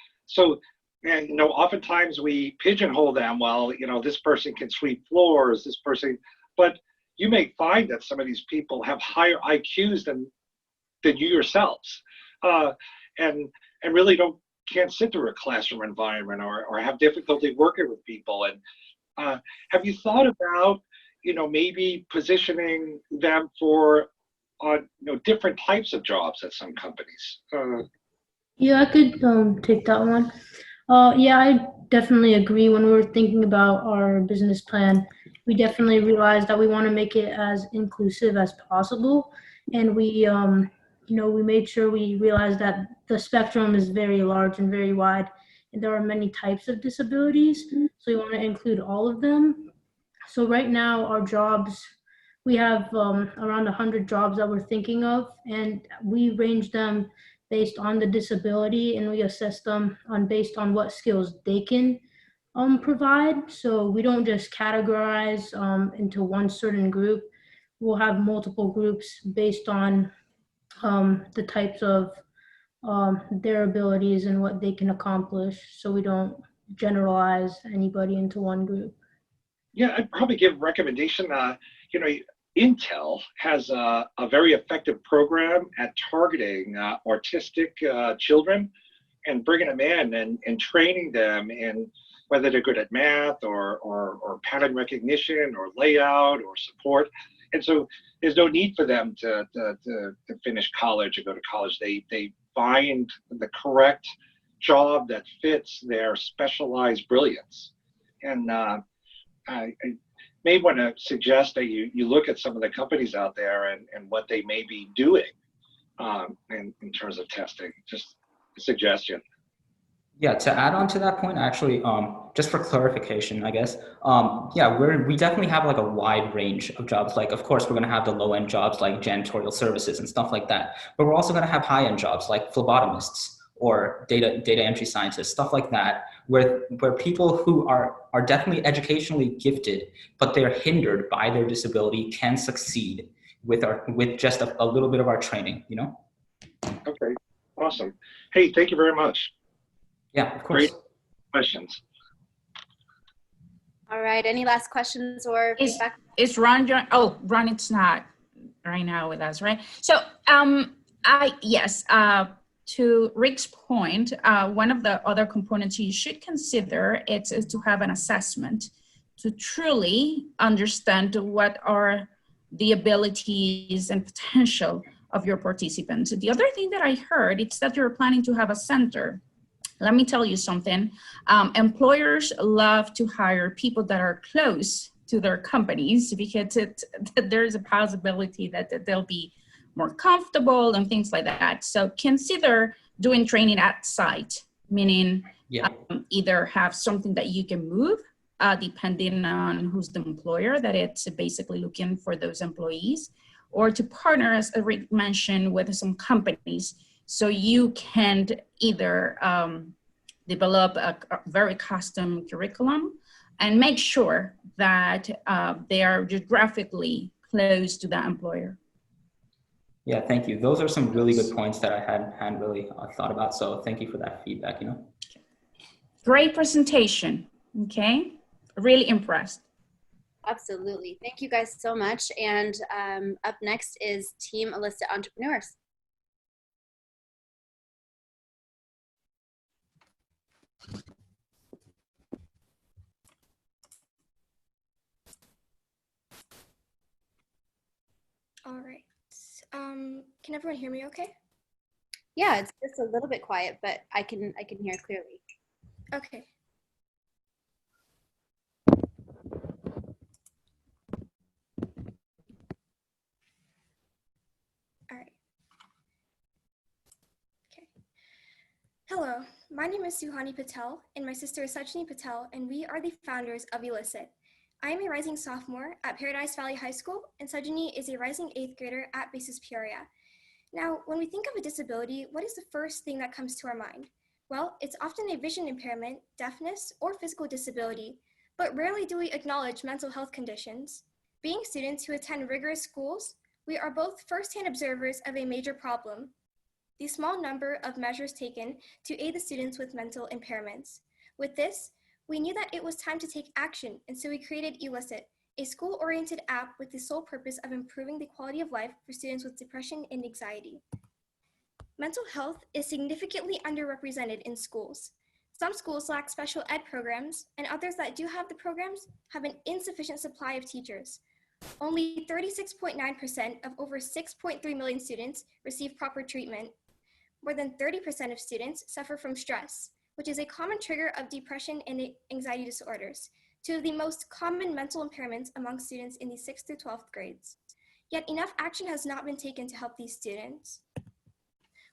And, you know, oftentimes we pigeonhole them. Well, you know, this person can sweep floors, this person, but you may find that some of these people have higher IQs than you yourselves, and really can't sit through a classroom environment or have difficulty working with people. And have you thought about, you know, maybe positioning them for you know, different types of jobs at some companies? Yeah, I could take that one. Yeah, I definitely agree. When we were thinking about our business plan, we definitely realized that we want to make it as inclusive as possible. And we, you know, we made sure we realized that the spectrum is very large and very wide, and there are many types of disabilities. So we want to include all of them. So right now, our jobs, we have around 100 jobs that we're thinking of, and we range them based on the disability, and we assess them based on what skills they can provide. So we don't just categorize into one certain group. We'll have multiple groups based on the types of their abilities and what they can accomplish. So we don't generalize anybody into one group. Yeah, I'd probably give a recommendation. You know, Intel has a very effective program at targeting autistic children and bringing them in and training them in whether they're good at math or pattern recognition or layout or support. And so there's no need for them to finish college or go to college. They find the correct job that fits their specialized brilliance. And I may want to suggest that you look at some of the companies out there and what they may be doing in terms of testing. Just a suggestion. Yeah, to add on to that point, actually, just for clarification, I guess, yeah, we definitely have like a wide range of jobs. Like, of course, we're going to have the low-end jobs like janitorial services and stuff like that. But we're also going to have high-end jobs like phlebotomists or data entry scientists, stuff like that, where people who are definitely educationally gifted, but they're hindered by their disability can succeed with just a little bit of our training, you know? Okay, awesome. Hey, thank you very much. Yeah, of course. Great questions. All right, any last questions or feedback? Is Ron, Ron, it's not right now with us, right? So, yes, to Rick's point, one of the other components you should consider is to have an assessment to truly understand what are the abilities and potential of your participants. The other thing that I heard is that you're planning to have a center. Let me tell you something. Employers love to hire people that are close to their companies because there's a possibility that they'll be more comfortable and things like that. So consider doing training at site, meaning either have something that you can move depending on who's the employer that it's basically looking for those employees, or to partner, as Rick mentioned, with some companies so you can either develop a very custom curriculum and make sure that they are geographically close to that employer. Yeah, thank you. Those are some really good points that I hadn't really thought about. So thank you for that feedback, Great presentation, okay? Really impressed. Absolutely. Thank you guys so much. And up next is Team Illicit Entrepreneurs. All right. Can everyone hear me okay? Yeah, it's just a little bit quiet, but I can hear clearly. Okay. All right. Okay. Hello, my name is Suhani Patel, and my sister is Sachini Patel, and we are the founders of Illicit. I am a rising sophomore at Paradise Valley High School, and Sajini is a rising 8th grader at Basis Peoria. Now, when we think of a disability, what is the first thing that comes to our mind? Well, it's often a vision impairment, deafness, or physical disability, but rarely do we acknowledge mental health conditions. Being students who attend rigorous schools, we are both firsthand observers of a major problem: the small number of measures taken to aid the students with mental impairments. With this, we knew that it was time to take action, and so we created Illicit, a school-oriented app with the sole purpose of improving the quality of life for students with depression and anxiety. Mental health is significantly underrepresented in schools. Some schools lack special ed programs, and others that do have the programs have an insufficient supply of teachers. Only 36.9% of over 6.3 million students receive proper treatment. More than 30% of students suffer from stress, which is a common trigger of depression and anxiety disorders, two of the most common mental impairments among students in the 6th through 12th grades. Yet enough action has not been taken to help these students.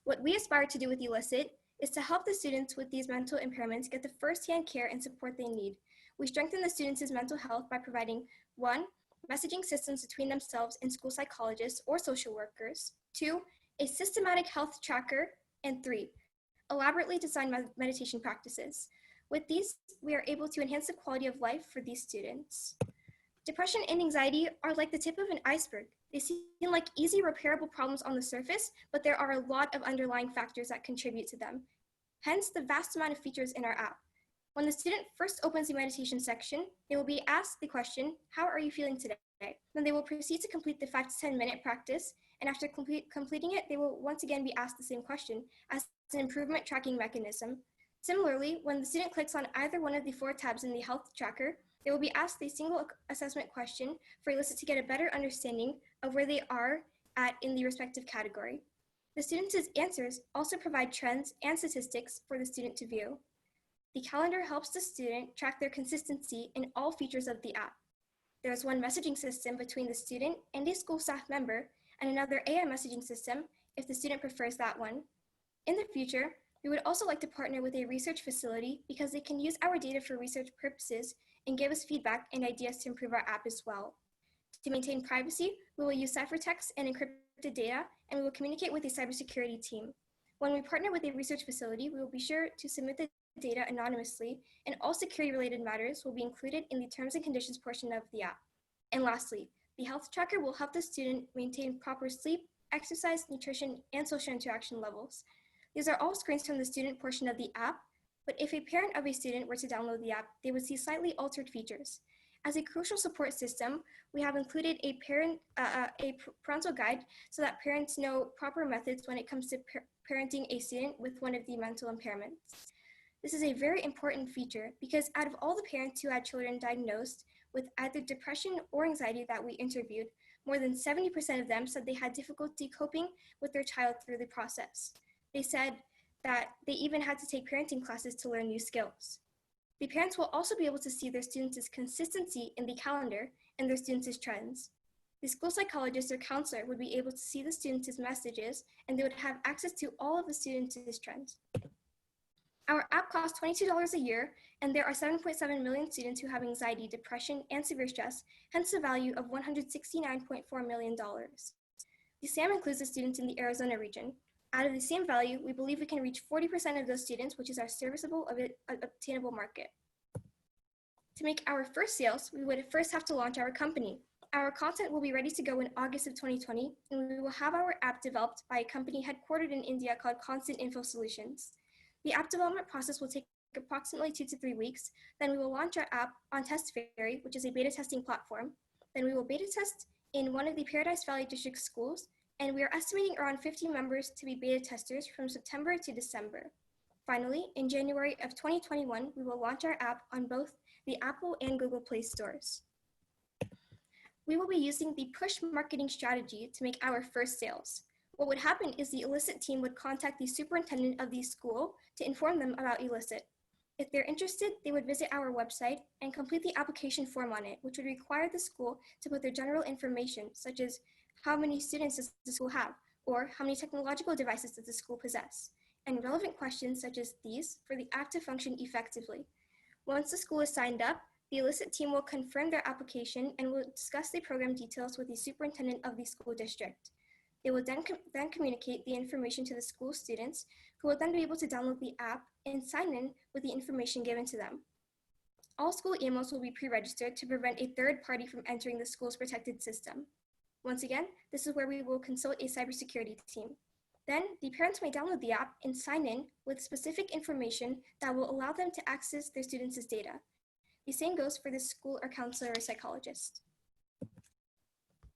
What we aspire to do with Illicit is to help the students with these mental impairments get the first-hand care and support they need. We strengthen the students' mental health by providing 1, messaging systems between themselves and school psychologists or social workers, 2, a systematic health tracker, and 3, elaborately designed meditation practices. With these, we are able to enhance the quality of life for these students. Depression and anxiety are like the tip of an iceberg. They seem like easy repairable problems on the surface, but there are a lot of underlying factors that contribute to them. Hence, the vast amount of features in our app. When the student first opens the meditation section, they will be asked the question, "How are you feeling today?" Then they will proceed to complete the 5 to 10 minute practice, and after completing it, they will once again be asked the same question as an improvement tracking mechanism. Similarly, when the student clicks on either one of the 4 tabs in the health tracker, they will be asked a single assessment question for Illicit to get a better understanding of where they are at in the respective category. The students' answers also provide trends and statistics for the student to view. The calendar helps the student track their consistency in all features of the app. There is one messaging system between the student and a school staff member, and another AI messaging system if the student prefers that one. In the future, we would also like to partner with a research facility because they can use our data for research purposes and give us feedback and ideas to improve our app as well. To maintain privacy, we will use ciphertext and encrypted data, and we will communicate with a cybersecurity team. When we partner with a research facility, we will be sure to submit the data anonymously, and all security-related matters will be included in the terms and conditions portion of the app. And lastly, the health tracker will help the student maintain proper sleep, exercise, nutrition, and social interaction levels. These are all screens from the student portion of the app, but if a parent of a student were to download the app, they would see slightly altered features. As a crucial support system, we have included a parental guide so that parents know proper methods when it comes to parenting a student with one of the mental impairments. This is a very important feature because out of all the parents who had children diagnosed with either depression or anxiety that we interviewed, more than 70% of them said they had difficulty coping with their child through the process. They said that they even had to take parenting classes to learn new skills. The parents will also be able to see their students' consistency in the calendar and their students' trends. The school psychologist or counselor would be able to see the students' messages, and they would have access to all of the students' trends. Our app costs $22 a year, and there are 7.7 million students who have anxiety, depression, and severe stress, hence the value of $169.4 million. The SAM includes the students in the Arizona region. Out of the same value, we believe we can reach 40% of those students, which is our serviceable, obtainable market. To make our first sales, we would first have to launch our company. Our content will be ready to go in August of 2020, and we will have our app developed by a company headquartered in India called Constant Info Solutions. The app development process will take approximately 2 to 3 weeks. Then we will launch our app on TestFairy, which is a beta testing platform. Then we will beta test in one of the Paradise Valley District schools, and we are estimating around 50 members to be beta testers from September to December. Finally, in January of 2021, we will launch our app on both the Apple and Google Play stores. We will be using the push marketing strategy to make our first sales. What would happen is the Elicit team would contact the superintendent of the school to inform them about Elicit. If they're interested, they would visit our website and complete the application form on it, which would require the school to put their general information, such as how many students does the school have, or how many technological devices does the school possess, and relevant questions such as these for the app to function effectively. Once the school is signed up, the Elicit team will confirm their application and will discuss the program details with the superintendent of the school district. They will then communicate the information to the school students, who will then be able to download the app and sign in with the information given to them. All school emails will be pre-registered to prevent a third party from entering the school's protected system. Once again, this is where we will consult a cybersecurity team. Then the parents may download the app and sign in with specific information that will allow them to access their students' data. The same goes for the school or counselor or psychologist.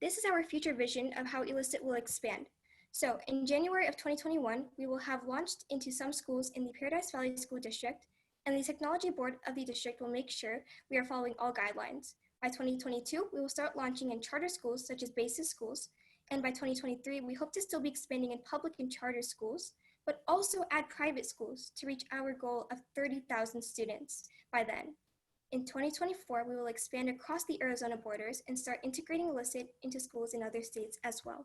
This is our future vision of how Elicit will expand. So in January of 2021, we will have launched into some schools in the Paradise Valley School District, and the technology board of the district will make sure we are following all guidelines. By 2022, we will start launching in charter schools such as BASIS schools, and by 2023, we hope to still be expanding in public and charter schools, but also add private schools to reach our goal of 30,000 students by then. In 2024, we will expand across the Arizona borders and start integrating Elicit into schools in other states as well.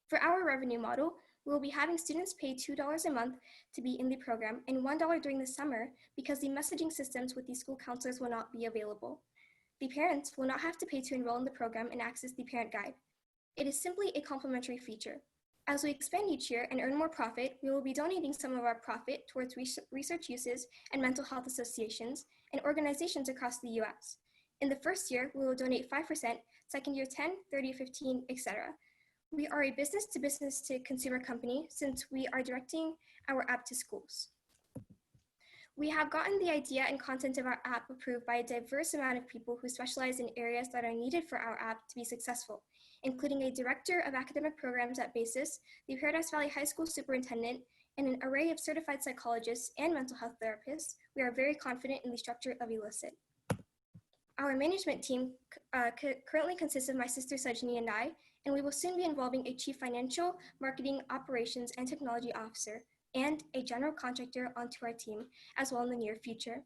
For our revenue model, we will be having students pay $2 a month to be in the program and $1 during the summer because the messaging systems with the school counselors will not be available. The parents will not have to pay to enroll in the program and access the parent guide. It is simply a complimentary feature. As we expand each year and earn more profit, we will be donating some of our profit towards research uses and mental health associations and organizations across the US. In the first year, we will donate 5%, second year 10, 30, 15, etc. We are a business to consumer company since we are directing our app to schools. We have gotten the idea and content of our app approved by a diverse amount of people who specialize in areas that are needed for our app to be successful, including a director of academic programs at BASIS, the Paradise Valley High School superintendent, and an array of certified psychologists and mental health therapists. We are very confident in the structure of Elicit. Our management team currently consists of my sister Sajni and I, and we will soon be involving a chief financial, marketing, operations, and technology officer, and a general contractor onto our team as well in the near future.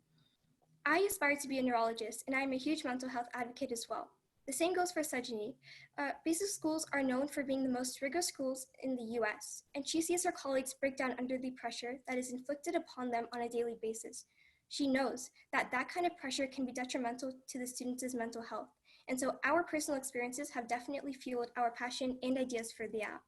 I aspire to be a neurologist, and I am a huge mental health advocate as well. The same goes for Sajni. Basic schools are known for being the most rigorous schools in the US, and she sees her colleagues break down under the pressure that is inflicted upon them on a daily basis. She knows that that kind of pressure can be detrimental to the students' mental health, and so our personal experiences have definitely fueled our passion and ideas for the app.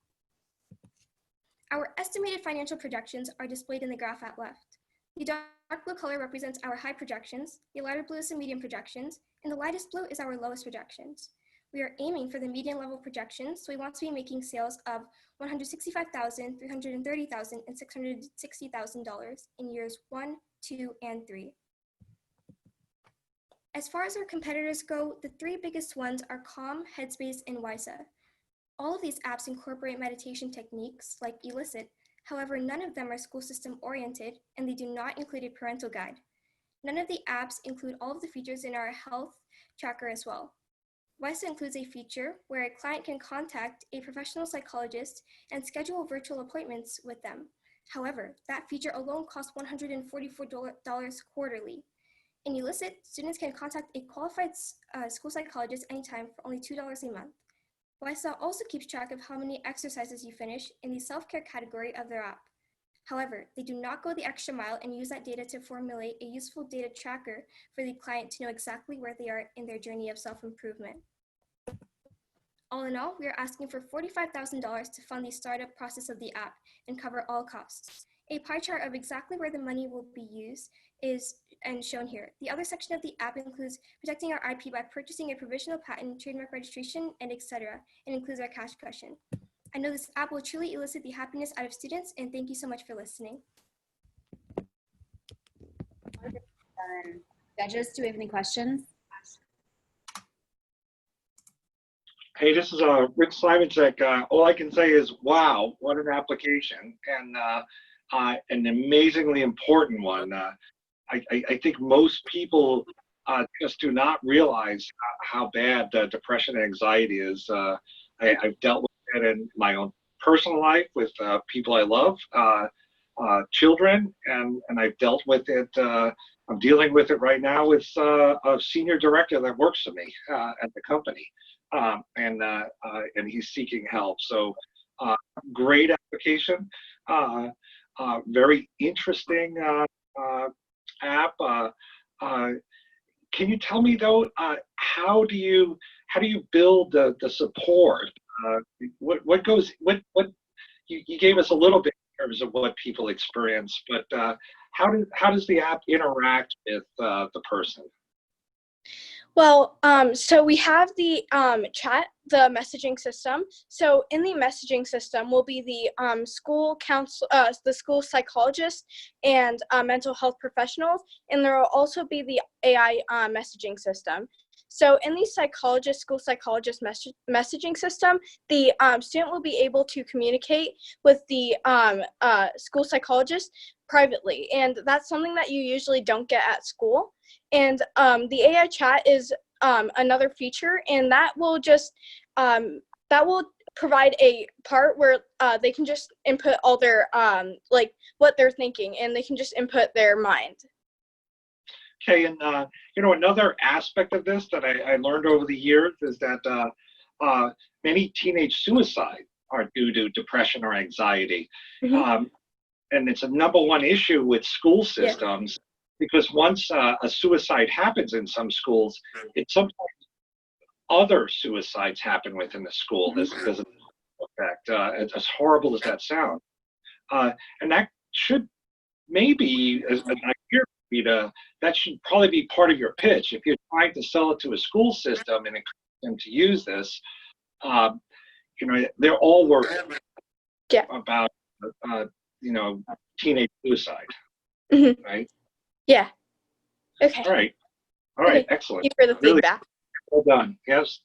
Our estimated financial projections are displayed in the graph at left. The dark blue color represents our high projections, the lighter blue is the medium projections, and the lightest blue is our lowest projections. We are aiming for the median level projections, so we want to be making sales of $165,000, $330,000, and $660,000 in years 1, 2, and 3. As far as our competitors go, the 3 biggest ones are Calm, Headspace, and Wysa. All of these apps incorporate meditation techniques like Elicit. However, none of them are school system oriented, and they do not include a parental guide. None of the apps include all of the features in our health tracker as well. Wysa includes a feature where a client can contact a professional psychologist and schedule virtual appointments with them. However, that feature alone costs $144 quarterly. In Elicit, students can contact a qualified school psychologist anytime for only $2 a month. YSL also keeps track of how many exercises you finish in the self-care category of their app. However, they do not go the extra mile and use that data to formulate a useful data tracker for the client to know exactly where they are in their journey of self-improvement. All in all, we are asking for $45,000 to fund the startup process of the app and cover all costs. A pie chart of exactly where the money will be used is shown here. The other section of the app includes protecting our IP by purchasing a provisional patent, trademark registration, and etc., and includes our cash cushion. I know this app will truly elicit the happiness out of students, and thank you so much for listening. Judges, do we have any questions? Hey, this is Rick Slimaczek. All I can say is, wow, what an application, and an amazingly important one. I think most people just do not realize how bad depression and anxiety is. I've dealt with it in my own personal life with people I love, children, and I've dealt with it. I'm dealing with it right now with a senior director that works for me at the company, and he's seeking help. So great application, very interesting app. Can you tell me though, how do you build the support? What you gave us a little bit in terms of what people experience, but how does the app interact with the person? Well, so we have the chat, the messaging system. So in the messaging system will be the school counsel, the school psychologist, and mental health professionals, and there will also be the AI messaging system. So in the school psychologist messaging system, the student will be able to communicate with the school psychologist privately, and that's something that you usually don't get at school. And the AI chat is another feature, and that will just provide a part where they can just input all their like what they're thinking, and they can just input their mind. Okay, and another aspect of this that I learned over the years is that many teenage suicides are due to depression or anxiety. Mm-hmm. And it's a #1 issue with school systems, because once a suicide happens in some schools, it's sometimes other suicides happen within the school. There's an effect, as horrible as that sounds. And that should maybe, as an idea, that should probably be part of your pitch. If you're trying to sell it to a school system and encourage them to use this, they're all worried about, teenage suicide, Mm-hmm. right? Yeah. Okay. All right. Okay. Excellent. Thank you for the feedback. Well done. Yes.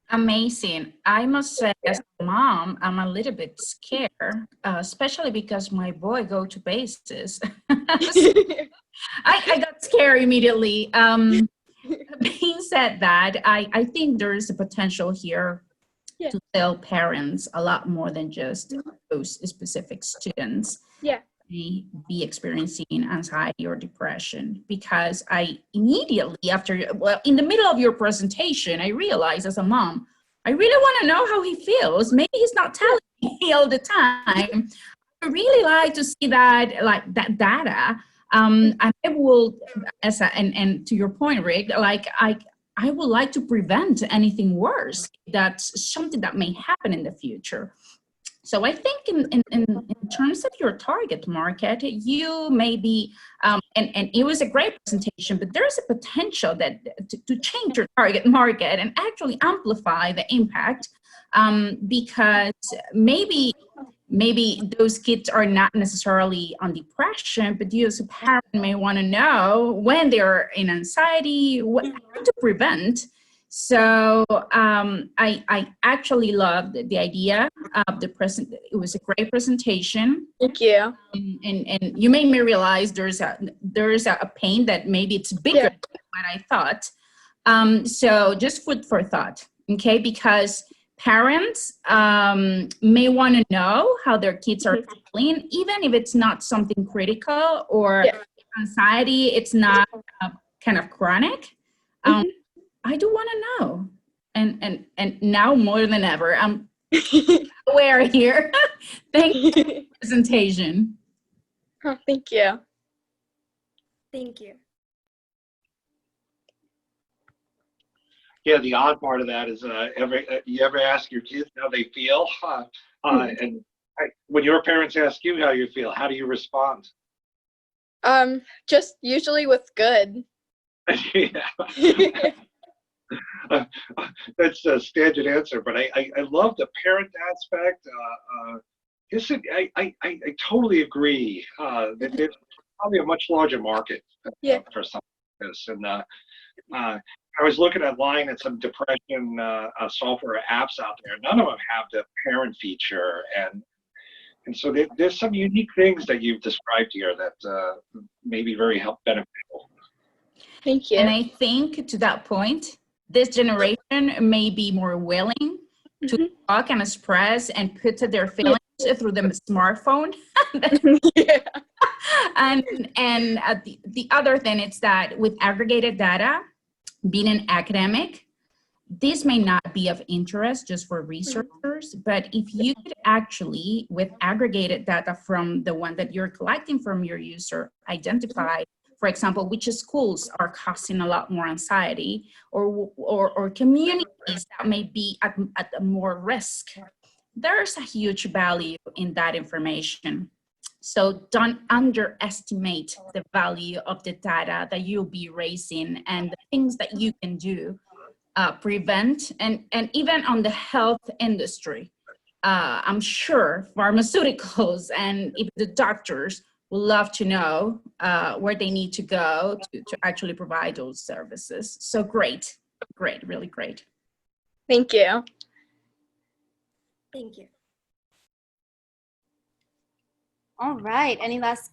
Amazing. I must say, as a mom, I'm a little bit scared, especially because my boy go to bases. I got scared immediately. Being said that, I think there is a potential here to tell parents a lot more than just those specific students. Yeah. May be experiencing anxiety or depression, because I immediately in the middle of your presentation, I realized as a mom, I really want to know how he feels. Maybe he's not telling me all the time. I really like to see that data. And I will, and to your point, Rick, I would like to prevent anything worse. That's something that may happen in the future. So I think in terms of your target market, you may be, and it was a great presentation, but there's a potential that to change your target market and actually amplify the impact, because maybe those kids are not necessarily on depression, but you as a parent may want to know when they're in anxiety, how to prevent. So I actually loved the idea of the present. It was a great presentation. Thank you. And you made me realize there's a pain that maybe it's bigger than what I thought. So just food for thought, okay? Because parents may want to know how their kids are feeling, even if it's not something critical or anxiety, it's not kind of chronic. I do want to know. And now more than ever, I'm aware here. Thank you for the presentation. Oh, thank you. Thank you. Yeah, the odd part of that is you ever ask your kids how they feel? When your parents ask you how you feel, how do you respond? Just usually with good. That's a standard answer, but I love the parent aspect. I totally agree that there's probably a much larger market for something like this. And I was looking online at some depression software apps out there. None of them have the parent feature, and so there's some unique things that you've described here that may be very beneficial. Thank you. And I think to that point, this generation may be more willing to talk and express and put their feelings through the smartphone. And the other thing is that with aggregated data, being an academic, this may not be of interest just for researchers, but if you could actually, with aggregated data from the one that you're collecting from your user, identify, for example, which schools are causing a lot more anxiety or communities that may be at more risk, there's a huge value in that information. So don't underestimate the value of the data that you'll be raising and the things that you can do, prevent, and even on the health industry. I'm sure pharmaceuticals and even the doctors would love to know where they need to go to actually provide those services. So great, really great. Thank you. Thank you. All right. Any last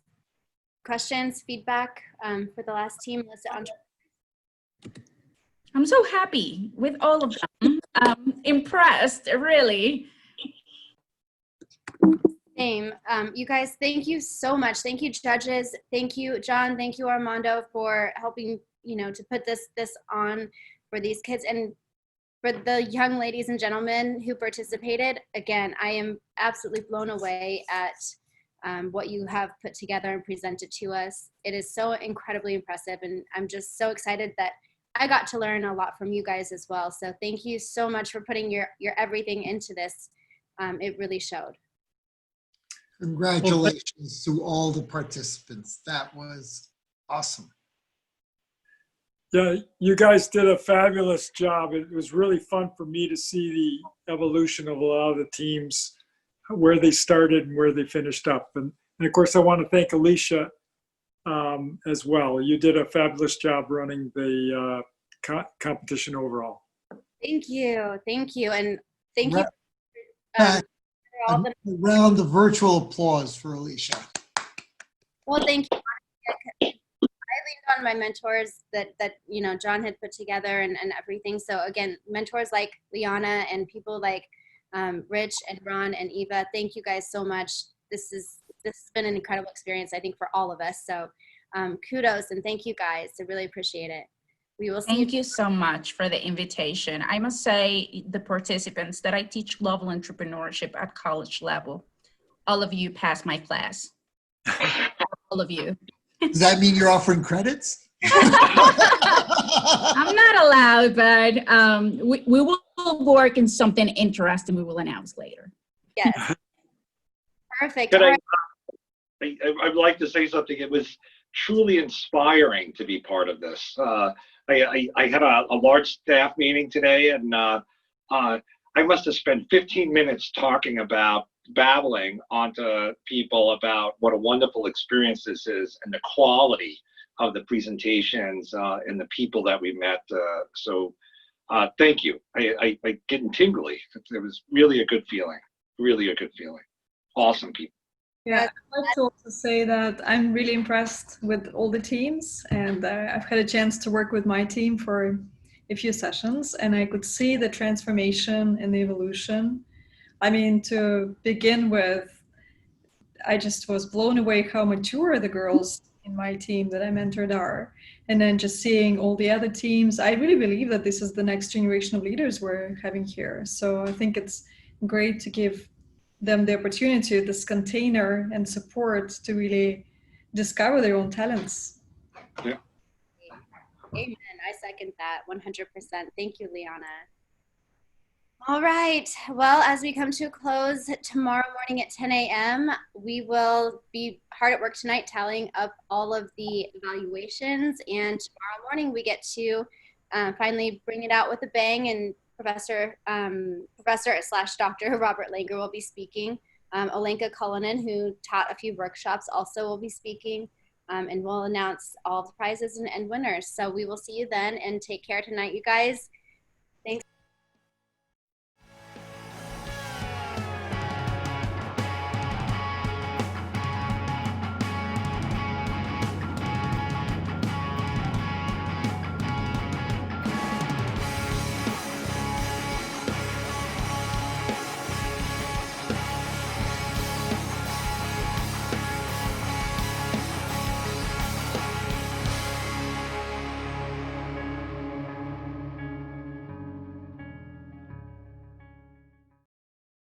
questions, feedback for the last team? I'm so happy with all of them. Impressed, really. Same. You guys, thank you so much. Thank you, judges. Thank you, John. Thank you, Armando, for helping, to put this on for these kids. And for the young ladies and gentlemen who participated, again, I am absolutely blown away at what you have put together and presented to us. It is so incredibly impressive, and I'm just so excited that I got to learn a lot from you guys as well. So thank you so much for putting your everything into this. It really showed. Congratulations to all the participants. That was awesome. Yeah, you guys did a fabulous job. It was really fun for me to see the evolution of a lot of the teams, where they started and where they finished up. And of course, I want to thank Alicia as well. You did a fabulous job running the competition overall. Thank you. Thank you. And thank you. A round of virtual applause for Alicia. Well, thank you. I leaned on my mentors that John had put together and everything. So again, mentors like Liana and people like Rich and Ron and Eva, thank you guys so much. This has been an incredible experience, I think, for all of us. So kudos and thank you guys. I really appreciate it. We will see. Thank you so much for the invitation. I must say, the participants that I teach global entrepreneurship at college level, all of you passed my class. All of you. Does that mean you're offering credits? I'm not allowed, but we will work in something interesting we will announce later. Yes. Perfect. I'd like to say something. It was truly inspiring to be part of this. I had a large staff meeting today, and I must have spent 15 minutes talking about, babbling onto people about what a wonderful experience this is and the quality of the presentations and the people that we met. So thank you. I getting tingly. It was really a good feeling. Really a good feeling. Awesome people. Yeah, I'd like to also say that I'm really impressed with all the teams, and I've had a chance to work with my team for a few sessions, and I could see the transformation and the evolution. I mean, to begin with, I just was blown away how mature the girls in my team that I mentored are. And then just seeing all the other teams, I really believe that this is the next generation of leaders we're having here. So I think it's great to give them the opportunity, this container and support to really discover their own talents. Yeah. Amen. I second that 100%. Thank you, Liana. All right. Well, as we come to a close tomorrow morning at 10 a.m., we will be hard at work tonight tallying up all of the evaluations. And tomorrow morning, we get to finally bring it out with a bang. And Professor / Dr. Robert Langer will be speaking. Olenka Cullinan, who taught a few workshops, also will be speaking. And we'll announce all the prizes and winners. So we will see you then, and take care tonight, you guys.